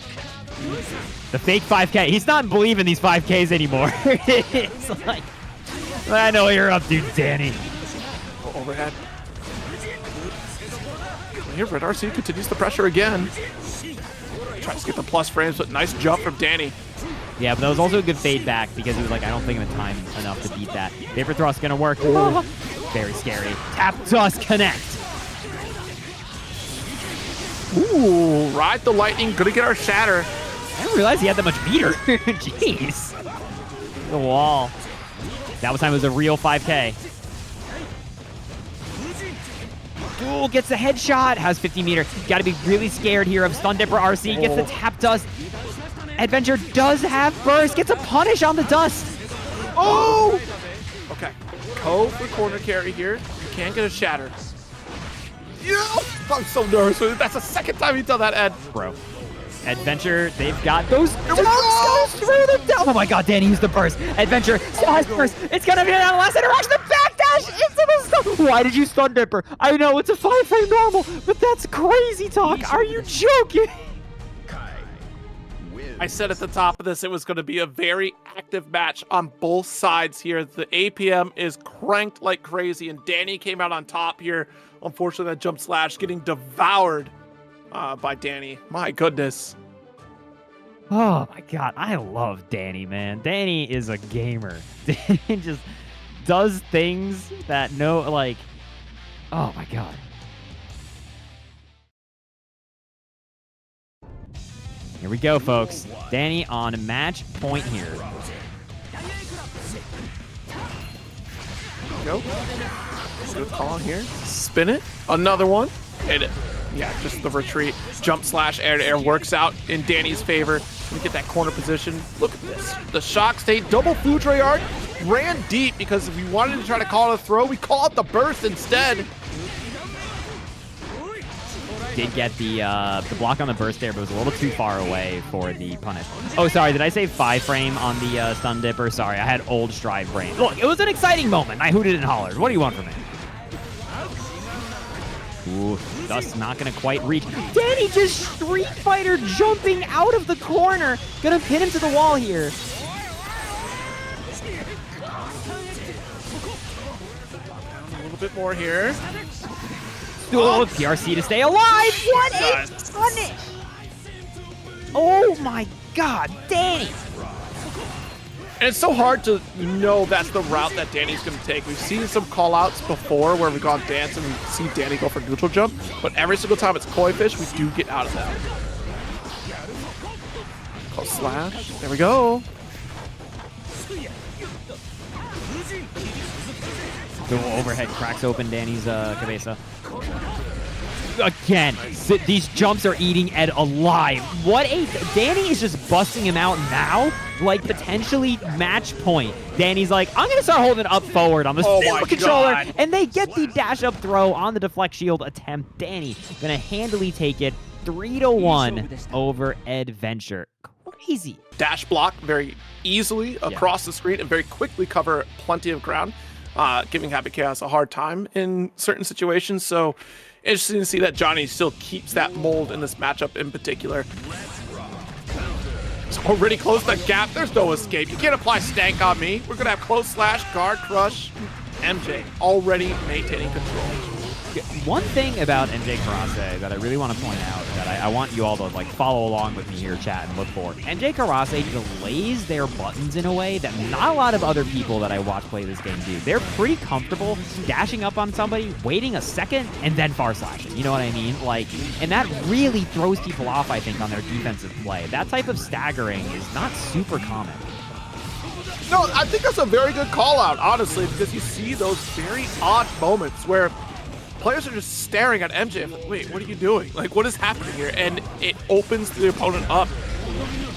The fake 5K. He's not believing these 5Ks anymore. It's like, I know what you're up to, Dany. Overhead. Here, Red RC continues the pressure again. Tries to get the plus frames, but nice jump from Dany. Yeah, but that was also a good fade back because he was like, I don't think I'm in time enough to beat that. Vapor Thrust gonna work. Very scary. Tap Dust connect. Ooh, ride the lightning. Gonna get our shatter. I didn't realize he had that much meter. Jeez. The wall. That was time it was a real 5K. Ooh, gets the headshot. Has 50 meter. Got to be really scared here of Stun Dipper RC. Gets the tap dust. Eddventure does have burst. Gets a punish on the dust. Oh! Okay. Go for corner carry here. You can't get a shatter. Yeah! I'm so nervous. That's the second time he's done that, Ed. Bro. Eddventure, they've got those dunks go through the down. Oh my god, Dany used the burst. Eddventure still has burst. It's gonna be an last interaction. The backdash into the stun. Why did you Stun Dipper? I know it's a 5-frame normal, but that's crazy talk. Are you joking? I said at the top of this, it was going to be a very active match on both sides here. The APM is cranked like crazy, and Dany came out on top here. Unfortunately, that jump slash getting devoured by Dany. My goodness. Oh my god, I love Dany, man. Dany is a gamer. Dany just does things that oh my god. Here we go, folks. Dany on match point here. Go. Good call here. Spin it. Another one. And yeah, just the retreat. Jump slash air to air works out in Dany's favor. We get that corner position. Look at this. The shock state, double Foudre art. Ran deep because if we wanted to try to call it a throw, we call it the burst instead. Did get the block on the burst there, but was a little too far away for the punish. Oh, sorry. Did I say 5 frame on the stun dipper? Sorry, I had old Strive brain. Look, it was an exciting moment. I hooted and hollered. What do you want from me? Ooh, Dust not going to quite reach. Dany just Street Fighter jumping out of the corner. Going to pin him to the wall here. A little bit more here. Oh, PRC to stay alive. What a punish. Oh my god, Dany. And it's so hard to know that's the route that Dany's going to take. We've seen some call-outs before where we've gone dance and we see Dany go for neutral jump, but every single time it's koi fish, we do get out of that. Call slash. There we go. The overhead cracks open Dany's cabeza. Again, these jumps are eating Ed alive. Dany is just busting him out now, like potentially match point. Dany's like, I'm going to start holding up forward on the controller, God. and they get the dash up throw on the deflect shield attempt. Dany going to handily take it 3-1 over Eddventure. Crazy. Dash block very easily across the screen and very quickly cover plenty of ground, giving Happy Chaos a hard time in certain situations. So interesting to see that Johnny still keeps that mold in this matchup in particular. It's already closed the gap. There's no escape. You can't apply stank on me. We're going to have close slash, guard crush. MJ already maintaining control. One thing about MjKurase that I really want to point out that I want you all to follow along with me here, chat, and look for. MjKurase delays their buttons in a way that not a lot of other people that I watch play this game do. They're pretty comfortable dashing up on somebody, waiting a second, and then far slashing. You know what I mean? And that really throws people off, I think, on their defensive play. That type of staggering is not super common. No, I think that's a very good call out, honestly, because you see those very odd moments where players are just staring at MJ. Like, wait, what are you doing? What is happening here? And it opens the opponent up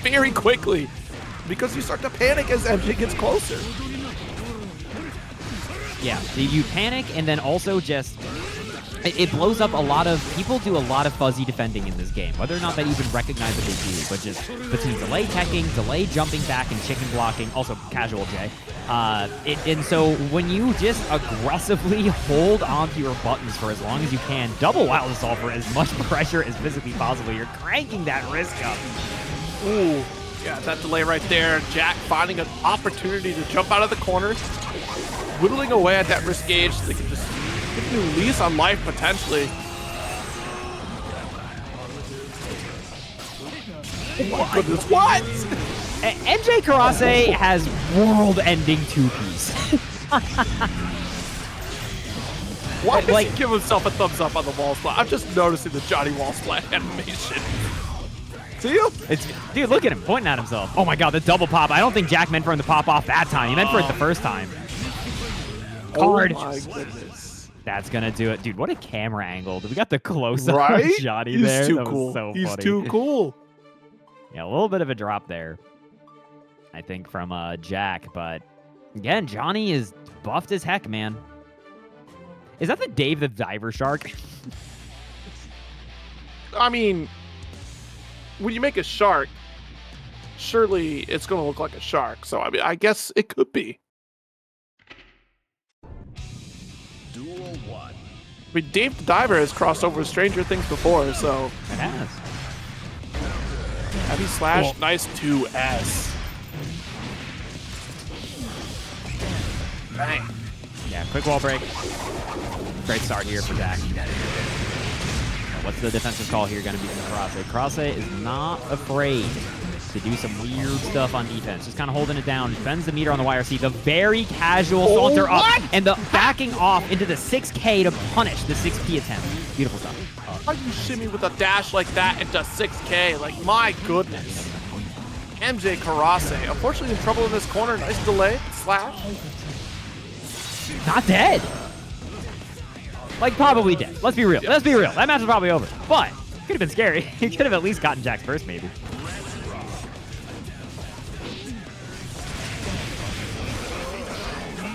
very quickly because you start to panic as MJ gets closer. Yeah, you panic, and then also just it blows up a lot of people. Do a lot of fuzzy defending in this game, whether or not they even recognize what they do, but just between delay teching, delay jumping back, and chicken blocking, also casual J. And so when you just aggressively hold onto your buttons for as long as you can, double wild assault for as much pressure as physically possible, you're cranking that risk up. Ooh, yeah, that delay right there. Jack finding an opportunity to jump out of the corner, whittling away at that risk gauge so they can just get a new lease on life potentially. Oh my goodness, what? MjKurase has world-ending two-piece. Why does he give himself a thumbs up on the wall splash? I'm just noticing the Johnny wall splash animation. See you? Dude, look at him pointing at himself. Oh my god, the double pop. I don't think Jack meant for him to pop off that time. He meant for it the first time. Card. Oh my goodness. That's gonna do it. Dude, what a camera angle. We got the close-up right? of Johnny there. He's too that cool. Was so He's funny. too cool. Yeah, a little bit of a drop there, I think, from Jack. But again, Johnny is buffed as heck, man. Is that the Dave the Diver Shark? I mean, when you make a shark, surely it's going to look like a shark. So, I mean, I guess it could be. Duel 1. I mean, Dave the Diver has crossed over with Stranger Things before, so. It has. Heavy slash, cool. Nice 2S. Bang. Yeah, quick wall break. Great start here for Jack. What's the defensive call here going to be from MjKurase? MjKurase is not afraid to do some weird stuff on defense. Just kind of holding it down. Defends the meter on the YRC. The very casual saunter up and the backing off into the 6K to punish the 6P attempt. Beautiful stuff. How do you shimmy with a dash like that into 6K? Like, my goodness. MjKurase, unfortunately in trouble in this corner. Nice delay. Slash. Not dead. Like, probably dead. Let's be real. Let's be real. That match is probably over. But could have been scary. He could have at least gotten Jack's first, maybe.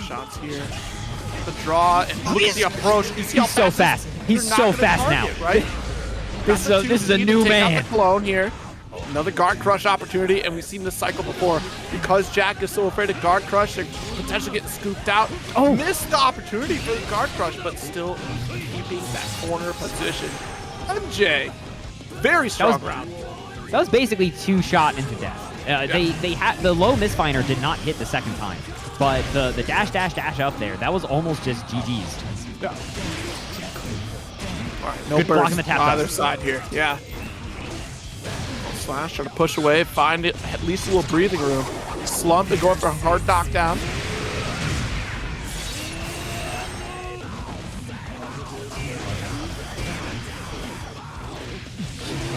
Shots here. The draw and look at the approach. You see how He's so fast. He's so fast now. Right? This is a new man. Clone here. Another guard crush opportunity, and we've seen this cycle before. Because Jack is so afraid of guard crush, they're potentially getting scooped out. Oh, missed the opportunity for the guard crush, but still keeping that corner position. MJ, very strong round. That was basically 2-shot into death. They had the low misfinder did not hit the second time, but the dash up there, that was almost just GG's. Yeah. All right, no good burst block in the tap on either dust. side here. Yeah. Slash trying to push away, find it at least a little breathing room. Slump and going for a hard knockdown.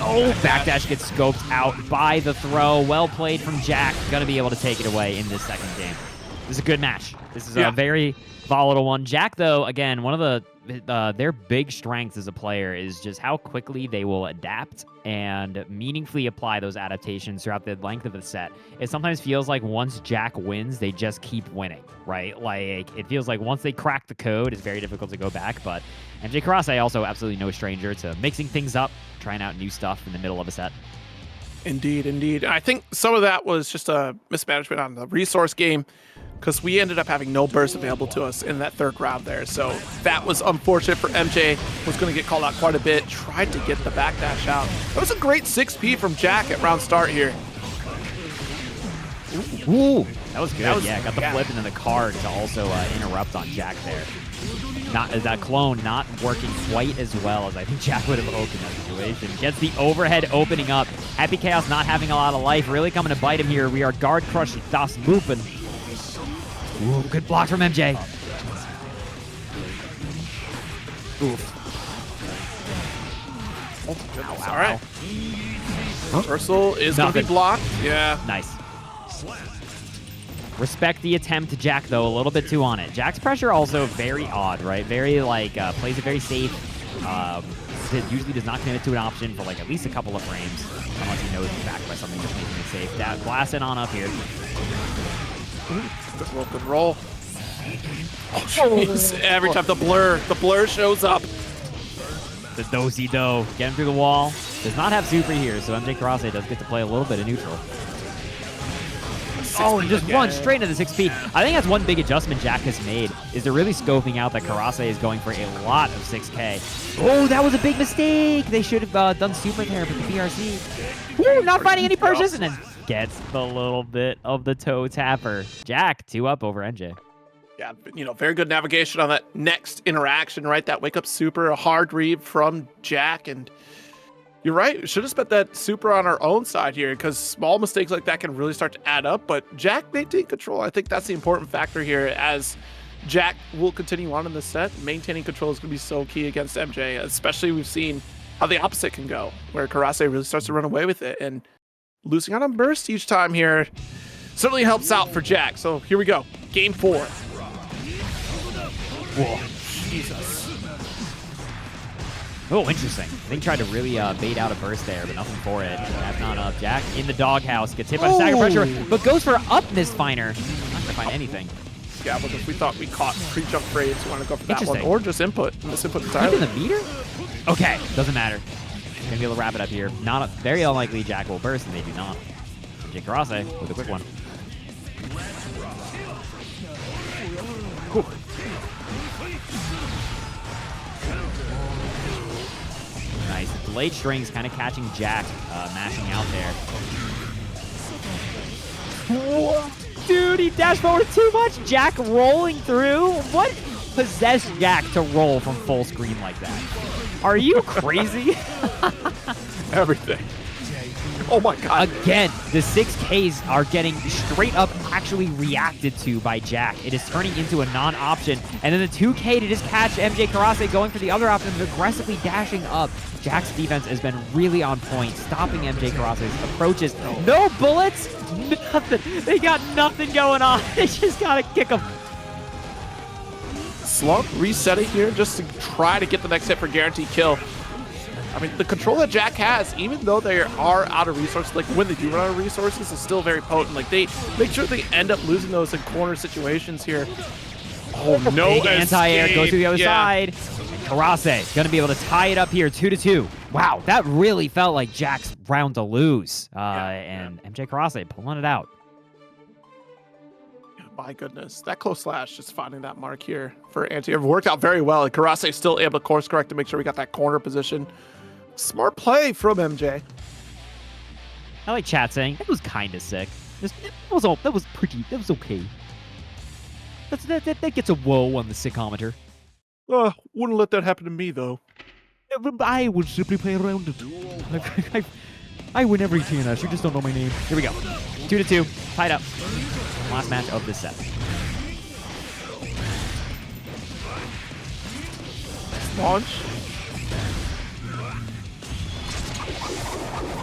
Oh, backdash gets scoped out by the throw. Well played from Jack. Gonna be able to take it away in this second game. This is a good match. This is a very volatile one. Jack, though, again, one of their big strengths as a player is just how quickly they will adapt and meaningfully apply those adaptations throughout the length of the set. It sometimes feels like once Jack wins, they just keep winning, right? Like, it feels like once they crack the code, it's very difficult to go back. But MjKurase also absolutely no stranger to mixing things up, trying out new stuff in the middle of a set. Indeed, indeed. I think some of that was just a mismanagement on the resource game, because we ended up having no burst available to us in that third round there. So that was unfortunate for MJ. Was going to get called out quite a bit. Tried to get the backdash out. That was a great 6P from Jack at round start here. Ooh, that was good. Got the flip and then the card to also interrupt on Jack there. Not that clone not working quite as well as I think Jack would have hoped in that situation. Gets the overhead opening up. Happy Chaos not having a lot of life. Really coming to bite him here. We are guard crushing Das Mupen. Ooh, good block from MJ. Oof. Oh, goodness. All right. Reversal is going to be blocked. Yeah. Nice. Respect the attempt to Jack, though, a little bit too on it. Jack's pressure also very odd, right? Very, like, plays it very safe. It usually does not commit to an option for, like, at least a couple of frames, unless he knows he's backed by something just making it safe. Blast it on up here. Good roll. Oh, jeez. Every time the blur shows up. The do-si-do. Get him through the wall. Does not have super here, so MjKurase does get to play a little bit of neutral. Oh, and just one straight into the 6P. I think that's one big adjustment Jack has made, is they're really scoping out that Kurase is going for a lot of 6K. Oh, that was a big mistake. They should have done super there, but the BRC. Woo, not finding any purchase, and then gets the little bit of the toe tapper. Jack, 2 up over NJ. Yeah, very good navigation on that next interaction, right? That wake up super, a hard read from Jack, and you're right. We should have spent that super on our own side here, because small mistakes like that can really start to add up. But Jack maintained control. I think that's the important factor here, as Jack will continue on in this set. Maintaining control is going to be so key against MJ, especially we've seen how the opposite can go, where Kurase really starts to run away with it. And losing out on burst each time here certainly helps out for Jack. So here we go. Game 4. Whoa, Jesus. Oh, interesting. I think tried to really bait out a burst there, but nothing for it. That's not up. Jack in the doghouse. Gets hit by the stagger pressure, but goes for up misfiner. Not going to find anything. Yeah, because we thought we caught pre-jump frames. We want to go for that one. Or just input. Misinput entirely. Even the meter? Okay, doesn't matter. Gonna be able to wrap it up here. Not very unlikely Jack will burst, and they do not. MjKurase with a quick one. Cool. Nice. Delayed strings kind of catching Jack, mashing out there. Dude, he dashed forward too much. Jack rolling through. What possessed Jack to roll from full screen like that? Are you crazy? Everything. Oh my god. Again, the 6Ks are getting straight up actually reacted to by Jack. It is turning into a non-option. And then the 2K to just catch MjKurase going for the other option, aggressively dashing up. Jack's defense has been really on point, stopping MjKurase's approaches. No bullets, nothing. They got nothing going on. They just got to kick him. Slump resetting here just to try to get the next hit for guaranteed kill. I mean, the control that Jack has, even though they are out of resources, like when they do run out of resources, is still very potent. Like they make sure they end up losing those in corner situations here. Oh no! Big anti-air goes to the other side. Kurase gonna be able to tie it up here, 2-2. Wow, that really felt like Jack's round to lose. And MjKurase pulling it out. My goodness, that close slash, just finding that mark here for anti-air worked out very well. And Kurase still able to course correct to make sure we got that corner position. Smart play from MJ. I like chat saying that was kind of sick. That was pretty. That was okay. That gets a whoa on the sickometer. Wouldn't let that happen to me though. I would simply play around it. I win every TNS. You just don't know my name. Here we go. 2-2. Tied up. Last match of this set. Launch.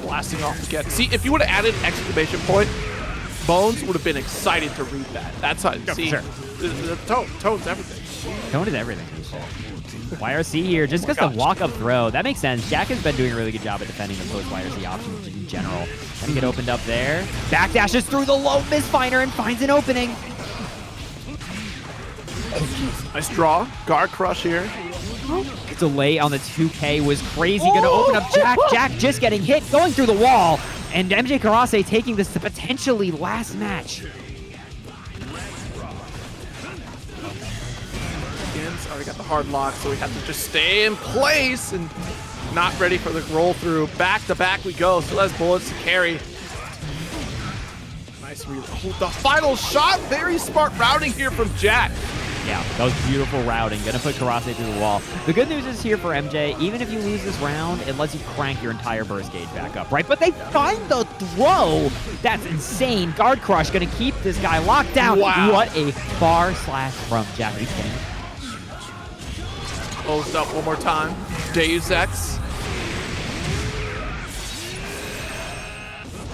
Blasting off again. See, if you would have added exclamation point, Bones would have been excited to read that. That's how. See, sure. the tone's everything. Tone is everything. YRC here, just because the walk-up throw. That makes sense. Jack has been doing a really good job at defending the post-YRC options in general. Gonna get opened up there. Backdashes through the low misfire and finds an opening. Nice draw. Guard crush here. The delay on the 2K was crazy. Gonna open up Jack. Jack just getting hit, going through the wall. And MjKurase taking this to potentially last match. Already got the hard lock, so we have to just stay in place and not ready for the roll through. Back to back we go. Still has bullets to carry. Nice reload. The final shot. Very smart routing here from Jack. Yeah, that was beautiful routing. Gonna put Kurase through the wall. The good news is here for MJ, even if you lose this round, it lets you crank your entire burst gauge back up, right? But they find the throw. That's insane. Guard crush gonna keep this guy locked down. Wow. What a far slash from Jack. Are you kidding me? Closed up one more time. Deus Ex.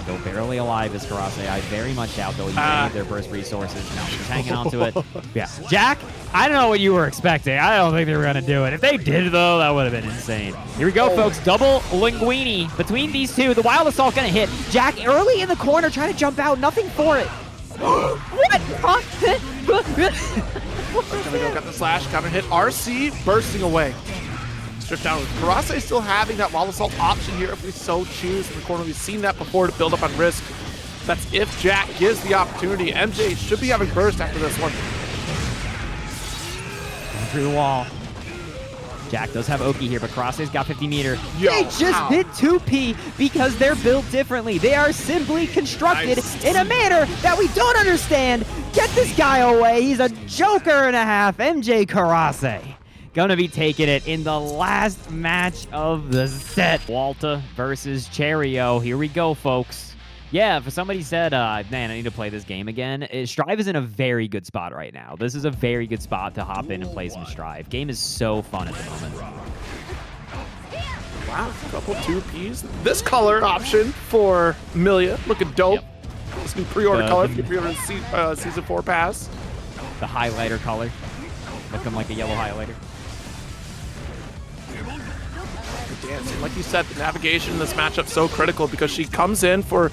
Still barely alive is Kurase. I very much doubt they'll use their burst resources. No, just hanging on to it. Yeah. Jack, I don't know what you were expecting. I don't think they were going to do it. If they did, though, that would have been insane. Here we go, folks. Double linguini between these two. The Wild Assault going to hit. Jack early in the corner trying to jump out. Nothing for it. What? Gonna go, got the slash, counter hit. RC bursting away. Stripped down. Kurase still having that Wild Assault option here if we so choose in the corner. We've seen that before to build up on risk. That's if Jack gives the opportunity. MJ should be having burst after this one. Going through the wall. Jack does have Oki here, but Kurase's got 50 meter. Yo, they just hit 2P because they're built differently. They are simply constructed in a manner that we don't understand. Get this guy away. He's a joker and a half. MjKurase gonna be taking it in the last match of the set. Walta versus Cheryo. Here we go, folks. Yeah, if somebody said, man, I need to play this game again, Strive is in a very good spot right now. This is a very good spot to hop in and play some Strive. Game is so fun at the moment. Wow, couple 2Ps. This color option for Millia, looking dope. Yep. This new pre-order color, if you pre-order Season 4 pass. The highlighter color. Looking like a yellow highlighter. Dancing. Like you said, the navigation in this matchup so critical because she comes in for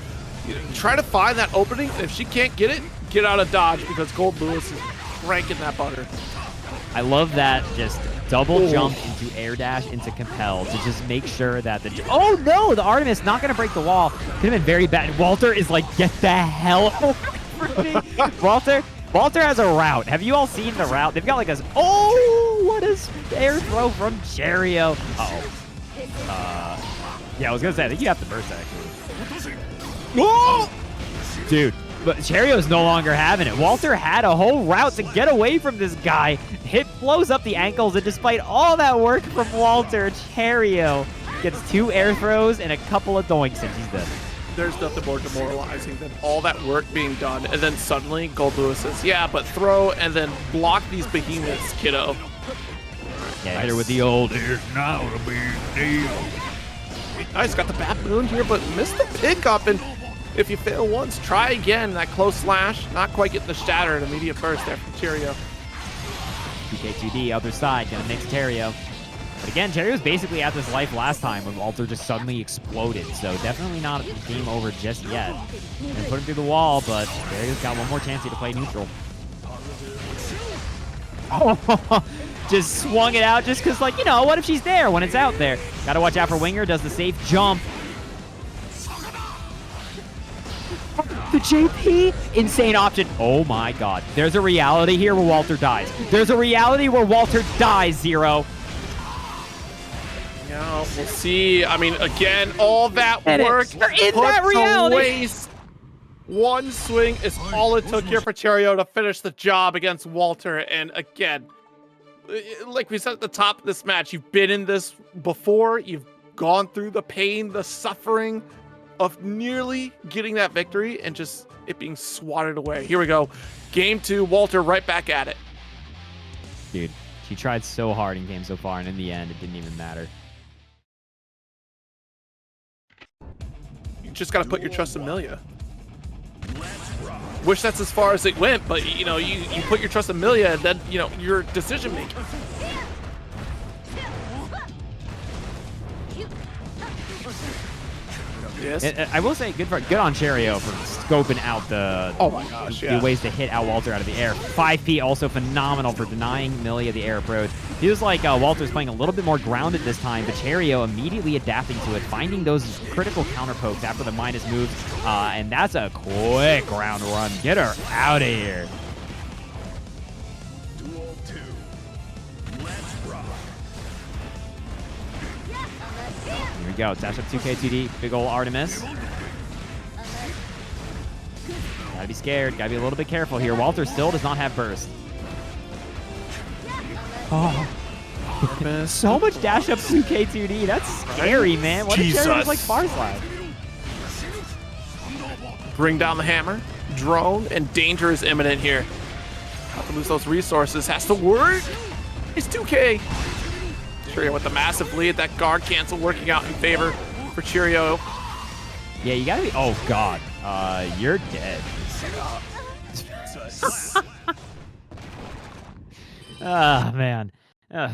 try to find that opening. If she can't get it, get out of dodge because Goldlewis is cranking that butter. I love that just double jump into air dash into compel to just make sure that the oh no, the Artemis not gonna break the wall. Could have been very bad. Walter is like, get the hell away from me. Walter has a route. Have you all seen the route? They've got like a what is air throw from Cheryo? Yeah, I was gonna say I think you have to burst actually. Oh! Dude, But Cheryo's no longer having it. Walter had a whole route to get away from this guy. Hit blows up the ankles, and despite all that work from Walter, Cheryo gets 2 air throws and a couple of doinks, and he's dead. There's nothing more demoralizing than all that work being done, and then suddenly Goldlewis says, yeah, but throw and then block these behemoths, kiddo. Yeah, hit her with the old, "It's not a big deal." Nice, got the baboon here, but missed the pickup, and if you fail once, try again. That close slash, not quite getting the shatter, an immediate burst there from Cheryo. 2K2D, other side, gonna mix Cheryo. But again, Cheryo was basically at this life last time when Walter just suddenly exploded, so definitely not game over just yet. And put him through the wall, but Cheryo's got one more chance here to play neutral. Oh, just swung it out just because, like, you know, what if she's there when it's out there? Gotta watch out for Winger, does the safe jump. The JP, insane option. Oh my God. There's a reality here where Walter dies. There's a reality where Walter dies, Zero. Yeah, we'll see. I mean, again, all that work You're in that reality. To waste. One swing is all it took here for Cheryo to finish the job against Walter. And again, like we said at the top of this match, you've been in this before. You've gone through the pain, the suffering of nearly getting that victory and just it being swatted away. Here we go. Game 2, Walter right back at it. Dude, she tried so hard in game so far, and in the end, it didn't even matter. You just got to put your trust in Millia. Wish that's as far as it went, but you know, you put your trust in Millia, and then, you know, your decision making. Yes. I will say, good on Cheryo for scoping out the, oh my gosh, the ways to hit out Walter out of the air. 5P also phenomenal for denying Millia the air approach. Feels like Walter's playing a little bit more grounded this time, but Cheryo immediately adapting to it, finding those critical counter pokes after the minus moves, and that's a quick round run. Get her out of here. Duel 2. Let's rock. Here we go. Dash up 2K2D. Big ol' Artemis. Gotta be scared. Gotta be a little bit careful here. Walter still does not have burst. Oh. So much dash up 2K2D. That's scary, man. What if Cheryo was like Far Slide? Bring down the hammer. Drone, and danger is imminent here. Not to lose those resources. Has to work. It's 2K. Cheryo with the massive lead. That guard cancel working out in favor for Cheryo. Yeah, you gotta be. Oh God, you're dead. Ah, man.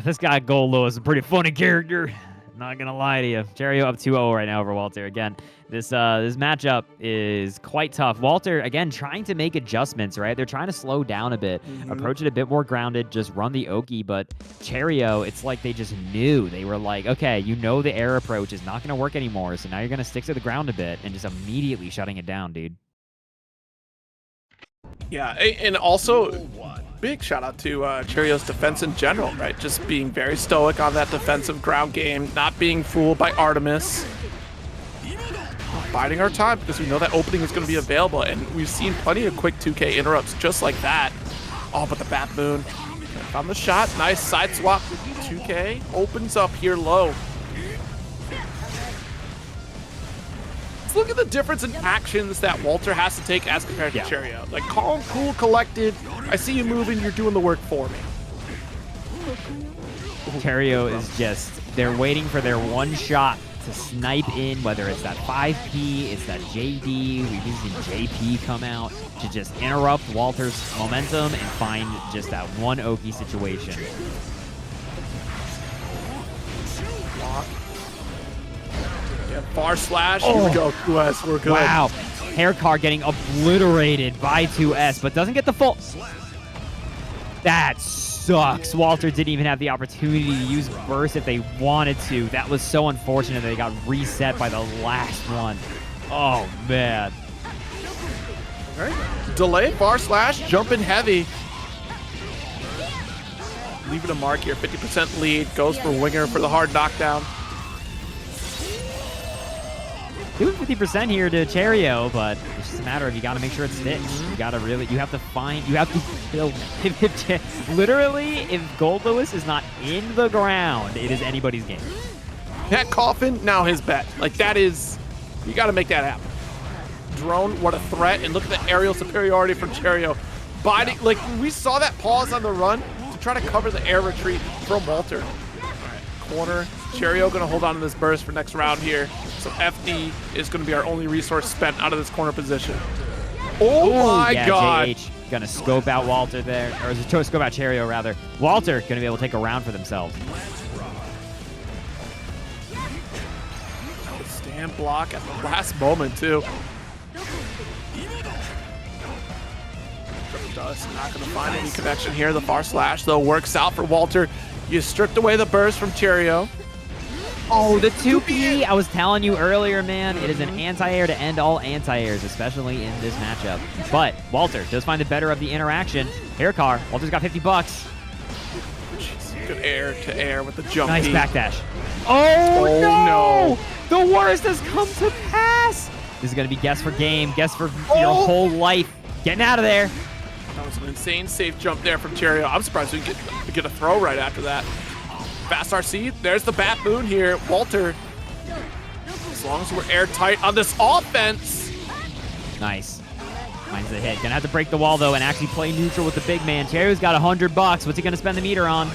This guy Goldlewis is a pretty funny character. Not gonna lie to you. Cheryo up 2-0 right now over Walter. Again, this matchup is quite tough. Walter, again, trying to make adjustments, right? They're trying to slow down a bit, approach it a bit more grounded, just run the Oki. But Cheryo, it's like they just knew. They were like, okay, you know the air approach is not gonna work anymore, so now you're gonna stick to the ground a bit, and just immediately shutting it down, dude. Yeah, and also big shout out to Cheryo's defense in general, right? Just being very stoic on that defensive ground game, not being fooled by Artemis. Biding our time because we know that opening is going to be available, and we've seen plenty of quick 2K interrupts just like that. Oh, but the baboon found the shot. Nice side swap. 2K opens up here low. Let's look at the difference in actions that Walter has to take as compared to Cheryo. Like, calm, cool, collected. I see you moving. You're doing the work for me. Cheryo is just, they're waiting for their one shot to snipe in, whether it's that 5P, it's that JD, we've seen JP come out to just interrupt Walter's momentum and find just that one Oki situation. Yeah, bar slash. Here we go. 2S, we're good. Wow. Hair car getting obliterated by 2S, but doesn't get the full. That sucks. Walter didn't even have the opportunity to use burst if they wanted to. That was so unfortunate that they got reset by the last one. Oh, man. All right. Delay, bar slash, jumping heavy. Leaving a mark here. 50% lead. Goes for Winger for the hard knockdown. doing 50% here to Cheryo, but it's just a matter of you got to make sure it sticks. You got to really, you have to build. Literally, if Goldlewis is not in the ground, it is anybody's game. That coffin, now his bet. Like, that is, you got to make that happen. Drone, what a threat. And look at the aerial superiority from Cheryo. Body, like, we saw that pause on the run to try to cover the air retreat from Walter. All right, corner. Cheryo going to hold on to this burst for next round here. So FD is going to be our only resource spent out of this corner position. Oh my God. JH going to scope out Walter there, or scope out Cheryo rather. Walter going to be able to take a round for themselves. Stand block at the last moment too. Dust not going to find any connection here. The far slash though works out for Walter. You stripped away the burst from Cheryo. Oh, the 2P! I was telling you earlier, man, it is an anti-air to end all anti-airs, especially in this matchup. But Walter does find the better of the interaction. Air car, Walter's got 50 bucks. Good air to air with the jump. Nice beat. backdash. Oh no! The worst has come to pass! This is going to be guess for game, guess for your whole life. Getting out of there. That was an insane safe jump there from Cheryo. I'm surprised we get a throw right after that. Fast RC, there's the bat moon here. Walter, as long as we're airtight on this offense. Nice. Finds the hit. Gonna have to break the wall though and actually play neutral with the big man. Cheryo's got 100 bucks. What's he gonna spend the meter on?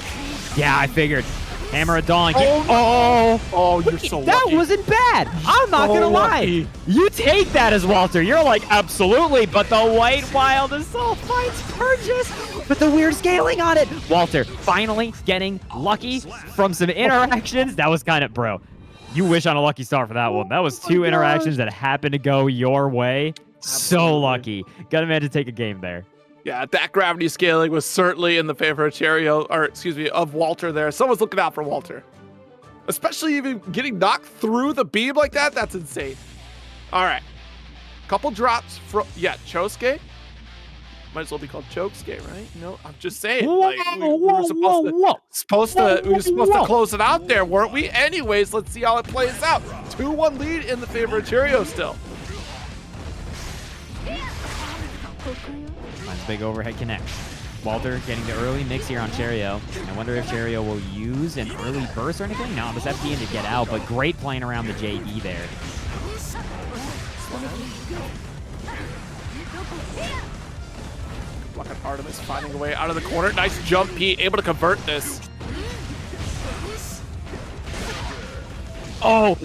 Yeah, I figured. Hammer of Dawn. Oh, you're so lucky. That wasn't bad. I'm not gonna lie. Lucky. You take that as Walter. You're like, absolutely, but the White Wild Assault finds purchase with the weird scaling on it. Walter finally getting lucky from some interactions. That was kind of, bro, you wish on a lucky star for that one. That was two interactions that happened to go your way. So lucky. Got a man to take a game there. Yeah, that gravity scaling was certainly in the favor of Cheryo, or excuse me, of Walter there. Someone's looking out for Walter. Especially even getting knocked through the beam like that, that's insane. All right. Couple drops from, Chosuke. Might as well be called Chokesuke, right? No, I'm just saying. Like, we were supposed to close it out there, weren't we? Anyways, let's see how it plays out. 2-1 lead in the favor of Cheryo still. Nice big overhead connect. Walter getting the early mix here on Cheryo. I wonder if Cheryo will use an early burst or anything. No, this FD to get out, but great playing around the JD there. Block on Artemis finding a way out of the corner. Nice jump, Pete, able to convert this. I'm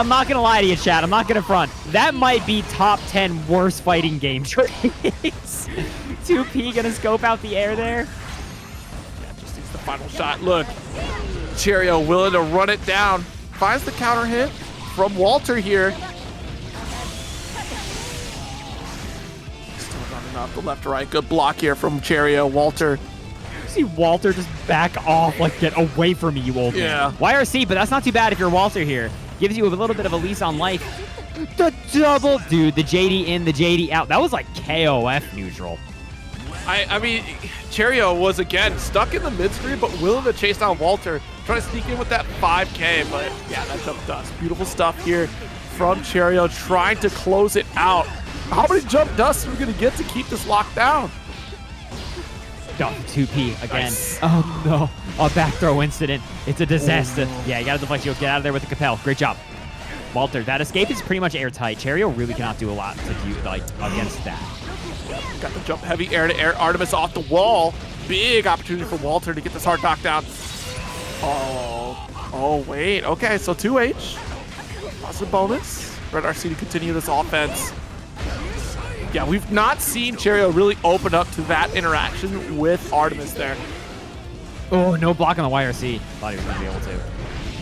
not gonna lie to you, chat. I'm not gonna front. That might be top 10 worst fighting game trades. 2P gonna scope out the air there. Yeah, just needs the final shot. Look, Cheryo willing to run it down. Finds the counter hit from Walter here. Still not enough. The left to right. Good block here from Cheryo. Walter. See Walter just back off, like, get away from me, you old man. YRC, but that's not too bad if you're Walter here. Gives you a little bit of a lease on life. The double, dude, the JD in, the JD out. That was like KOF neutral. I mean, Cheryo was, again, stuck in the mid-screen, but willing to chase down Walter. Trying to sneak in with that 5K, but yeah, that jump dust. Beautiful stuff here from Cheryo, trying to close it out. How many jump dusts are we going to get to keep this locked down? No, 2P again. Nice. Oh no, a back throw incident. It's a disaster. Yeah, you got to deflect. You'll get out of there with the Capel. Great job. Walter, that escape is pretty much airtight. Cheryo really cannot do a lot to do against that. Got the jump heavy air to air. Artemis off the wall. Big opportunity for Walter to get this hard knockdown. Oh wait. Okay, so 2H. Positive bonus. Red RC to continue this offense. Yeah, we've not seen Cheryo really open up to that interaction with Artemis there. Oh, no block on the YRC. Thought he was going to be able to.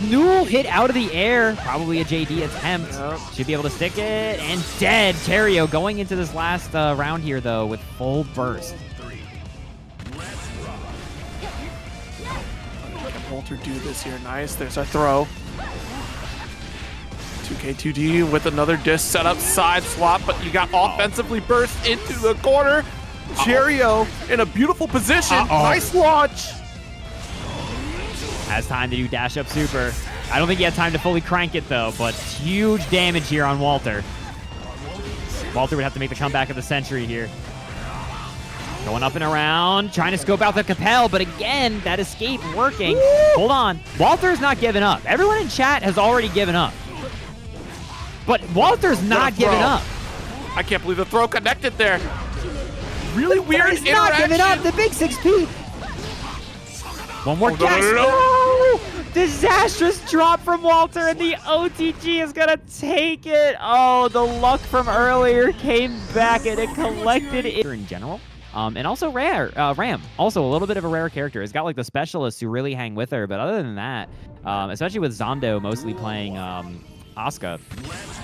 New hit out of the air. Probably a JD attempt. Yep. Should be able to stick it. And dead. Cheryo going into this last round here, though, with full burst. Can Walter do this here? Nice. There's our throw. 2K2D with another disc set up, side swap, but you got offensively burst into the corner. Cheryo in a beautiful position. Nice launch. Has time to do dash up super. I don't think he had time to fully crank it, though, but huge damage here on Walter. Walter would have to make the comeback of the century here. Going up and around, trying to scope out the Capel, but again, that escape working. Hold on. Walter's not giving up. Everyone in chat has already given up. But Walter's not giving up. I can't believe the throw connected there. Really weird He's interaction. not giving up. The big 6P. One more guess. no. Disastrous drop from Walter, and the OTG is going to take it. Oh, the luck from earlier came back, and it collected it in general. And also Ram, also a little bit of a rare character. It's got like the specialists who really hang with her, but other than that, especially with Zondo mostly playing Asuka,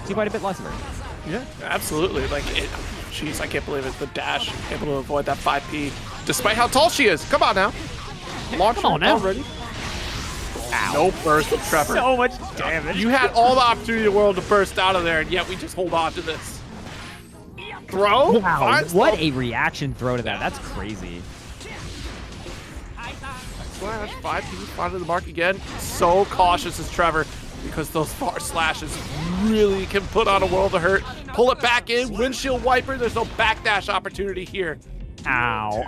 see quite a bit less of her. Yeah, absolutely. Like, jeez, I can't believe it. The dash, able to avoid that 5P, despite how tall she is. Come on now. Launch Come on now. already. No burst from Trevor. So much damage. You had all the opportunity in the world to burst out of there, and yet we just hold on to this. Throw? Wow, what a reaction throw to that. That's crazy. Slash, 5P, find the mark again. So cautious is Trevor, because those far slashes really can put on a world of hurt. Pull it back in, windshield wiper. There's no backdash opportunity here. Ow.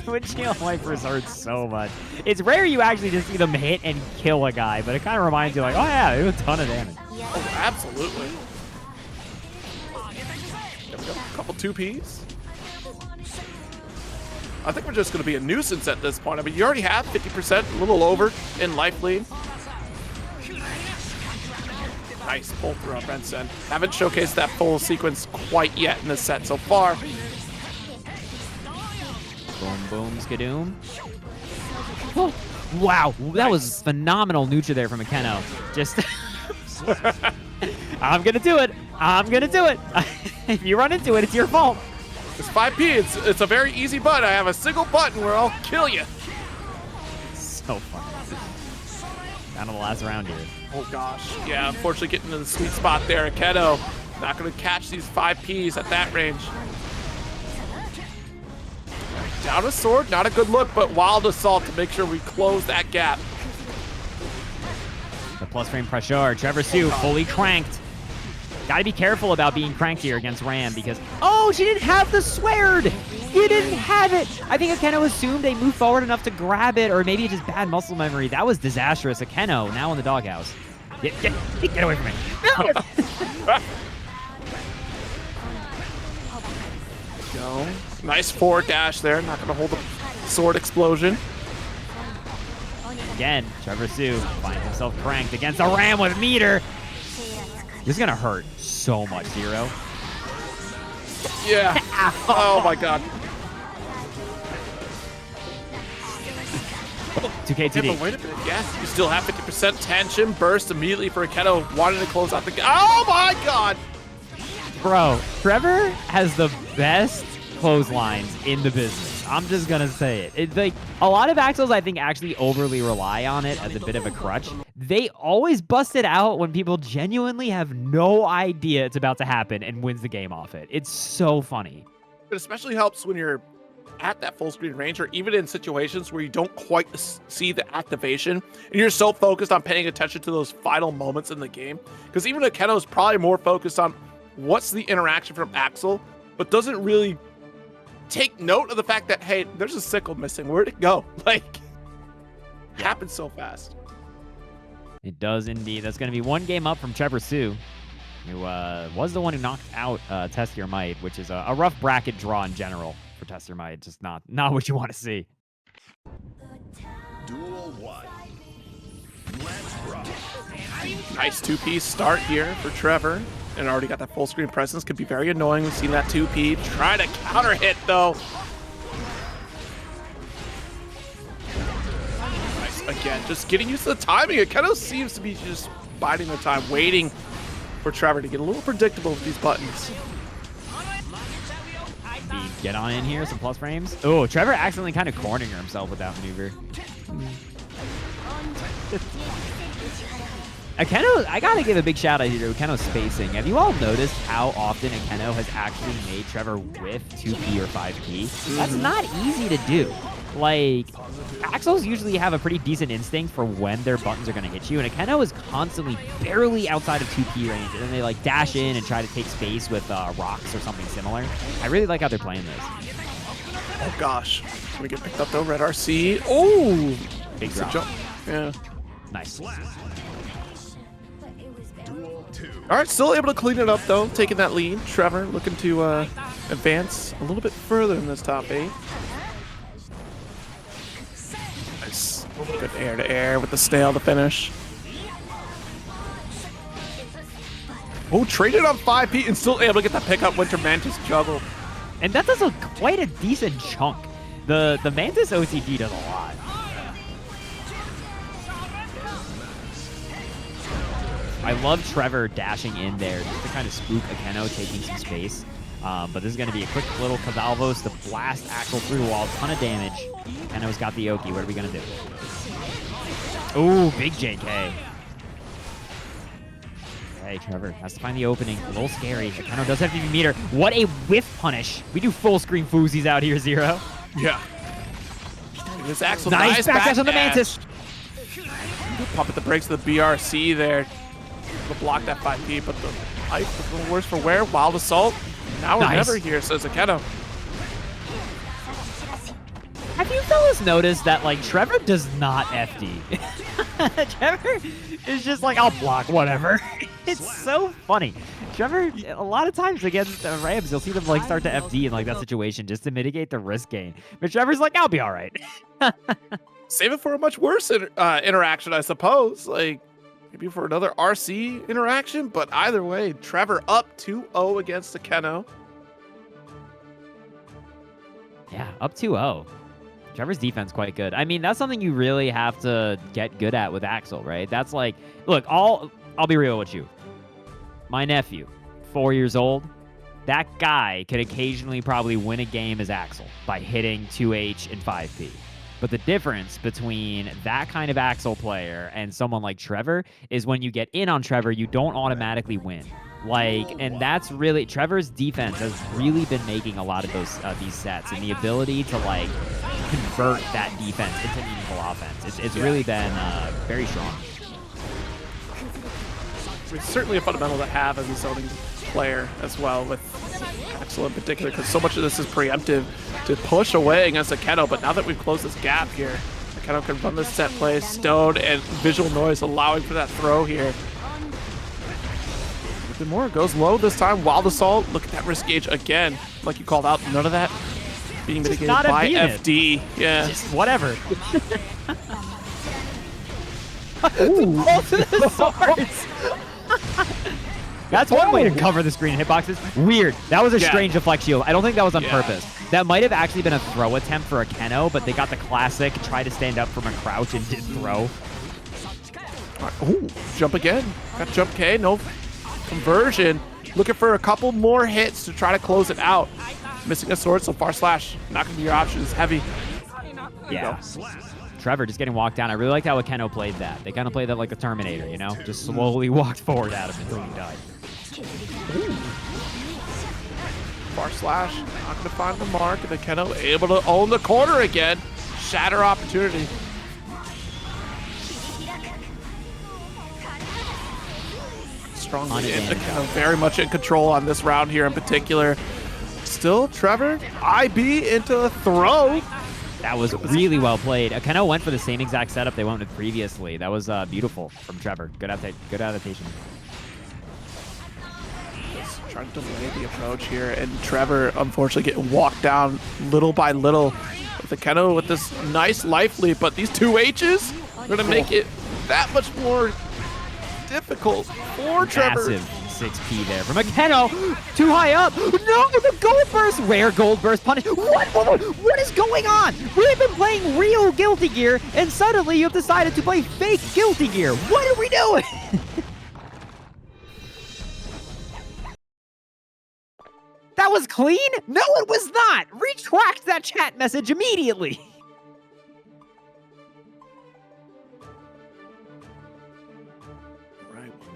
Windshield wipers hurt so much. It's rare you actually just see them hit and kill a guy, but it kind of reminds you like, oh yeah, it was a ton of damage. Oh, absolutely. There we go. Couple 2Ps. I think we're just going to be a nuisance at this point. I mean, you already have 50%, a little over in life lead. Nice pull through up Benson. Haven't showcased that full sequence quite yet in this set so far. Boom, boom, skadoom. Oh, wow, that was phenomenal neutral there from Akeno. Just, I'm gonna do it. I'm gonna do it. If you run into it, it's your fault. It's 5P. It's a very easy button. I have a single button where I'll kill you. So fun. Down to the last round here. Oh gosh. Yeah, unfortunately getting to the sweet spot there. Akeno not going to catch these 5Ps at that range. Down a sword, not a good look, but wild assault to make sure we close that gap. The plus frame pressure. Trevor Sue fully cranked. Gotta be careful about being cranked here against Ram because, oh, she didn't have the sweared. He didn't have it. I think Akeno assumed they moved forward enough to grab it, or maybe it's just bad muscle memory. That was disastrous. Akeno now in the doghouse. Get away from me. No. Go. Nice forward dash there. Not going to hold the sword explosion. Again, Trevor Sue finds himself cranked against a Ram with meter. This is going to hurt so much, Zero. Yeah. Oh, my God. 2K2D. Yeah, but wait a minute. Yes, you still have 50% tension. Burst immediately for Akeno wanting to close out the game. Oh, my God. Bro, Trevor has the best clotheslines in the business. I'm just gonna say it. It's like a lot of Axels, I think, actually overly rely on it as a bit of a crutch. They always bust it out when people genuinely have no idea it's about to happen and wins the game off it. It's so funny. It especially helps when you're at that full screen range, or even in situations where you don't quite see the activation and you're so focused on paying attention to those final moments in the game. Because even Akeno is probably more focused on what's the interaction from Axel, but doesn't really take note of the fact that, hey, there's a sickle missing. Where'd it go? Like, it happens so fast. It does indeed. That's going to be one game up from Trevor Sue, who was the one who knocked out Test Your Might, which is a rough bracket draw in general for Test Your Might. Just not what you want to see. Duel 1. Let's rock. Nice 2-piece start here for Trevor. And already got that full screen presence. Could be very annoying. We've seen that 2P. Try to counter hit, though. Nice. Again, just getting used to the timing. It kind of seems to be just biding their time, waiting for Trevor to get a little predictable with these buttons. Get on in here, some plus frames. Oh, Trevor accidentally kind of cornering himself with that maneuver. Akeno, I gotta give a big shout out here to Akeno's spacing. Have you all noticed how often Akeno has actually made Trevor whiff 2P or 5P? That's not easy to do. Like, Axels usually have a pretty decent instinct for when their buttons are going to hit you, and Akeno is constantly barely outside of 2P range, and then they like dash in and try to take space with rocks or something similar. I really like how they're playing this. Oh gosh, we get picked up though. Red RC. Oh, Big drop. jump. Yeah. Nice. All right, still able to clean it up though, taking that lead. Trevor looking to advance a little bit further in this top 8. Nice. Good air to air with the snail to finish. Oh, traded on 5P and still able to get that pickup. Winter Mantis juggle. And that does quite a decent chunk. The Mantis OCG does a lot. I love Trevor dashing in there just to kind of spook Akeno taking some space. But this is going to be a quick little Cavalvos to blast Axel through the wall. Ton of damage. Akeno's got the Oki. What are we going to do? Ooh, big JK. Okay, Trevor has to find the opening. A little scary. Akeno does have to be meter. What a whiff punish. We do full screen foozies out here, Zero. Yeah. This Axel nice backdash on the Mantis. Pump at the brakes of the BRC there. To block that 5P, but the ice is a little worse for wear. Wild Assault. Now or never here, says Akeno. Have you fellas noticed that, like, Trevor does not FD? Trevor is just like, I'll block, whatever. It's so funny. Trevor, a lot of times against Rams, you'll see them, like, start to FD in, like, that situation just to mitigate the risk gain. But Trevor's like, I'll be all right. Save it for a much worse interaction, I suppose. Like, maybe for another RC interaction, but either way, Trevor up 2-0 against Akeno. Yeah, up 2-0. Trevor's defense quite good. I mean, that's something you really have to get good at with Axel, right? That's like, look, I'll be real with you. My nephew, 4 years old, that guy could occasionally probably win a game as Axel by hitting 2H and 5P. But the difference between that kind of Axel player and someone like Trevor is when you get in on Trevor, you don't automatically win. Like, and that's really, Trevor's defense has really been making a lot of these sets, and the ability to like convert that defense into meaningful offense. It's really been very strong. It's certainly a fundamental to have as a zoning player as well, with Axel in particular, because so much of this is preemptive to push away against Akeno. But now that we've closed this gap here, Akeno can run this set play, Stone and Visual Noise allowing for that throw here. More goes low this time. Wild Assault. Look at that risk gauge again. Like you called out, none of that being mitigated by FD. Yeah. Just whatever. Ooh. Both of the swords. That's one way to cover the screen hitboxes. Weird. That was a strange deflect shield. I don't think that was on purpose. That might have actually been a throw attempt for Akeno, but they got the classic try to stand up from a crouch and did throw. Right. Ooh, jump again. Got jump K. No conversion. Looking for a couple more hits to try to close it out. Missing a sword, so far slash not going to be your option. It's heavy. Yeah. Trevor just getting walked down. I really liked how Akeno played that. They kind of played that like the Terminator, you know? Just slowly walked forward at him until he died. Ooh. Far slash, not going to find the mark. And Akeno able to own the corner again. Shatter opportunity. Strongly in, Akeno very much in control on this round here in particular. Still, Trevor, IB into a throw. That was really well played. Akeno went for the same exact setup they went with previously. That was beautiful from Trevor. Good adaptation. Just trying to delay the approach here, and Trevor unfortunately getting walked down little by little. With Akeno with this nice life lead, but these 2 H's are going to make it that much more difficult for Trevor. Massive 6P there from Akeno. Too high up. No, the gold burst. Rare gold burst punish. What is going on? We've been playing real Guilty Gear, and suddenly you've decided to play fake Guilty Gear. What are we doing? That was clean? No, it was not. Retract that chat message immediately.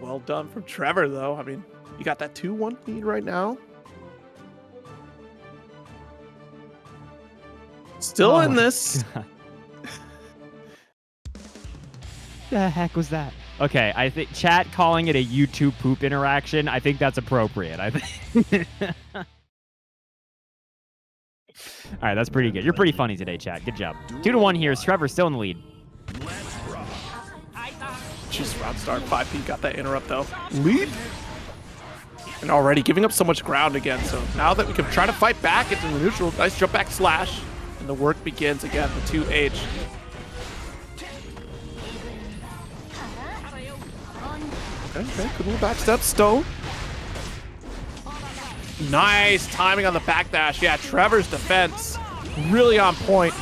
Well done from Trevor, though. I mean, you got that 2-1 lead right now. Still in this. The heck was that? Okay, I think chat calling it a YouTube poop interaction, I think that's appropriate. I think. All right, that's pretty good. You're pretty funny today, chat. Good job. 2-1 here. Trevor still in the lead. Just round start. 5P got that interrupt though. Leap. And already giving up so much ground again. So now that we can try to fight back into the neutral, nice jump back slash. And the work begins again with 2H. Okay, good little backstep. Stone. Nice timing on the backdash. Yeah, Trevor's defense really on point.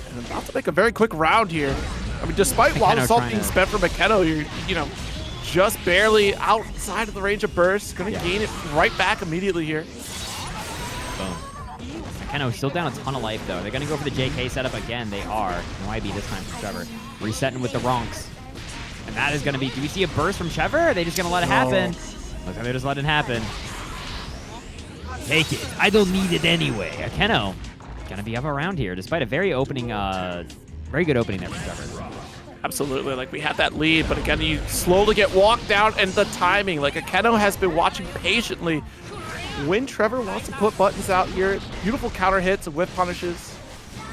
And about to make a very quick round here. I mean, despite a lot of salt being spent from Akeno, you're, you know, just barely outside of the range of burst. Gonna gain it right back immediately here. Boom. Akeno still down a ton of life, though. They're gonna go for the JK setup again. They are. No IB this time from Trevor. Resetting with the Ronks. And that is gonna be, do we see a burst from Trevor? Or are they just gonna let it happen? Looks like they're just letting it happen. Take it. I don't need it anyway. Akeno gonna be up around here, despite a very opening, very good opening there from Trevor. Absolutely, like we had that lead, but again, you slowly get walked down, and the timing, like Akeno has been watching patiently when Trevor wants to put buttons out here. Beautiful counter hits and whip punishes.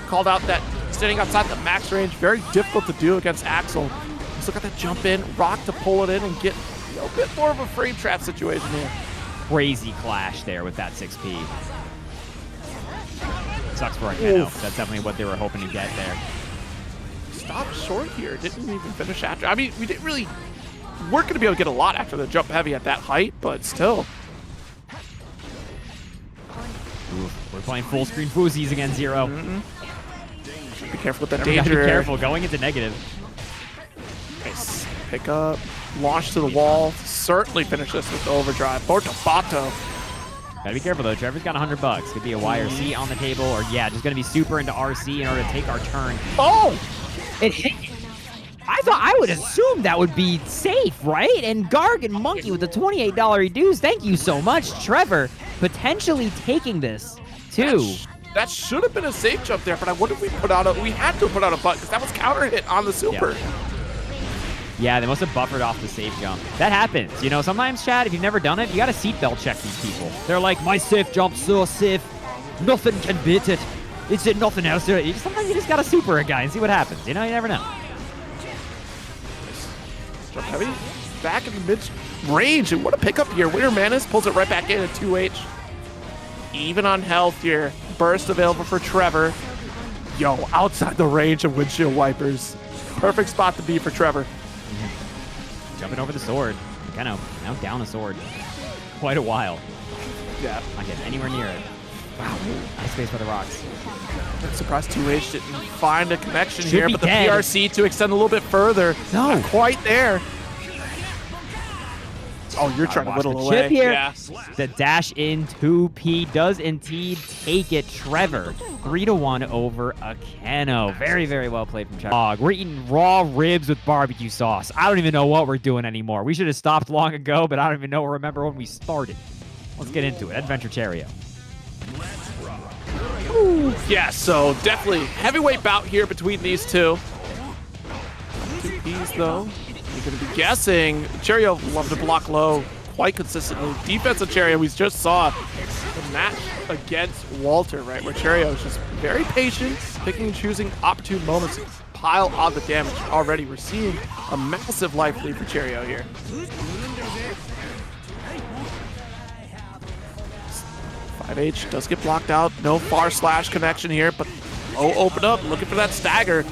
Called out that sitting outside the max range, very difficult to do against Axel. Still got that jump in, rock to pull it in and get a bit more of a frame trap situation here. Crazy clash there with that 6P. Sucks for Akeno. That's definitely what they were hoping to get there. Stopped short here, didn't even finish after. I mean, we didn't really, we're going to be able to get a lot after the jump heavy at that height, but still. Oof, we're playing full screen Foozies again, Zero. Be careful with that Be danger. careful, going into negative. Nice. Pick up, launch to the wall. Certainly finish this with the overdrive. Portabato. Gotta be careful though. Trevor's got $100. Could be a Y or C on the table, or yeah, just gonna be super into RC in order to take our turn. Oh! It hit. I would assume that would be safe, right? And Garg and Monkey with the $28 reduce. Thank you so much, Trevor. Potentially taking this too. That should have been a safe jump there, but I wonder if we put out a. We had to put out a button because that was counter hit on the super. Yeah, they must have buffered off the safe jump. That happens. You know, sometimes, Chad, if you've never done it, you got to seatbelt check these people. They're like, my safe jump's so safe. Nothing can beat it. It's nothing else. Sometimes you just got to super a guy and see what happens. You know, you never know. Jump heavy. Back in the mid-range. And what a pickup here. Winter Manus pulls it right back in at 2H. Even on health here. Burst available for Trevor. Yo, outside the range of windshield wipers. Perfect spot to be for Trevor. Jumping over the sword. Akeno now down a sword. Quite a while. Yeah. Not getting anywhere near it. Wow. Nice space for the rocks. I'm surprised 2H didn't find a connection Should here, be but the dead. PRC to extend a little bit further. No. Not quite there. Oh, you're trying to Watch whittle the away. chip here. Yeah. The dash in 2P does indeed take it. Trevor, 3-1 over Akeno. Very, very well played from Trevor. We're eating raw ribs with barbecue sauce. I don't even know what we're doing anymore. We should have stopped long ago, but I don't even know or remember when we started. Let's get into it. Eddventure Cheryo. Yeah, so definitely heavyweight bout here between these two. 2Ps though. You're going to be guessing. Cheryo love to block low quite consistently. Defensive Cheryo, we just saw the match against Walter, right? Where Cheryo is just very patient, picking and choosing opportune moments to pile on the damage already. We're seeing a massive life lead for Cheryo here. H does get blocked out. No far slash connection here, but open up, looking for that stagger.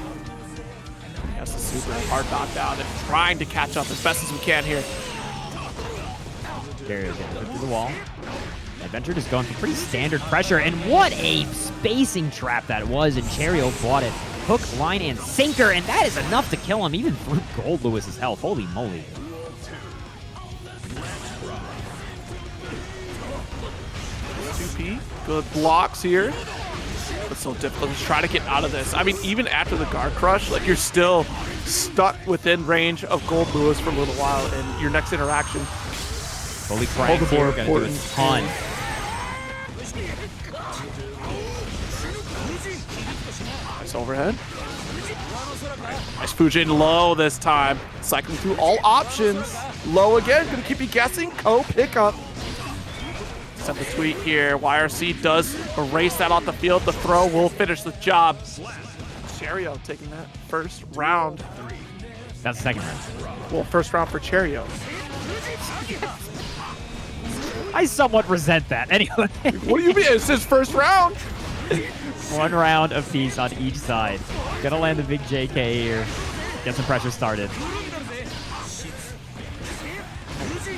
Yes, the super hard knocked out and trying to catch up as best as we can here. Very good. Through the wall. Eddventure just going for pretty standard pressure, and what a spacing trap that was, and Cheryo bought it. Hook, line, and sinker, and that is enough to kill him, even through Goldlewis's health. Holy moly. Good blocks here. It's so difficult to try to get out of this. I mean, even after the guard crush, like you're still stuck within range of Goldlewis for a little while, and your next interaction. Holy crap, here, gonna do a ton. Nice overhead. Nice Fujin low this time. Cycling through all options. Low again, gonna keep you guessing. Pickup. Set the tweet here. YRC does erase that off the field. The throw will finish the job. Cheryo taking that first round. That's the second round. Well, first round for Cheryo. I somewhat resent that. Anyway. What do you mean? It's his first round. 1 round apiece on each side. Gonna land the big JK here. Get some pressure started.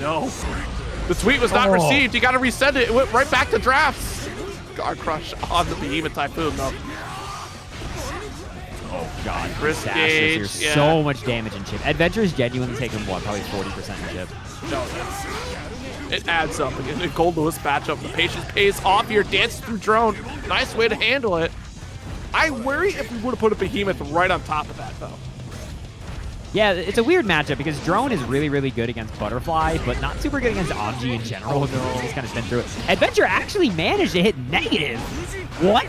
No. The tweet was not received. You gotta resend it. It went right back to drafts. Guard crush on the Behemoth Typhoon, though. Oh, God. Wrist Dashes gauge, here. yeah. So much damage in chip. Adventure is genuinely taking, what, probably 40% in chip. No, it adds up. Again, the Goldlewis matchup. The patience pays off here. Dances through drone. Nice way to handle it. I worry if we would have put a Behemoth right on top of that, though. Yeah, it's a weird matchup because Drone is really, really good against Butterfly, but not super good against Anji in general. He's kind of spin through it. Adventure actually managed to hit negative. What?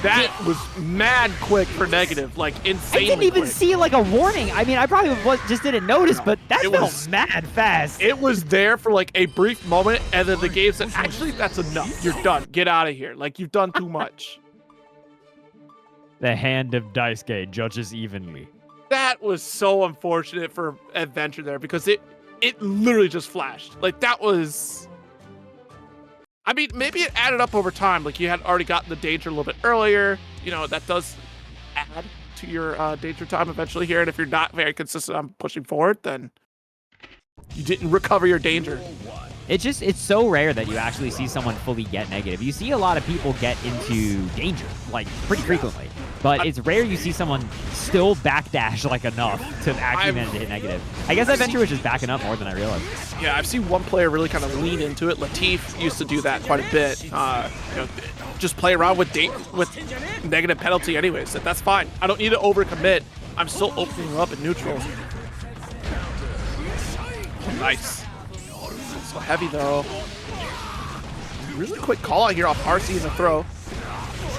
That was mad quick for negative, like insanely I didn't even quick. see like a warning. I mean, I probably just didn't notice, but that felt mad fast. It was there for like a brief moment, and then the game said, actually, that's enough. You're done. Get out of here. Like, you've done too much. The hand of Daisuke judges evenly. That was so unfortunate for Eddventure there because it literally just flashed. Like, that was... I mean, maybe it added up over time. Like, you had already gotten the danger a little bit earlier. You know, that does add to your danger time eventually here. And if you're not very consistent on pushing forward, then you didn't recover your danger. It's so rare that you actually see someone fully get negative. You see a lot of people get into danger, like, pretty frequently. But it's rare you see someone still backdash, like, enough to actually manage to hit negative. I guess Eddventure was just backing up more than I realized. Yeah, I've seen one player really kind of lean into it. Latif used to do that quite a bit. You know, just play around with negative penalty anyways. That's fine. I don't need to overcommit. I'm still opening up in neutral. Nice. So heavy, though. Really quick call out here off RC in the throw.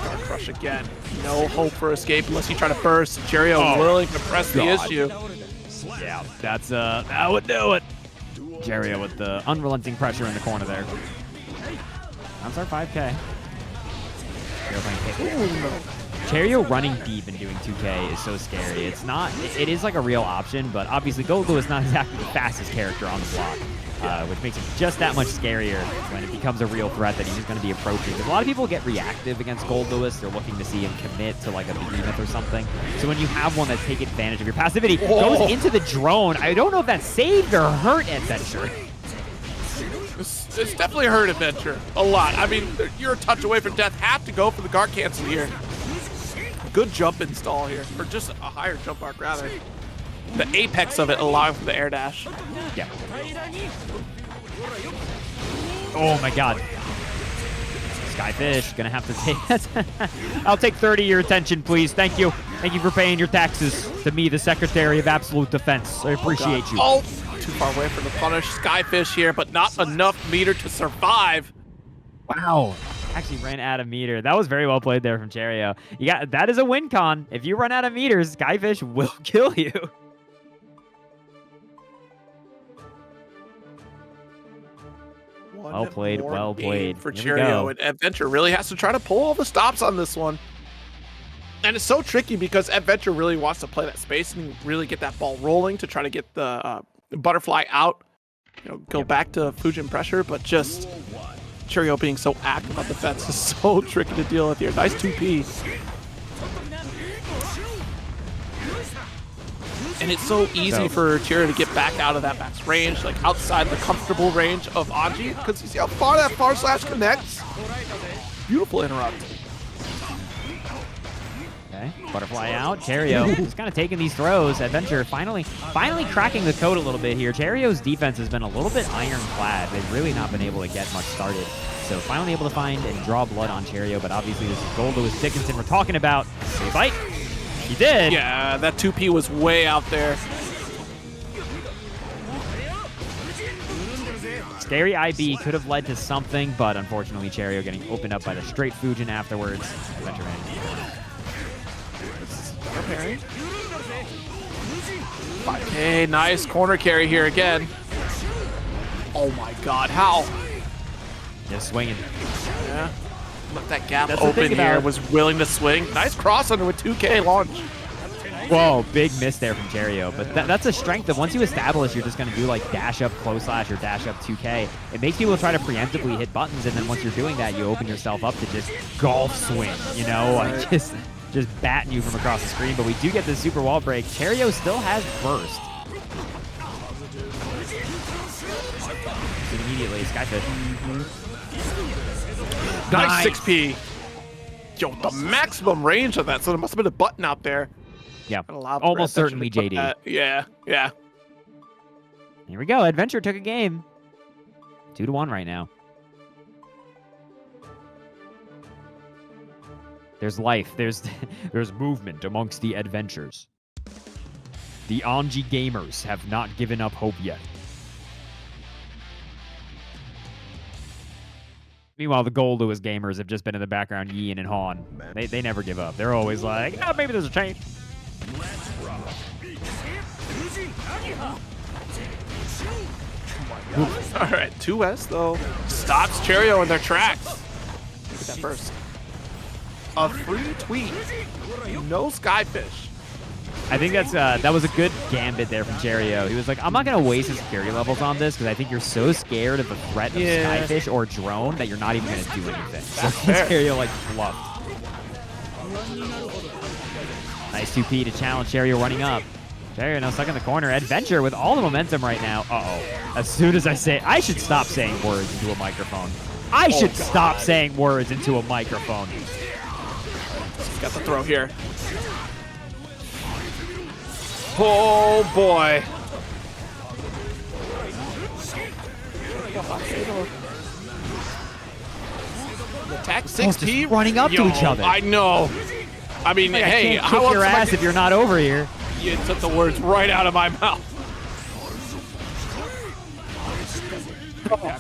Guard crush again. No hope for escape unless you try to burst. Cheryo willing to press the issue. Yeah, that's that would do it. Cheryo with the unrelenting pressure in the corner there. That's our 5K. Cheryo running deep and doing 2K is so scary. It's not. It is like a real option, but obviously Goldlewis is not exactly the fastest character on the block. Which makes it just that much scarier when it becomes a real threat that he's going to be approaching. Because a lot of people get reactive against Goldlewis. They're looking to see him commit to like a behemoth or something. So when you have one that's taking advantage of your passivity, goes into the drone. I don't know if that saved or hurt Eddventure. It's definitely hurt Eddventure a lot. I mean, you're a touch away from death. Have to go for the guard cancel here. Good jump install here, or just a higher jump arc rather. The apex of it allowing for the air dash. Yeah. Oh my God. Skyfish gonna have to take. I'll take 30 of your attention, please. Thank you. Thank you for paying your taxes to me, the Secretary of Absolute Defense. I appreciate you. Oh, too far away from the punish. Skyfish here, but not enough meter to survive. Wow. Actually ran out of meter. That was very well played there from Cheryo. You got that is a win con. If you run out of meters, Skyfish will kill you. Well played, well played. For Cheryo, and Eddventure really has to try to pull all the stops on this one. And it's so tricky because Eddventure really wants to play that space and really get that ball rolling to try to get the butterfly out. You know, go back to Fujin pressure, but just Cheryo being so active on defense is so tricky to deal with here. Nice 2P. And it's so easy for Cheryo to get back out of that max range, like outside the comfortable range of Anji, because you see how far that far slash connects. Beautiful interrupt. Okay, butterfly out. Cheryo is kind of taking these throws. Eddventure finally cracking the code a little bit here. Cheryo's defense has been a little bit ironclad. They've really not been able to get much started. So finally able to find and draw blood on Cheryo, but obviously this is Goldlewis Dickinson we're talking about. Did he bite? He did. Yeah, that 2P was way out there. Scary IB could have led to something, but unfortunately Cheryo getting opened up by the straight Fujin afterwards. Adventure Man. Okay. 5K, nice corner carry here again. Oh my god, how? Just swinging. Yeah. Let that gap That's the open thing here, about- was willing to swing. Nice cross under with 2K launch. Whoa, big miss there from Cheryo. But that's a strength of once you establish you're just going to do like dash up close slash or dash up 2K. It makes people try to preemptively hit buttons, and then once you're doing that, you open yourself up to just golf swing, you know? Like just batting you from across the screen. But we do get this super wall break. Cheryo still has burst. Immediately, Skyfish. Nice 6P. Yo, the maximum range of that, so there must have been a button out there. Yeah, that allowed almost for certainly Adventure to put JD. that. Yeah. Here we go. Adventure took a game. 2-1 right now. There's life. There's movement amongst the Adventures. The Anji gamers have not given up hope yet. Meanwhile, the Goldlewis gamers have just been in the background yeeing and hawing. They never give up. They're always like, oh, maybe there's a change. All right, 2S though stops Cheryo in their tracks. Look at that burst. A free tweet. No Skyfish. I think that was a good gambit there from Cheryo. He was like, I'm not going to waste his security levels on this because I think you're so scared of the threat of Skyfish or drone that you're not even going to do anything. So Cheryo like bluffed. Nice 2P to challenge Cheryo running up. Cheryo now stuck in the corner. Adventure with all the momentum right now. Uh-oh. As soon as I should stop saying words into a microphone. I should stop saying words into a microphone. Got the throw here. Oh boy. Attack 6P running up to each other. I know. I mean, Like, hey, I can't kick your ass if you're not over here. You took the words right out of my mouth.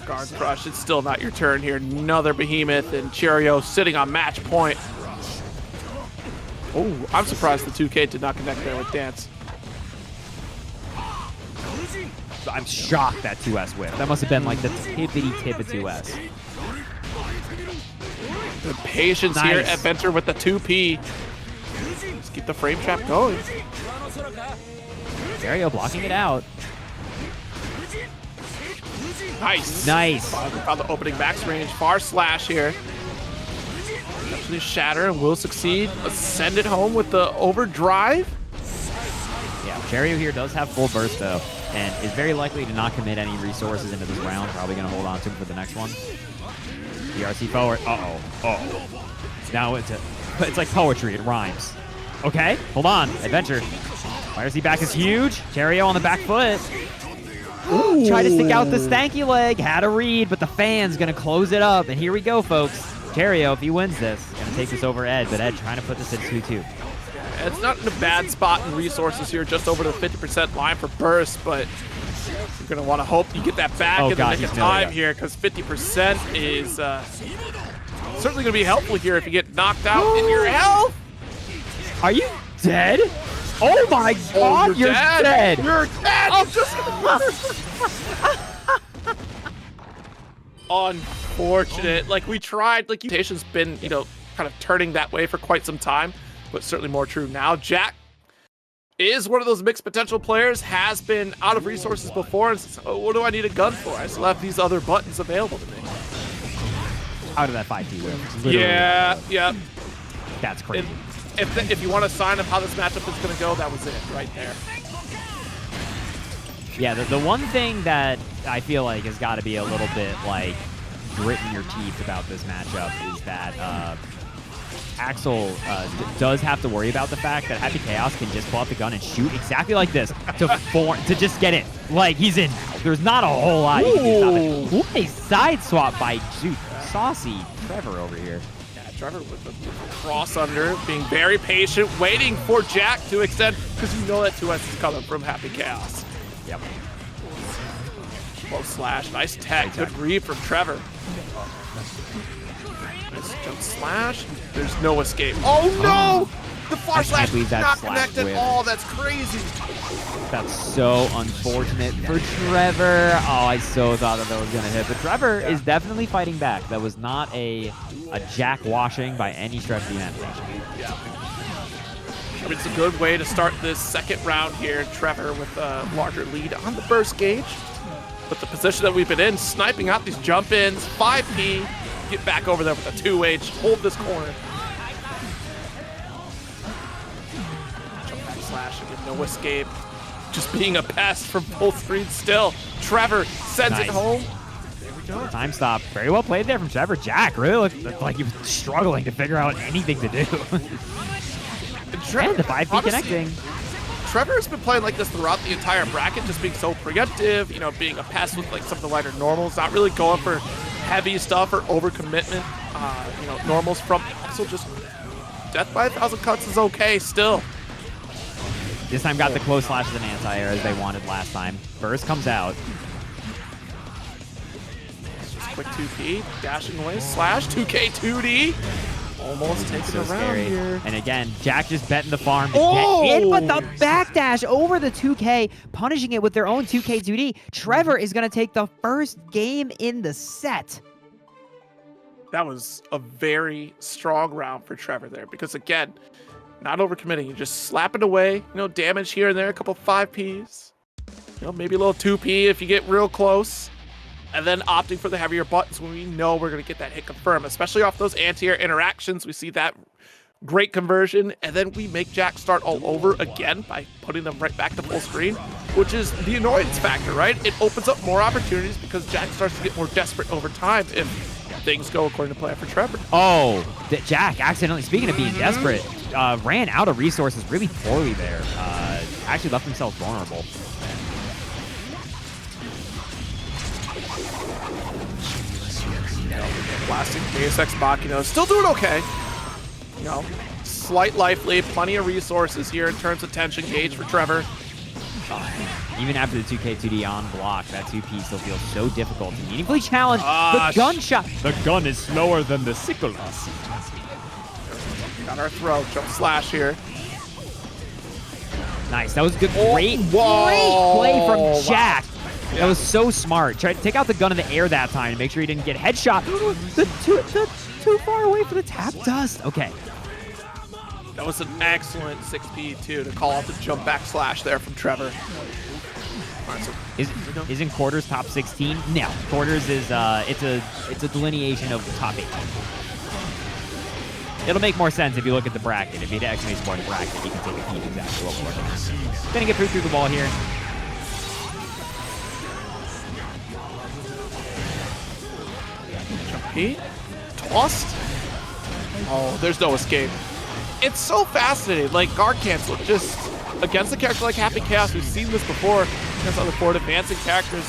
Guard crush. It's still not your turn here. Another behemoth, and Cheryo sitting on match point. Oh, I'm surprised the 2K did not connect there with Dance. I'm shocked that 2S whipped. That must have been like the tippity-tip of 2S. The patience here at Eddventure with the 2P. Just keep the frame trap going. Cheryo blocking it out. Nice. Found the opening max range. Far slash here. Actually shatter and will succeed. Let's send it home with the overdrive. Yeah, Cheryo here does have full burst though, and is very likely to not commit any resources into this round. Probably going to hold on to him for the next one. DRC forward. Uh-oh. Now it's like poetry. It rhymes. Okay, hold on. Adventure. YRC back is huge. Cheryo on the back foot. Ooh. Try to stick out the stanky leg. Had a read, but the fan's going to close it up. And here we go, folks. Cheryo, if he wins this, going to take this over Ed, but Ed trying to put this at 2-2. It's not in a bad spot in resources here, just over the 50% line for burst, but you're going to want to hope you get that back in the nick of time here, because 50% is certainly going to be helpful here if you get knocked out in your health. Are you dead? Oh my god, you're dead. You're dead. Unfortunate. Like, we tried, like, mutation's been, you know, kind of turning that way for quite some time, but certainly more true now. Jack is one of those mixed potential players, has been out of resources before, and says, oh, what do I need a gun for? I still have these other buttons available to me. Out of that 5T win. Yeah. That's crazy. If you want a sign of how this matchup is going to go, that was it right there. Yeah, the one thing that I feel like has got to be a little bit like grit in your teeth about this matchup is that Axel does have to worry about the fact that Happy Chaos can just pull out the gun and shoot exactly like this to just get in. Like, he's in. There's not a whole lot you can do to stop it. Ooh, a side swap by saucy Trevor over here. Trevor with the cross under, being very patient, waiting for Jack to extend, because you know that 2S is coming from Happy Chaos. Yep. Close slash. Nice tech. Good read from Trevor. Nice jump slash. There's no escape. Oh no! The far slash believe that not slash connected at whip. all. That's crazy. That's so unfortunate for Trevor. Oh, I so thought that was going to hit. But Trevor is definitely fighting back. That was not a jack washing by any stretch of the imagination. Yeah. I mean, it's a good way to start this second round here. Trevor with a larger lead on the burst gauge. But the position that we've been in, sniping out these jump ins, 5P, get back over there with a 2H, hold this corner. Jump back slash, again, no escape. Just being a pest from full screen still. Trevor sends it home. There we go. Time stop. Very well played there from Trevor. Jack really looked like he was struggling to figure out anything to do. And the 5P connecting. Trevor has been playing like this throughout the entire bracket, just being so preemptive, you know, being a pest with like some of the lighter normals, not really going for heavy stuff or overcommitment. You know, normals from so just death by 1,000 cuts is okay still. This time got the close slashes and anti-air as they wanted last time. Burst comes out. Just quick 2P, dashing away, slash, 2K, 2D. Almost taking So the round scary. here. And again, Jack just betting the farm to Oh! get in, but the backdash over the 2K, punishing it with their own 2K 2D. Trevor is going to take the first game in the set. That was a very strong round for Trevor there because, again, not overcommitting. You're just slapping away, you know, damage here and there, a couple 5Ps. You know, maybe a little 2P if you get real close. And then opting for the heavier buttons when we know we're going to get that hit confirmed, especially off those anti-air interactions. We see that great conversion, and then we make Jack start all over again by putting them right back to full screen, which is the annoyance factor, right? It opens up more opportunities because Jack starts to get more desperate over time if things go according to plan for Trevor. Oh, Jack accidentally, speaking of being desperate, ran out of resources really poorly there. Actually left himself vulnerable. Blasting Deus Ex Machina, still doing okay. You know, slight life lead, plenty of resources here in terms of tension gauge for Trevor. Even after the 2K 2D on block, that 2P still feels so difficult to meaningfully challenge the gunshot. The gun is slower than the sickles. Got our throw, jump slash here. Nice, that was good. Great play from Jack. That was so smart. Tried to take out the gun in the air that time to make sure he didn't get headshot. Too far away for the tap dust. Okay. That was an excellent 6P too to call out the jump back slash there from Trevor. Right, so Isn't quarters top 16? No, quarters is it's a delineation of top 8. It'll make more sense if you look at the bracket. If you actually support the bracket, you can take a peek exactly what we're looking at. Gonna get through the wall here. jump P, tossed. Oh, there's no escape. It's so fascinating, like guard cancel, just against a character like Happy Chaos, we've seen this before against other forward advancing characters.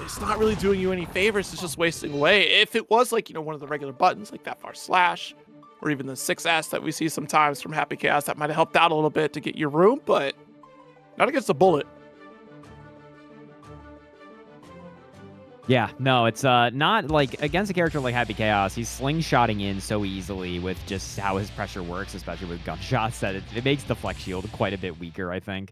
It's not really doing you any favors, it's just wasting away. If it was like, you know, one of the regular buttons, like that far slash, or even the 6S that we see sometimes from Happy Chaos, that might have helped out a little bit to get your room, but not against a bullet. Yeah, no, it's not like against a character like Happy Chaos. He's slingshotting in so easily with just how his pressure works, especially with gunshots, that it makes the flex shield quite a bit weaker, I think.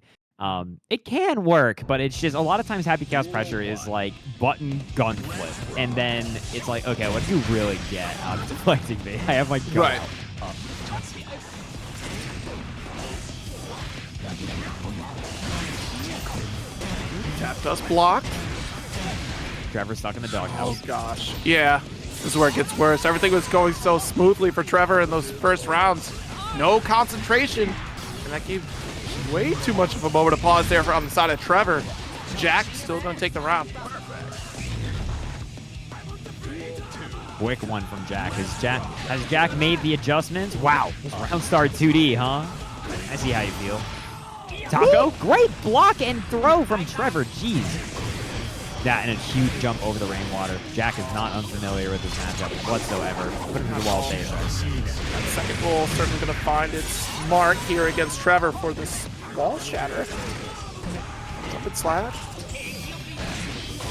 It can work, but it's just a lot of times Happy Chaos pressure is like button gun flip, and then it's like, okay, what do you really get out of deflecting me? I have my gun Right. up. Tap dust block. Trevor stuck in the doghouse. Oh gosh. Yeah, this is where it gets worse. Everything was going so smoothly for Trevor in those first rounds. No concentration, and that gave way too much of a moment of pause there on the side of Trevor. Jack still gonna take the round. Quick one from Jack. Has Jack made the adjustments? Wow, this round started 2D, huh? I see how you feel. Taco, great block and throw from Trevor. Jeez. That and a huge jump over the rainwater. Jack is not unfamiliar with this matchup whatsoever. Put him to the wall safe. That second roll certainly gonna find its mark here against Trevor for this wall shatter. Jump and slash.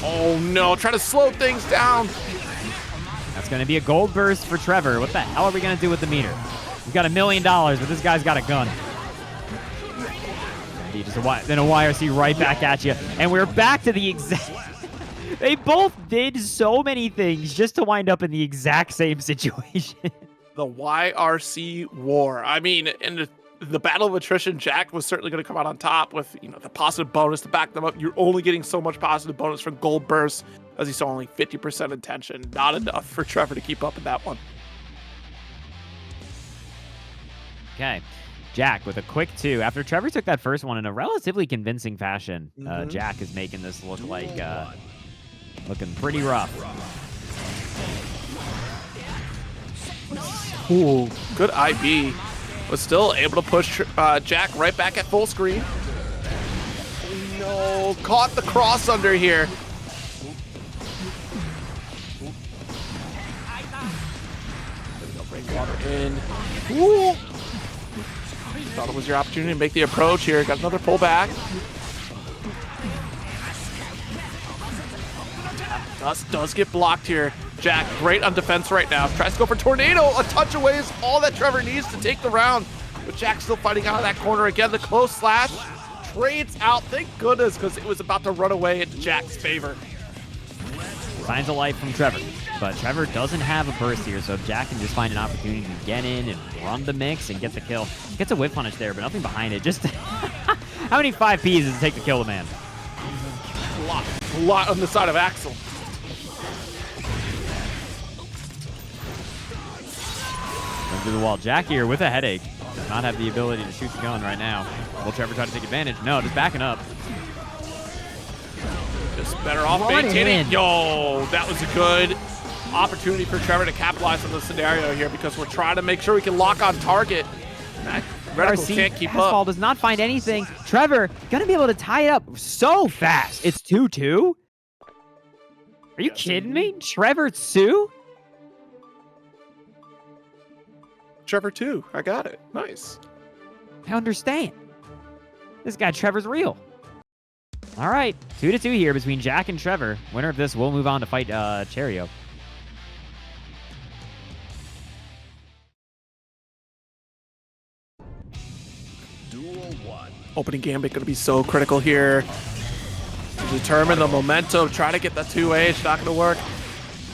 Oh no, try to slow things down. That's going to be a gold burst for Trevor. What the hell are we going to do with the meter? We've got $1 million, but this guy's got a gun. Then a YRC right back at you. And we're back to the exact... They both did so many things just to wind up in the exact same situation. The YRC war. I mean, in the battle of attrition, Jack was certainly going to come out on top with, you know, the positive bonus to back them up. You're only getting so much positive bonus from gold bursts, as he saw only 50% attention. Not enough for Trevor to keep up in that one. Okay. Jack with a quick 2. After Trevor took that first one in a relatively convincing fashion, Jack is making this look like looking pretty rough. Ooh, good IB. Was still able to push Jack right back at full screen. Oh, no, caught the cross under here. Rainwater in. Ooh. Thought it was your opportunity to make the approach here. Got another pullback. Does get blocked here. Jack, great on defense right now. Tries to go for Tornado. A touch away is all that Trevor needs to take the round. But Jack's still fighting out of that corner again. The close slash trades out. Thank goodness, because it was about to run away into Jack's favor. Signs of life from Trevor. But Trevor doesn't have a burst here, so if Jack can just find an opportunity to get in and run the mix and get the kill. Gets a whip punish there, but nothing behind it. Just how many 5Ps does it take to kill the man? A lot on the side of Axel. Run through the wall. Jack here with a headache. Does not have the ability to shoot the gun right now. Will Trevor try to take advantage? No, just backing up. Just better off maintaining. Yo, that was a good opportunity for Trevor to capitalize on the scenario here, because we're trying to make sure we can lock on target. Reticle can't keep up. Asphalt does not find anything. Trevor gonna be able to tie it up so fast. It's 2-2. Are you kidding me? Trevor 2? Trevor 2. I got it. Nice. I understand. This guy Trevor's real. All right, 2-2 here between Jack and Trevor. Winner of this will move on to fight Cheryo. Duel 1. Opening gambit going to be so critical here. Determine the momentum. Try to get the 2H. Not going to work.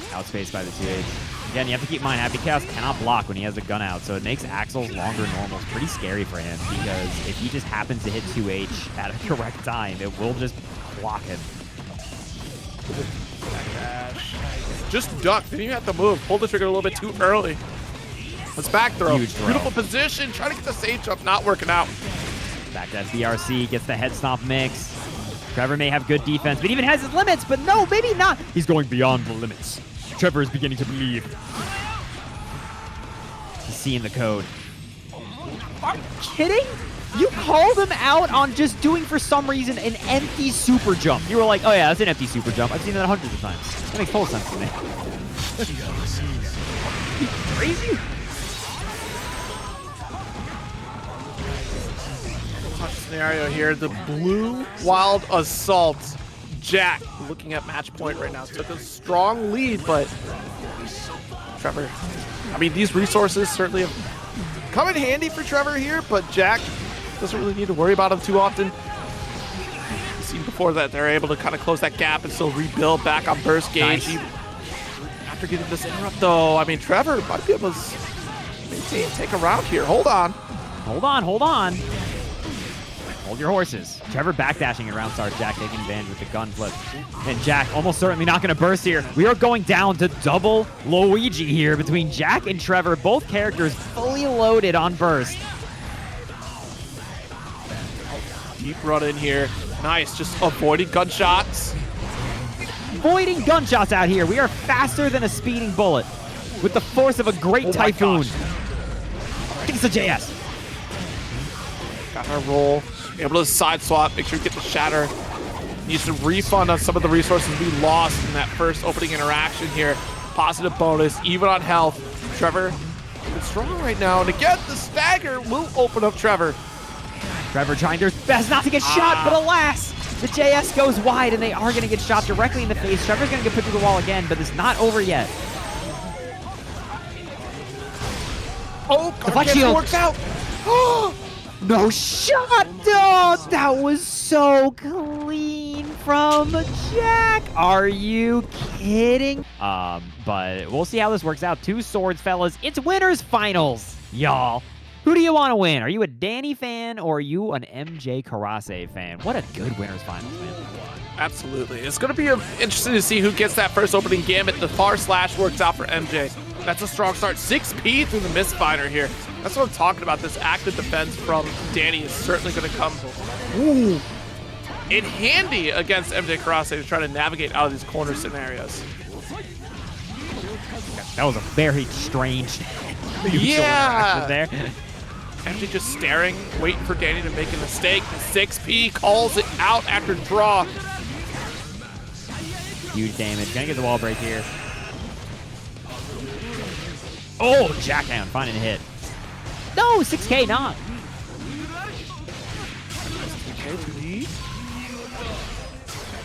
Outspaced by the 2H. Again, you have to keep in mind, Happy Chaos cannot block when he has the gun out, so it makes Axel's longer normals pretty scary for him, because if he just happens to hit 2H at a correct time, it will just block him. Just duck. Didn't even have to move. Pulled the trigger a little bit too early. Let's back throw. Huge throw. Beautiful position. Trying to get the save jump. Not working out. Back to BRC, gets the head stomp mix. Trevor may have good defense, but even has his limits, but no, maybe not. He's going beyond the limits. Trevor is beginning to believe. He's seeing the code. Are you kidding? You called him out on just doing, for some reason, an empty super jump. You were like, oh yeah, that's an empty super jump. I've seen that hundreds of times. That makes total sense to me. You crazy? Touch scenario here. The blue wild assault. Jack looking at match point right now. Took a strong lead, but Trevor, I mean, these resources certainly have come in handy for Trevor here, but Jack doesn't really need to worry about them too often. You've seen before that they're able to kind of close that gap and still rebuild back on burst gauge. Nice. After getting this interrupt, though, I mean, Trevor might be able to maintain, take a round here. Hold on. Hold on, hold on. Hold your horses. Trevor backdashing around stars. Jack taking advantage with the gun flip. And Jack almost certainly not going to burst here. We are going down to double Luigi here between Jack and Trevor. Both characters fully loaded on burst. Deep run in here. Nice, just avoiding gunshots. Avoiding gunshots out here. We are faster than a speeding bullet with the force of a great typhoon. Thanks to JS. Got our roll. Able to side swap, make sure you get the shatter. Needs to refund on some of the resources we lost in that first opening interaction here. Positive bonus, even on health. Trevor is strong right now, and again, the stagger will open up Trevor. Trevor trying their best not to get shot, but alas, The JS goes wide, and they are going to get shot directly in the face. Trevor's going to get put through the wall again, but it's not over yet. Oh, flex shield works out. No shot! Oh, that was so clean from Jack. Are you kidding? But we'll see how this works out. 2 swords, fellas. It's winners finals, y'all. Who do you want to win? Are you a Dany fan or are you an MjKurase fan? What a good winners finals, man. Absolutely. It's going to be interesting to see who gets that first opening gambit. The far slash works out for MJ. That's a strong start. 6P through the misfire here. That's what I'm talking about. This active defense from Dany is certainly going to come in handy against MjKurase to try to navigate out of these corner scenarios. That was a very strange yeah. there. MJ just staring, waiting for Dany to make a mistake. 6P calls it out after draw. Huge damage. Gonna get the wall break here. Oh, jackdown. Finding a hit. No, 6K not.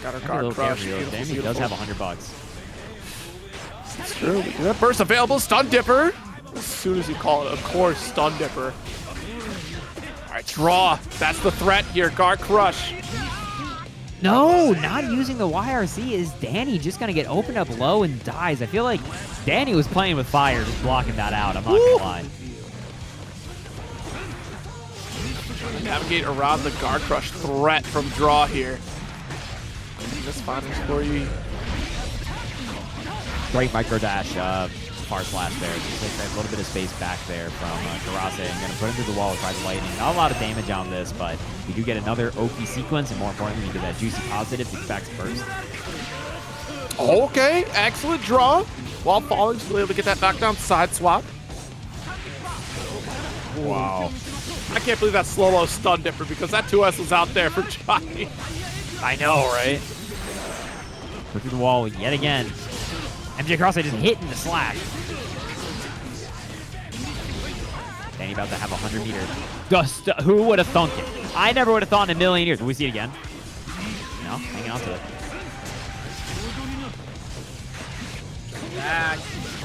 Got our guard crush. Dany does have $100. It's true. That burst available. Stun Dipper. As soon as you call it, of course, Stun Dipper. All right, draw. That's the threat here. Guard crush. No, not using the YRC. Is Dany just going to get opened up low and dies? I feel like Dany was playing with fire, just blocking that out. I'm not going to lie. Trying to navigate around the guard crush threat from draw here. This finals for you. Great micro dash, far slash there. Just like that little bit of space back there from Kurase. And going to put him through the wall with Rise Lightning. Not a lot of damage on this, but we do get another OP sequence, and more importantly, we get that juicy positive to get back first. Okay, excellent draw. While falling, still able to get that knockdown side swap. Wow. I can't believe that slow-mo Stun Dipper because that 2S was out there for Johnny. I know, right? Put through the wall yet again. MjKurase just hitting the slash. Dany about to have 100 meter. Who would have thunk it? I never would have thought in a million years. Will we see it again? No, hanging on to it. Back.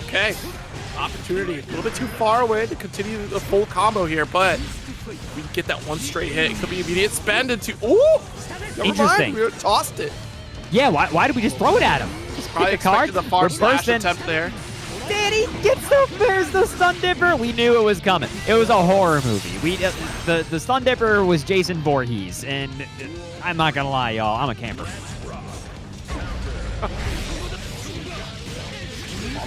Okay. Opportunity. A little bit too far away to continue the full combo here, but we can get that one straight hit. It could be immediate spend into. Ooh! Never Interesting. Mind. We tossed it. Yeah, why did we just throw it at him? Just Probably pick the card. expected the far We're slash bursting. attempt there. Dany gets there's the Stun Dipper. We knew it was coming. It was a horror movie. The Stun Dipper was Jason Voorhees, and I'm not gonna lie, y'all. I'm a camper.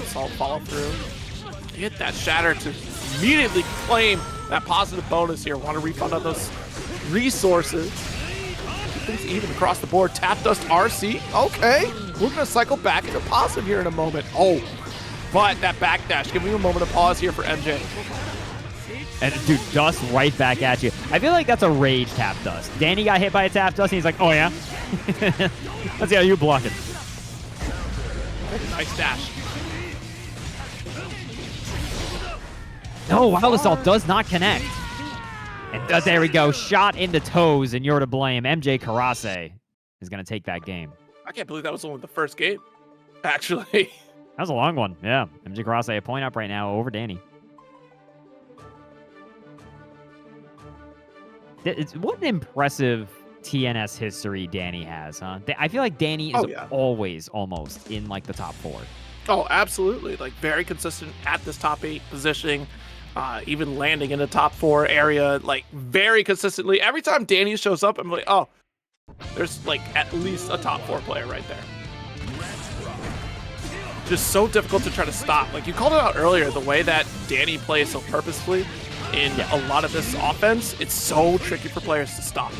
Assault follow through. Get that shatter to immediately claim that positive bonus here. Want to refund on those resources. Things even across the board. Tap Dust RC. Okay. We're going to cycle back into positive here in a moment. Oh, but that backdash. Give me a moment of pause here for MJ. And dude, Dust right back at you. I feel like that's a rage Tap Dust. Dany got hit by a Tap Dust and he's like, oh yeah? Let's see how you block it. Nice dash. No, Wild Assault does not connect. And there we go. Shot in the toes, and you're to blame. MjKurase is going to take that game. I can't believe that was only the first game, actually. That was a long one. Yeah. MjKurase a point up right now over Dany. What an impressive TNS history Dany has, huh? I feel like Dany is always almost in like the top 4. Oh, absolutely. Like very consistent at this top 8 positioning. Even landing in the top 4 area, like very consistently. Every time Dany shows up, I'm like, oh, there's like at least a top 4 player right there. Just so difficult to try to stop. Like you called it out earlier, the way that Dany plays so purposefully in a lot of this offense, it's so tricky for players to stop.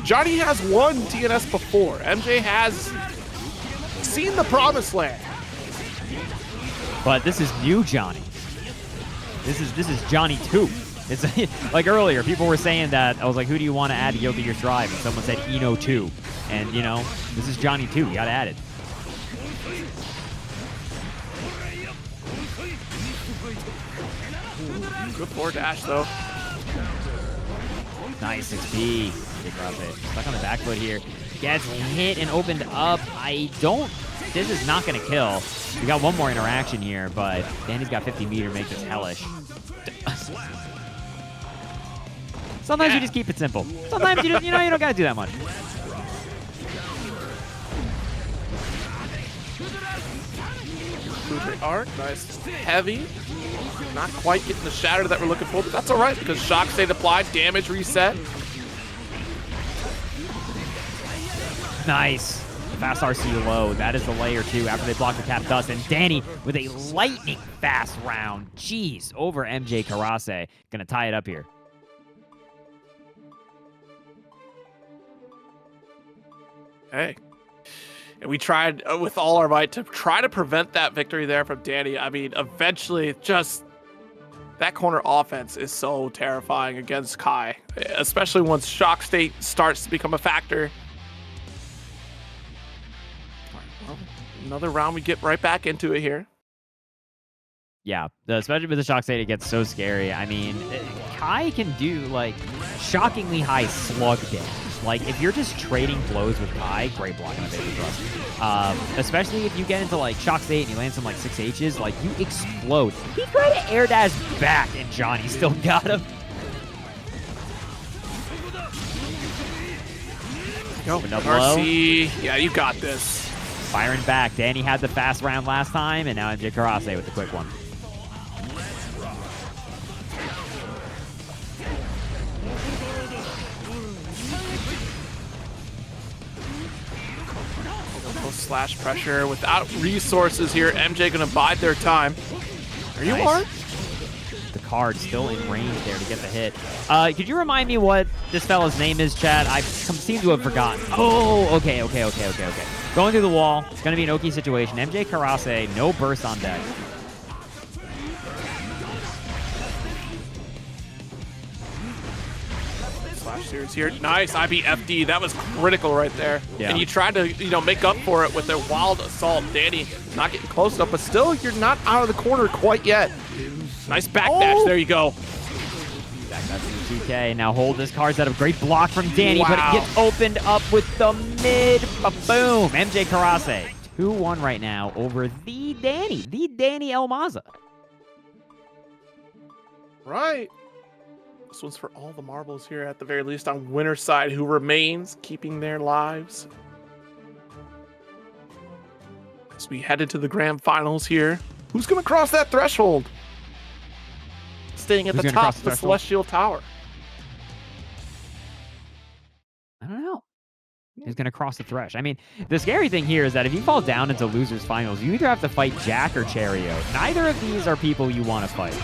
Johnny has won TNS before. MJ has seen the promised land. But this is new Johnny. This is Johnny 2. It's like earlier, people were saying that. I was like, who do you want to add to Yoga Your Strive? And someone said Eno 2. And, you know, this is Johnny 2. You got to add it. Good forward dash, though. Nice 6P. MjKurase stuck on the back foot here. Gets hit and opened up. This is not going to kill. We got one more interaction here, but Dany's got 50 meter, make this hellish. Sometimes you just keep it simple. Sometimes you don't got to do that much. Arc, nice. Heavy. Not quite getting the shatter that we're looking for, but that's all right because shock state applied, damage reset. Nice. Fast RC low. That is the layer 2 after they block the cap dust. And Dany with a lightning fast round. Jeez, over MjKurase. Gonna tie it up here. Hey. And we tried with all our might to try to prevent that victory there from Dany. I mean, eventually, just that corner offense is so terrifying against Kai, especially once shock state starts to become a factor. All right, well, another round, we get right back into it here. Yeah, especially with the shock state, it gets so scary. I mean, Kai can do, like, shockingly high slug damage. Like, if you're just trading blows with Kai, great blocking on Baby Thrust. Especially if you get into, like, shock state and you land some, like, 6Hs, like, you explode. He tried to air dash back, and Johnny still got him. Opened up low. RC, yeah, you got this. Firing back. Dany had the fast round last time, and now MjKurase with the quick one. Slash pressure without resources here. MJ gonna bide their time. There you are. The card still in range there to get the hit. Could you remind me what this fella's name is, Chad? I seem to have forgotten. Oh, okay. Going through the wall. It's gonna be an Oki situation. MjKurase, no burst on deck. Series here. Nice IBFD. That was critical right there. Yeah. And you tried to, make up for it with their wild assault. Dany not getting close enough, but still you're not out of the corner quite yet. Nice backdash. There you go. Backdash from 2K. Now hold this card set up. Great block from Dany, Wow. but it gets opened up with the mid. Boom. MjKurase. 2-1 right now over the Dany Elmaza. Right. This one's for all the marbles here, at the very least, on winner's side, who remains keeping their lives. As we head into the grand finals here, who's going to cross that threshold? Staying at the top of the Celestial Tower. I don't know. Who's going to cross the thresh? I mean, the scary thing here is that if you fall down into losers finals, you either have to fight Jack or Cheryo. Neither of these are people you want to fight.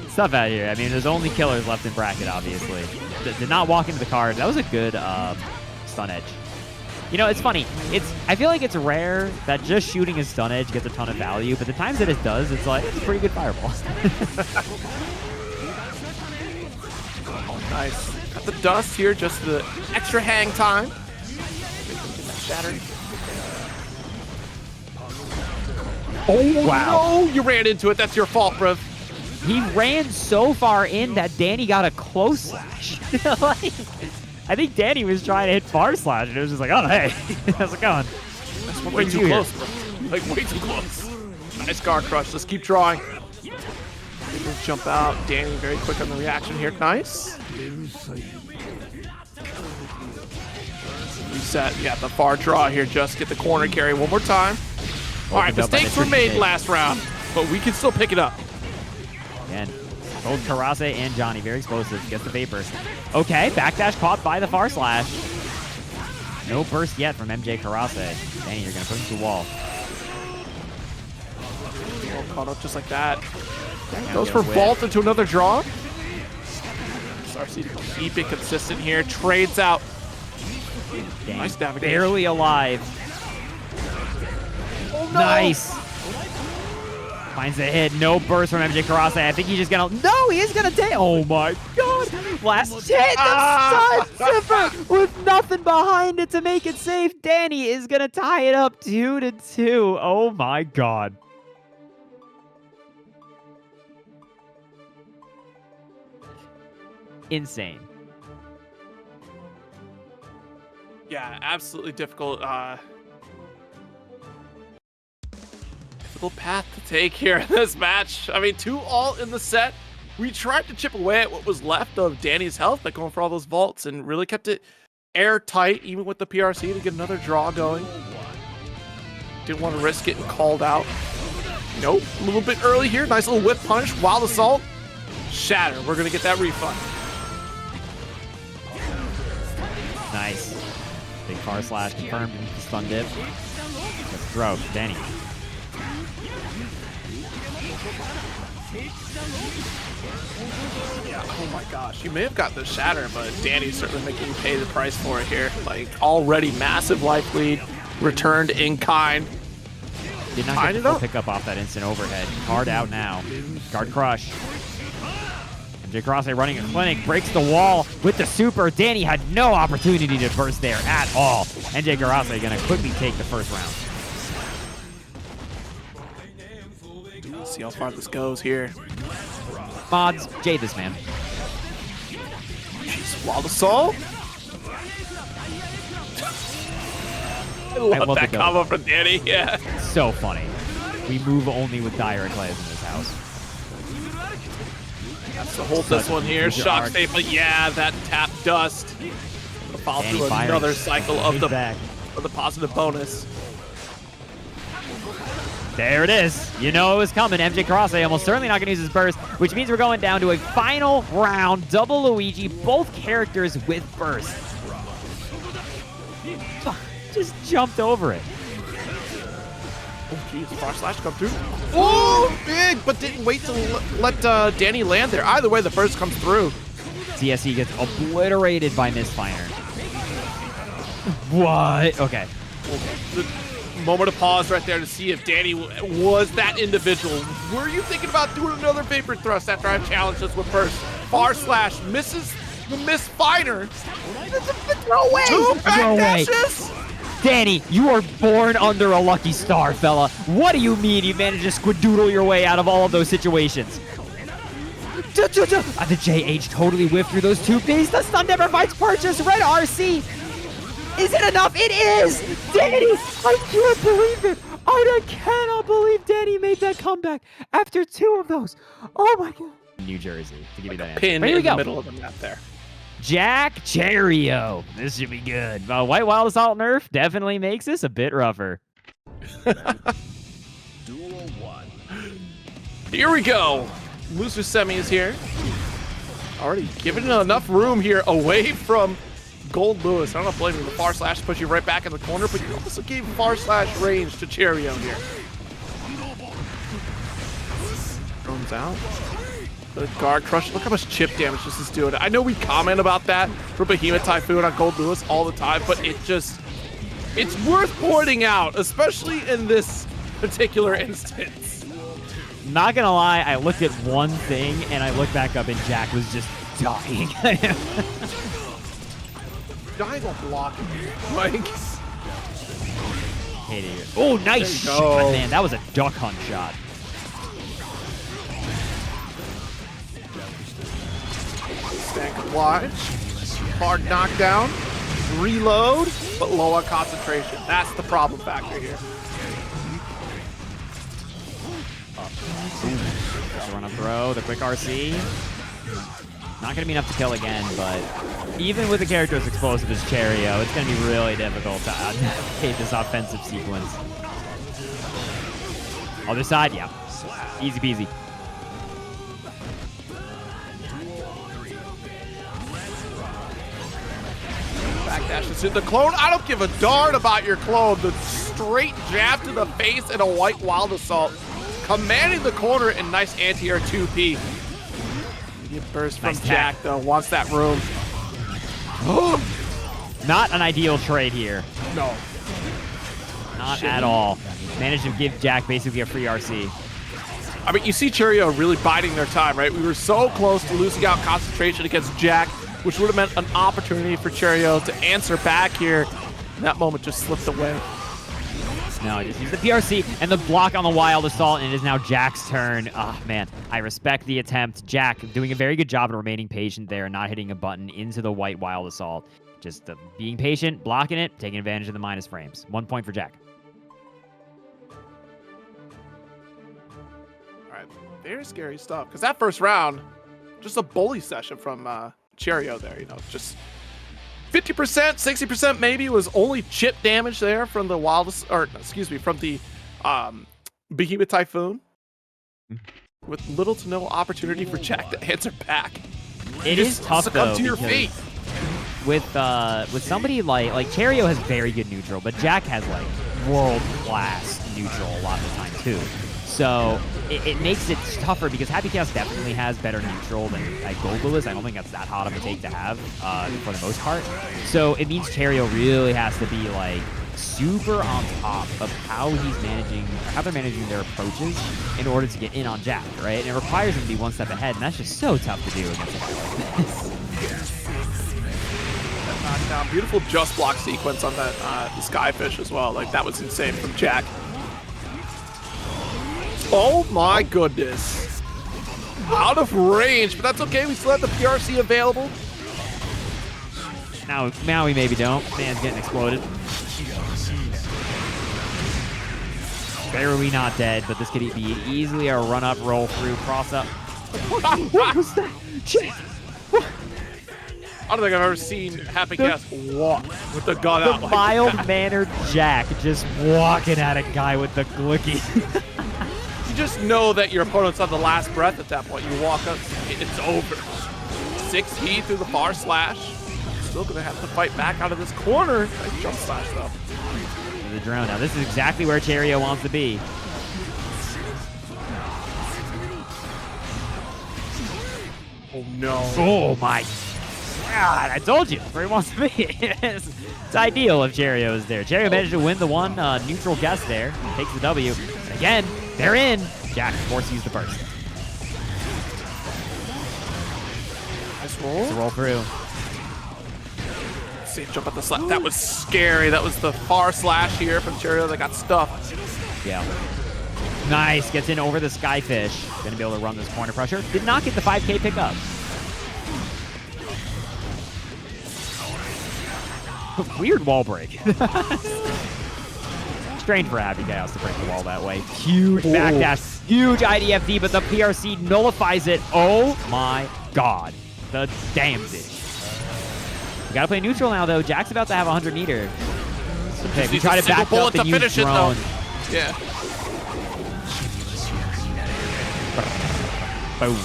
It's tough out here. I mean, there's only killers left in bracket, obviously. Did not walk into the card. That was a good stun edge. It's funny. I feel like it's rare that just shooting a stun edge gets a ton of value, but the times that it does, it's like, it's a pretty good fireball. Oh, nice. Got the dust here, just the extra hang time. Shattered. Oh, wow. No, you ran into it. That's your fault, bro. He ran so far in that Dany got a close slash. I think Dany was trying to hit far slash, and it was just like, oh, hey, how's it going? That's way too close, bro. Like, way too close. Nice guard crush. Let's keep drawing. Jump out. Dany very quick on the reaction here. Nice. Reset. Yeah, the far draw here. Just get the corner carry one more time. All right, mistakes were made last round, but we can still pick it up. Again, both Kurase and Johnny, very explosive. Gets the vapor. Okay, backdash caught by the far slash. No burst yet from MjKurase. Dany, you're going to push him to the wall. Well, caught up just like that. Goes for vault into another draw. RC to keep it consistent here. Trades out. Dang, nice navigation. Barely alive. Oh, no. Nice. Finds the hit. No burst from MjKurase. I think he's just going to... No, he is going to take... Oh, my God. Last hit. The zipper with nothing behind it to make it safe. Dany is going to tie it up 2-2. Oh, my God. insane. Yeah, absolutely difficult. Difficult path to take here in this match. I mean, 2-all in the set. We tried to chip away at what was left of Dany's health by going for all those vaults and really kept it airtight, even with the PRC, to get another draw going. Didn't want to risk getting called out. Nope, a little bit early here. Nice little whip punish, wild assault. Shatter, we're going to get that refund. Nice. Big car slash confirmed into the stun dip. Let's throw. Dany. Yeah, oh my gosh. You may have got the shatter, but Dany's certainly making you pay the price for it here. Like, already massive life lead. Returned in kind. Did not get the pick up off that instant overhead. Guard out now. Guard crush. MjKurase running a clinic, breaks the wall with the super. Dany had no opportunity to burst there at all. MjKurase gonna quickly take the first round. Let's see how far this goes here. Mods, jade this man. Jeez, wild assault. I love that combo from Dany, yeah. So funny. We move only with dire clays in this house. Has to hold this one here. Shock statement, yeah, that tap dust. Follow through another cycle of the positive bonus. There it is. You know it was coming. MjKurase almost certainly not going to use his burst, which means we're going down to a final round. Double Luigi, both characters with burst. Just jumped over it. Oh, jeez, far slash come through. Oh, big, but didn't wait to let Dany land there. Either way, the burst comes through. TSE gets obliterated by Misfire. What? Okay. The moment of pause right there to see if Dany was that individual. Were you thinking about doing another vapor thrust after I've challenged us with burst? Far slash misses the Misfire. No way! Two back dashes! Dany, you are born under a lucky star, fella. What do you mean you managed to squadoodle your way out of all of those situations? The JH totally whiffed through those 2Ps. The stun never fights purchase. Red RC. Is it enough? It is! Dany! I can't believe it! I cannot believe Dany made that comeback after 2 of those. Oh my god. New Jersey, to give you that answer. Pin here we in go. the middle of the map there. Jack Cheryo. This should be good. White Wild Assault nerf definitely makes this a bit rougher. Duel 1. Here we go. Loser semi is here. Already giving enough room here away from Goldlewis. I don't know if blaming the far slash puts you right back in the corner, but you also gave far slash range to Cheryo here. Drones out. The guard crush. Look how much chip damage this is doing. I know we comment about that for Behemoth Typhoon on Goldlewis all the time, but it's worth pointing out, especially in this particular instance. Not gonna lie, I looked at one thing and I looked back up and Jack was just dying. Dying on blocking. Like, hated it. Oh, nice shot, man. That was a duck hunt shot. Stank oblige. Hard knockdown. Reload, but low on concentration. That's the problem factor here. Run up throw, the quick RC. Not going to be enough to kill again, but even with a character as explosive as Cheryo, it's going to be really difficult to navigate this offensive sequence. Other side, yeah. Easy peasy. Backdashes in the clone. I don't give a darn about your clone. The straight jab to the face and a white wild assault. Commanding the corner and nice anti-air 2P. Good burst from Jack, though. Wants that room. Not an ideal trade here. No. Not at all. Managed to give Jack basically a free RC. I mean, you see Cheryo really biding their time, right? We were so close to losing out concentration against Jack, which would have meant an opportunity for Cheryo to answer back here. And that moment just slipped away. No, just use the PRC and the block on the Wild Assault, and it is now Jack's turn. Oh, man. I respect the attempt. Jack doing a very good job of remaining patient there and not hitting a button into the white Wild Assault. Just being patient, blocking it, taking advantage of the minus frames. 1 point for Jack. All right, very scary stuff. Because that first round, just a bully session from Cheryo there. You know, just 50%, 60% maybe was only chip damage there from the from the Behemoth Typhoon, with little to no opportunity for Jack to answer back. It is tough though, to your fate. With somebody like Cheryo has very good neutral, but Jack has like world class neutral a lot of the time too. So it makes it tougher because Happy Chaos definitely has better neutral than Goldlewis. I don't think that's that hot of a take to have for the most part. So it means Cheryo really has to be like super on top of how they're managing their approaches in order to get in on Jack, right? And it requires him to be one step ahead, and that's just so tough to do against a guy like this. Knockdown, beautiful just block sequence on that the Skyfish as well. Like that was insane from Jack. Oh my goodness. Out of range, but that's okay. We still have the PRC available. Now we maybe don't. Man's getting exploded. Barely not dead, but this could be easily a run-up, roll-through, cross-up. What was that? I don't think I've ever seen Happy Chaos walk with the gun out like that. Mild-mannered Jack just walking at a guy with the Glicky. You just know that your opponent's on the last breath at that point. You walk up, it's over. 6E through the far slash. Still gonna have to fight back out of this corner. Nice jump slash though. The drone. Now this is exactly where Cheryo wants to be. Oh no. Oh my God, I told you where he wants to be. It's ideal if Cheryo is there. Cheryo managed to win the one neutral guess there. Takes the W. And again, they're in. Jack forced to use the burst. Nice roll. It's a roll through. See, jump at the slash. That was scary. That was the far slash here from Cheryo that got stuffed. Yeah. Nice. Gets in over the Skyfish. Gonna be able to run this corner pressure. Did not get the 5K pickup. Weird wall break. Strange for Happy Chaos to break the wall that way. Huge backdash. Huge IDFD, but the PRC nullifies it. Oh my God. The damage. We gotta play neutral now, though. Jack's about to have a 100-meter. Okay, we try to back up and use drone. Yeah. Boom.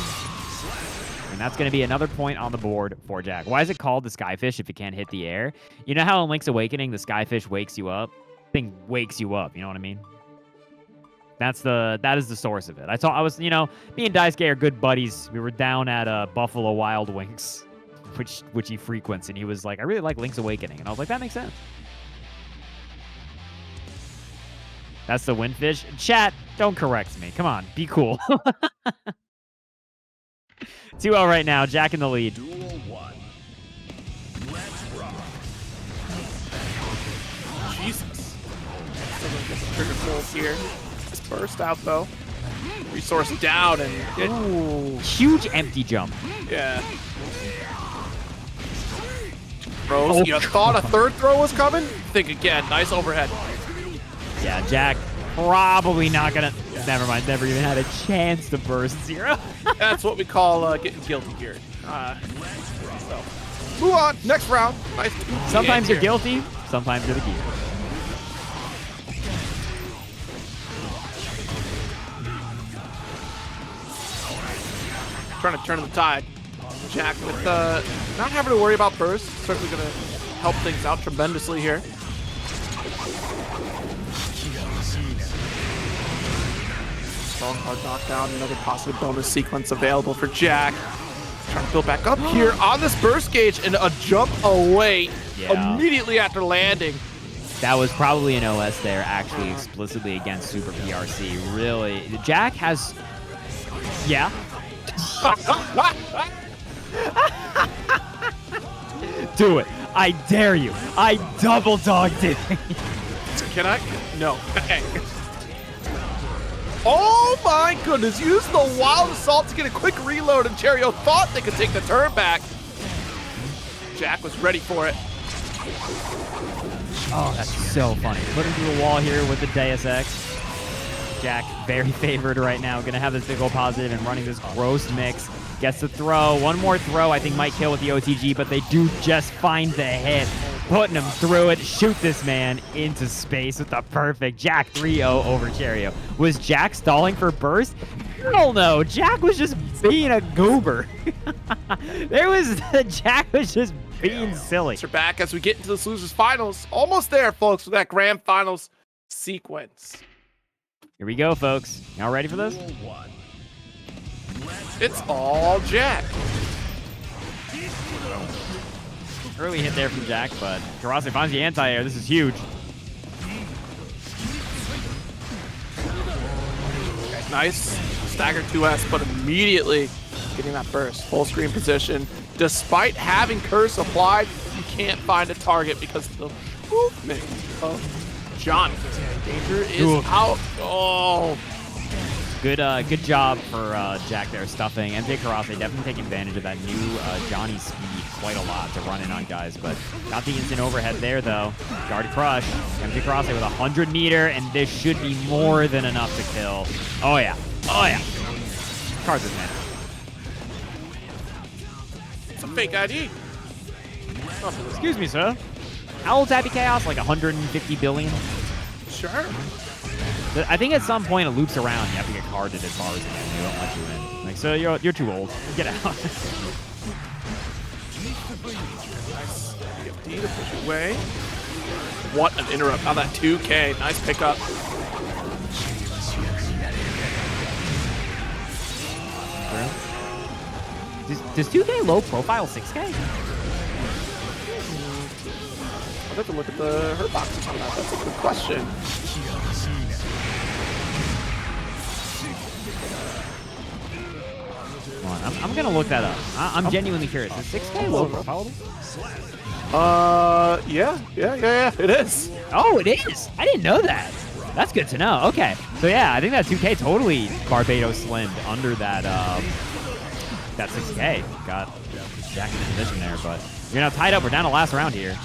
And that's going to be another point on the board for Jack. Why is it called the Skyfish if it can't hit the air? You know how in Link's Awakening, the Skyfish wakes you up? Thing wakes you up, you know what I mean? That is the source of it. Me and Daisuke are good buddies. We were down at Buffalo Wild Wings, which he frequents, and he was like, I really like Link's Awakening. And I was like, that makes sense. That's the Windfish. Chat, don't correct me. Come on, be cool. 2-0 right now. Jack in the lead. Duel 1. Let's rock. Jesus. Still gonna get the trigger pull here. Just burst out though. Resource down and Ooh, huge empty jump. yeah. Throws. You thought a third throw was coming? Think again. Nice overhead. Yeah, Jack probably not gonna. Never mind. Never even had a chance to burst Zero. That's what we call getting guilty here. So move on. Next round. Nice. Sometimes you're guilty. Sometimes you're the gear. Trying to turn the tide. Jack with not having to worry about burst. Certainly going to help things out tremendously here. Strong hard knockdown. Another positive bonus sequence available for Jack. Trying to build back up here on this burst gauge and a jump away immediately after landing. That was probably an OS there, actually, explicitly against Super PRC. Really, Jack has. Yeah. Do it. I dare you. I double dog did. Can I? No. Oh my goodness, use the wild assault to get a quick reload, and Cheryo thought they could take the turn back. Jack was ready for it. Oh, that's so funny. Put him through the wall here with the Deus Ex. Jack, very favored right now. Gonna have this big ol' positive and running this gross mix. Gets the throw. One more throw I think might kill with the OTG, but they do just find the hit. Putting him through it. Shoot this man into space with the perfect Jack 3-0 over Cheryo. Was Jack stalling for burst? Hell no. Jack was just being a goober. Jack was just being silly. We're back as we get into this losers finals. Almost there, folks, with that grand finals sequence. Here we go, folks. Y'all ready for this? It's all Jack. Early hit there from Jack, but MjKurase finds the anti-air. This is huge. Nice stagger 2S, but immediately getting that burst. Full screen position. Despite having curse applied, you can't find a target because of the movement of Johnny. Danger is out. Oh. Good job for Jack there stuffing. MjKurase definitely taking advantage of that new Johnny speed quite a lot to run in on guys, but got the instant overhead there though. Guard crush. MjKurase with 100 meter, and this should be more than enough to kill. Oh yeah. Oh yeah. Cards this man. It's a fake ID. Excuse me, sir. How old's Happy Chaos? Like 150 billion? Sure. I think at some point it loops around. You have to get carded as far as again. They don't let you in. Like, so you're too old. Get out. Nice. D to push away. What an interrupt. Now that 2K. Nice pickup. Does 2K low profile 6K? I'll have to look at the hurt boxes on that. That's a good question. I'm gonna look that up. I'm genuinely curious. Is 6K low profile? Yeah, it is. Oh, it is. I didn't know that. That's good to know. Okay, so yeah, I think that 2K totally Barbados slimmed under that that 6K. Got Jack in the position there, but you're now tied up. We're down to last round here.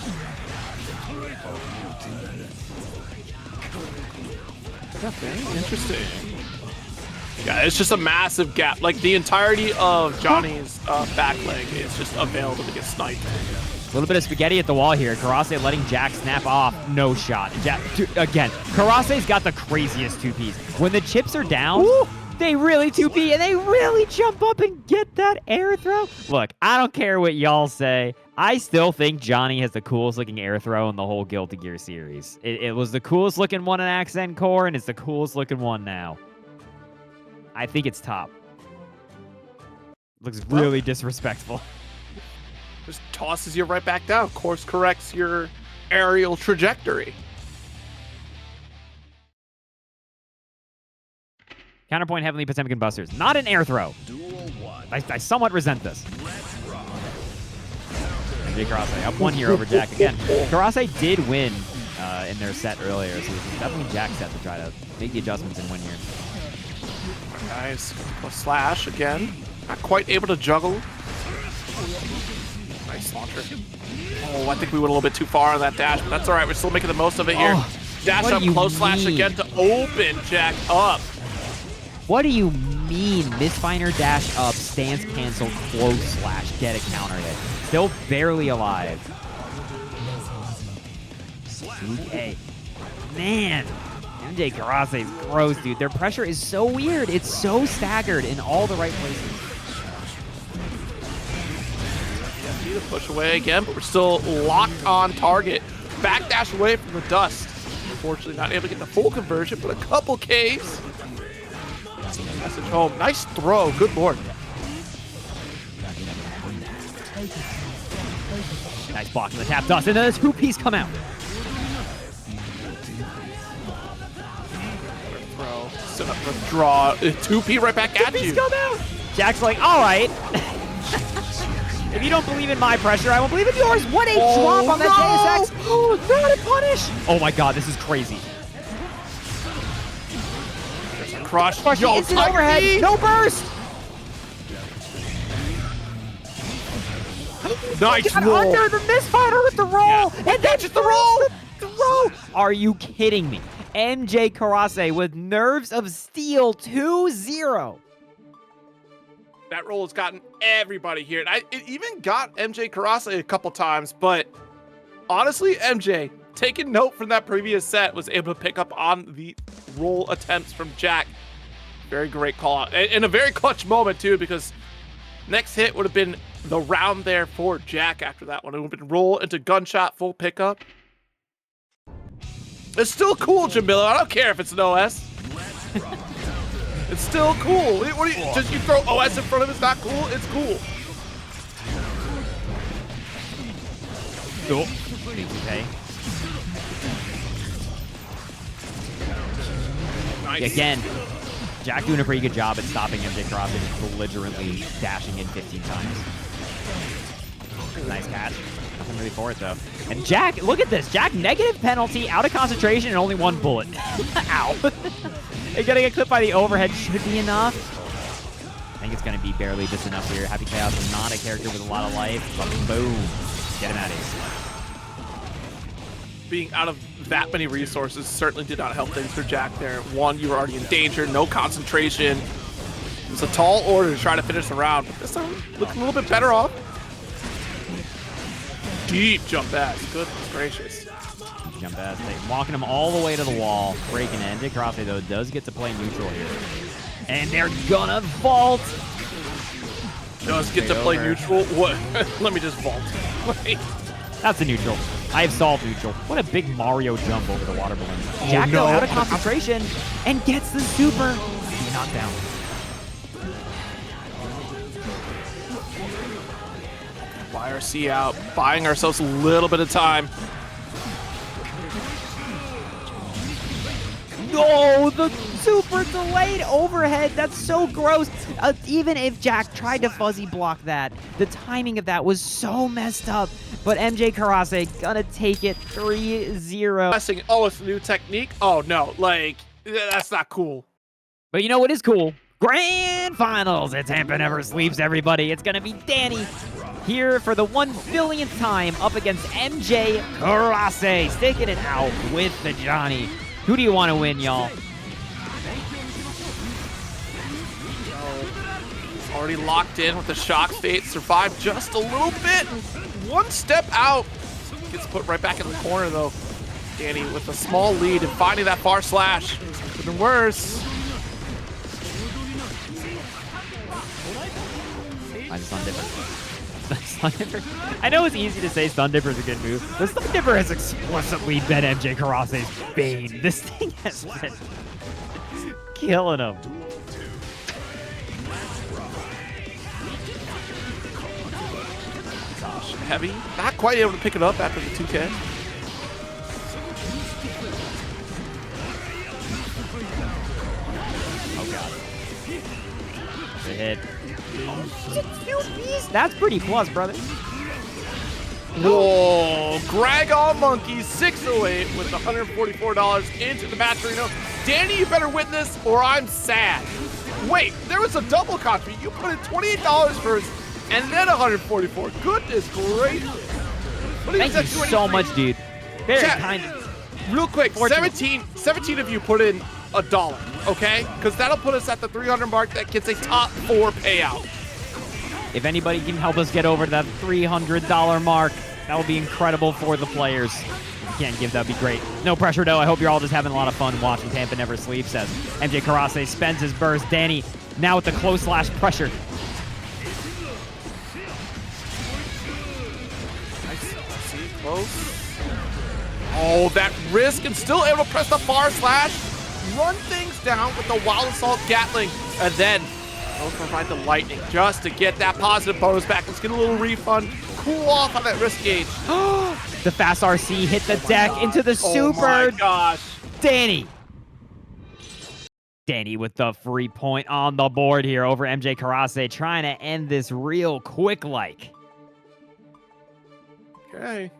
Okay, interesting. Yeah, it's just a massive gap. Like, the entirety of Johnny's back leg is just available to get sniped. A little bit of spaghetti at the wall here. Karase letting Jack snap off. No shot. Jack, again, Karase's got the craziest 2Ps. When the chips are down, they really 2P, and they really jump up and get that air throw. Look, I don't care what y'all say. I still think Johnny has the coolest looking air throw in the whole Guilty Gear series. It was the coolest looking one in Accent Core, and it's the coolest looking one now. I think it's top. Looks really disrespectful. Just tosses you right back down. Course corrects your aerial trajectory. Counterpoint Heavenly Potemkin Busters. Not an air throw. I somewhat resent this. MjKurase up 1 here over Jack again. Karase did win in their set earlier, so it's definitely Jack's set to try to make the adjustments and win here. Nice. Slash again. Not quite able to juggle. Nice launcher. Oh, I think we went a little bit too far on that dash, but that's all right. We're still making the most of it here. Oh, dash up, close slash again to open Jack up. What do you mean? Misfiner dash up, stance cancel, close slash, get a counter hit. Still barely alive. Okay. Man. MjKurase is gross, dude. Their pressure is so weird. It's so staggered in all the right places. Yeah, need to push away again, but we're still locked on target. Backdash away from the dust. Unfortunately, not able to get the full conversion, but a couple Ks. Message home. Nice throw. Good lord. Nice block in the tap dust, and then the 2Ps come out. Set up a draw. 2P right back at you. Come out. Jack's like, all right. If you don't believe in my pressure, I won't believe in yours. What a drop on that Deus Ex. Oh, not a punish. finish? Oh my god, this is crazy. Crush. Crushing Yo, instant Tiger overhead. knee. No burst. Nice Got roll. under the misfire with the roll. Yeah. And then Just the roll. The roll. Are you kidding me? MjKurase with nerves of steel 2-0. That roll has gotten everybody here. And it even got MjKurase a couple times, but honestly, MJ, taking note from that previous set, was able to pick up on the roll attempts from Jack. Very great call out. And a very clutch moment, too, because next hit would have been the round there for Jack after that one. It would have been roll into gunshot, full pickup. It's still cool, Jamila. I don't care if it's an OS. It's still cool. What do you, just you throw OS in front of it's not cool? It's cool. Cool. Okay. Nice. Again, Jack doing a pretty good job at stopping MjKurase just belligerently dashing in 15 times. Nice catch. Nothing really for it, though. And Jack, look at this. Jack, negative penalty, out of concentration, and only one bullet. Ow. They're going to get clipped by the overhead. Should be enough. I think it's going to be barely just enough here. Happy Chaos is not a character with a lot of life. But boom. Get him out of here. Being out of that many resources certainly did not help things for Jack there. One, you were already in danger, no concentration. It was a tall order to try to finish the round, but this time looking a little bit better off. Deep jump ass, goodness gracious. Jump ass, walking him all the way to the wall, breaking it. MjKurase, though, does get to play neutral here. And they're gonna vault. Does get to play neutral? What? Let me just vault. Wait. That's a neutral. I have solved neutral. What a big Mario jump over the water balloon. Oh, Jack, no. though, out of concentration and gets the super knockdown. YRC out, buying ourselves a little bit of time. No, the super delayed overhead. That's so gross. Even if Jack tried to fuzzy block that, the timing of that was so messed up. But MjKurase gonna take it 3-0. Oh, it's a new technique? Oh, no. Like, that's not cool. But you know what is cool? Grand Finals. It's TampaNeverSleeps, everybody. It's gonna be Dany here for the 1 billionth time up against MjKurase, sticking it out with the Johnny. Who do you want to win, y'all? Already locked in with the shock fate, survived just a little bit. One step out. Gets put right back in the corner, though. Dany with a small lead and finding that far slash. Could have been worse. I just Stun Dipper. Stun Dipper. I know it's easy to say Stun Dipper is a good move, but Stun Dipper has explicitly been MjKurase's bane. This thing has been killing him. Gosh, heavy. Not quite able to pick it up after the 2K. Oh god. The hit. That's pretty plus, brother. Whoa, Greg on Monkeys, 608 with $144 into the match arena. Dany, you better win this or I'm sad. Wait, there was a double contribute. You put in $28 first and then $144. Goodness gracious. Thank you so much, dude. Very Chat, kind. Real quick, 17 of you put in $1, okay? Because that'll put us at the 300 mark. That gets a top 4 payout. If anybody can help us get over that $300 mark, that would be incredible for the players. If you can't give, that'd be great. No pressure, though. I hope you're all just having a lot of fun watching TampaNeverSleeps as MjKurase spends his burst. Dany now with the close slash pressure. Nice. See, close. Oh, that risk and still able to press the far slash. Run things down with the Wild Assault Gatling. And then they'll provide the lightning just to get that positive bonus back. Let's get a little refund. Cool off on that risk gauge. The fast RC hit the deck into the super. Oh my gosh. Dany with the free point on the board here over MjKurase, trying to end this real quick like. Okay.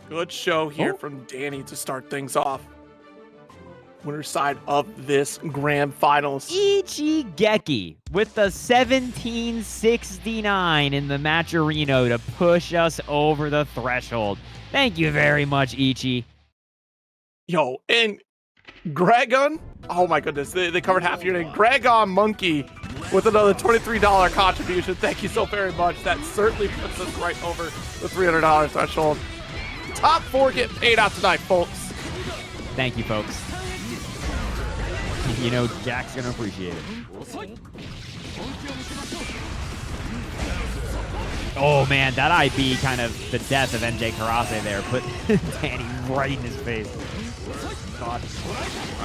Good show here from Dany to start things off. Winner side of this grand finals. Ichigeki with the 1769 in the Matcherino to push us over the threshold. Thank you very much, Ichi. Yo, and Gregon, oh my goodness, they covered half your name. Gregon Monkey with another $23 contribution. Thank you so very much. That certainly puts us right over the $300 threshold. Top 4 get paid out tonight, folks. Thank you, folks. You know, Jack's gonna appreciate it. Oh man, that IB kind of the death of MjKurase there put Dany right in his face. God. All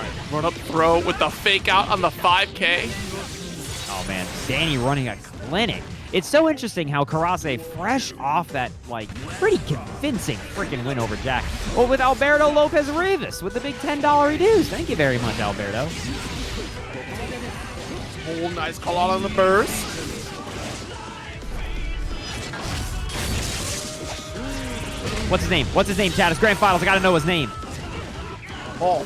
right, run up throw with the fake out on the 5K. Oh man, Dany running a clinic. It's so interesting how Kurase, fresh off that, like, pretty convincing freaking win over Jack. Well, with Alberto Lopez Rivas with the big $10 reduce. Thank you very much, Alberto. Oh, nice call out on the burst. What's his name? What's his name, chat? It's Grand Finals. I gotta know his name. Oh.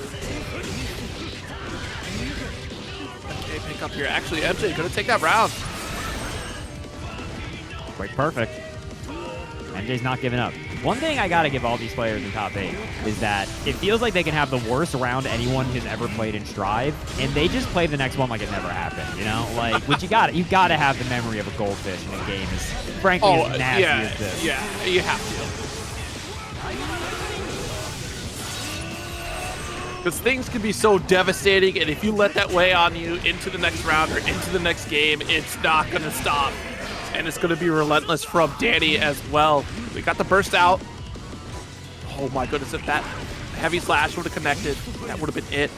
Okay, pick up here. Actually, MJ gonna take that round. Quick, perfect. MJ's not giving up. One thing I gotta give all these players in top 8 is that it feels like they can have the worst round anyone has ever played in Strive, and they just play the next one like it never happened, you know? Like, what you gotta have the memory of a goldfish in a game as frankly as nasty as this. Yeah, you have to. Because things can be so devastating, and if you let that weigh on you into the next round or into the next game, it's not gonna stop. And it's going to be relentless from Dany as well. We got the burst out. Oh my goodness, if that heavy slash would have connected, that would have been it.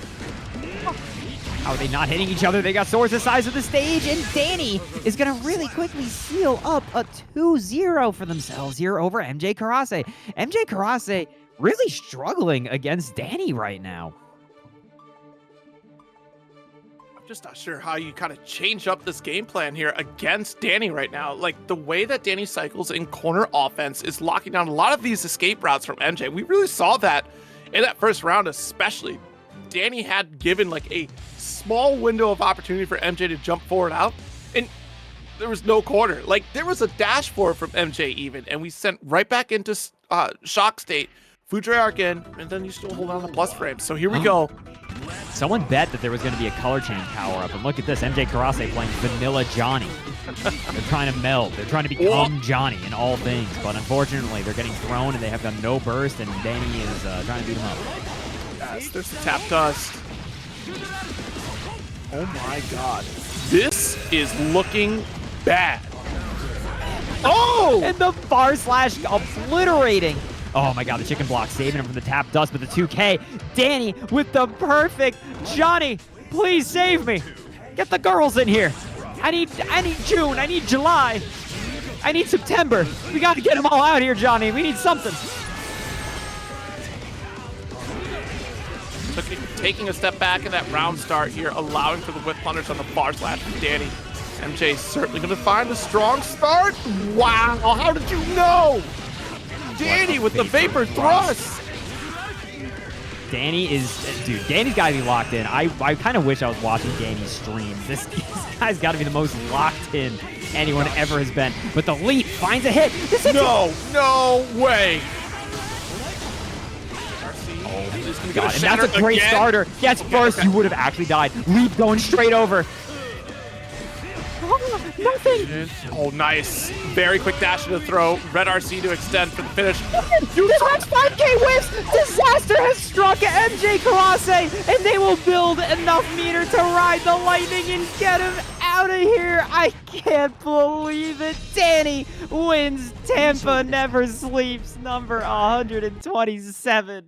How are they not hitting each other? They got swords the size of the stage, and Dany is going to really quickly seal up a 2-0 for themselves here over MjKurase. MjKurase really struggling against Dany right now. Just not sure how you kind of change up this game plan here against Dany right now. Like, the way that Dany cycles in corner offense is locking down a lot of these escape routes from MJ. We really saw that in that first round especially. Dany had given like a small window of opportunity for MJ to jump forward out, and there was no corner. Like, there was a dash forward from MJ even, and we sent right back into shock state. Fudre arc in, and then you still hold on the plus frame. So here we go. Someone bet that there was going to be a color change power-up, and look at this, MjKurase playing Vanilla Johnny. They're trying to meld. They're trying to become Johnny in all things, but unfortunately, they're getting thrown, and they have done no burst, and Dany is trying to beat them up. Yes, there's the tap dust. Oh my god. This is looking bad. Oh! And the bar slash obliterating. Oh my god, the chicken block saving him from the tap dust with the 2K. Dany with the perfect Johnny. Please save me. Get the girls in here. I need June. I need July. I need September. We got to get them all out here, Johnny. We need something. Taking a step back in that round start here, allowing for the whip punish on the bar slash from Dany. MJ certainly going to find a strong start. Wow, how did you know? Dany with the vapor thrust. Dany is, dude, Dany's got to be locked in. I kind of wish I was watching Dany's stream. This guy's got to be the most locked in anyone ever has been. But the leap finds a hit. No way. Oh, God, and that's a great starter. Yes, first you would have actually died. Leap going straight over. Oh, nothing. Oh, nice. Very quick dash to the throw. Red RC to extend for the finish. This one's 5K whiffs. Disaster has struck MjKurase, and they will build enough meter to ride the lightning and get him out of here. I can't believe it. Dany wins TampaNeverSleeps number 127.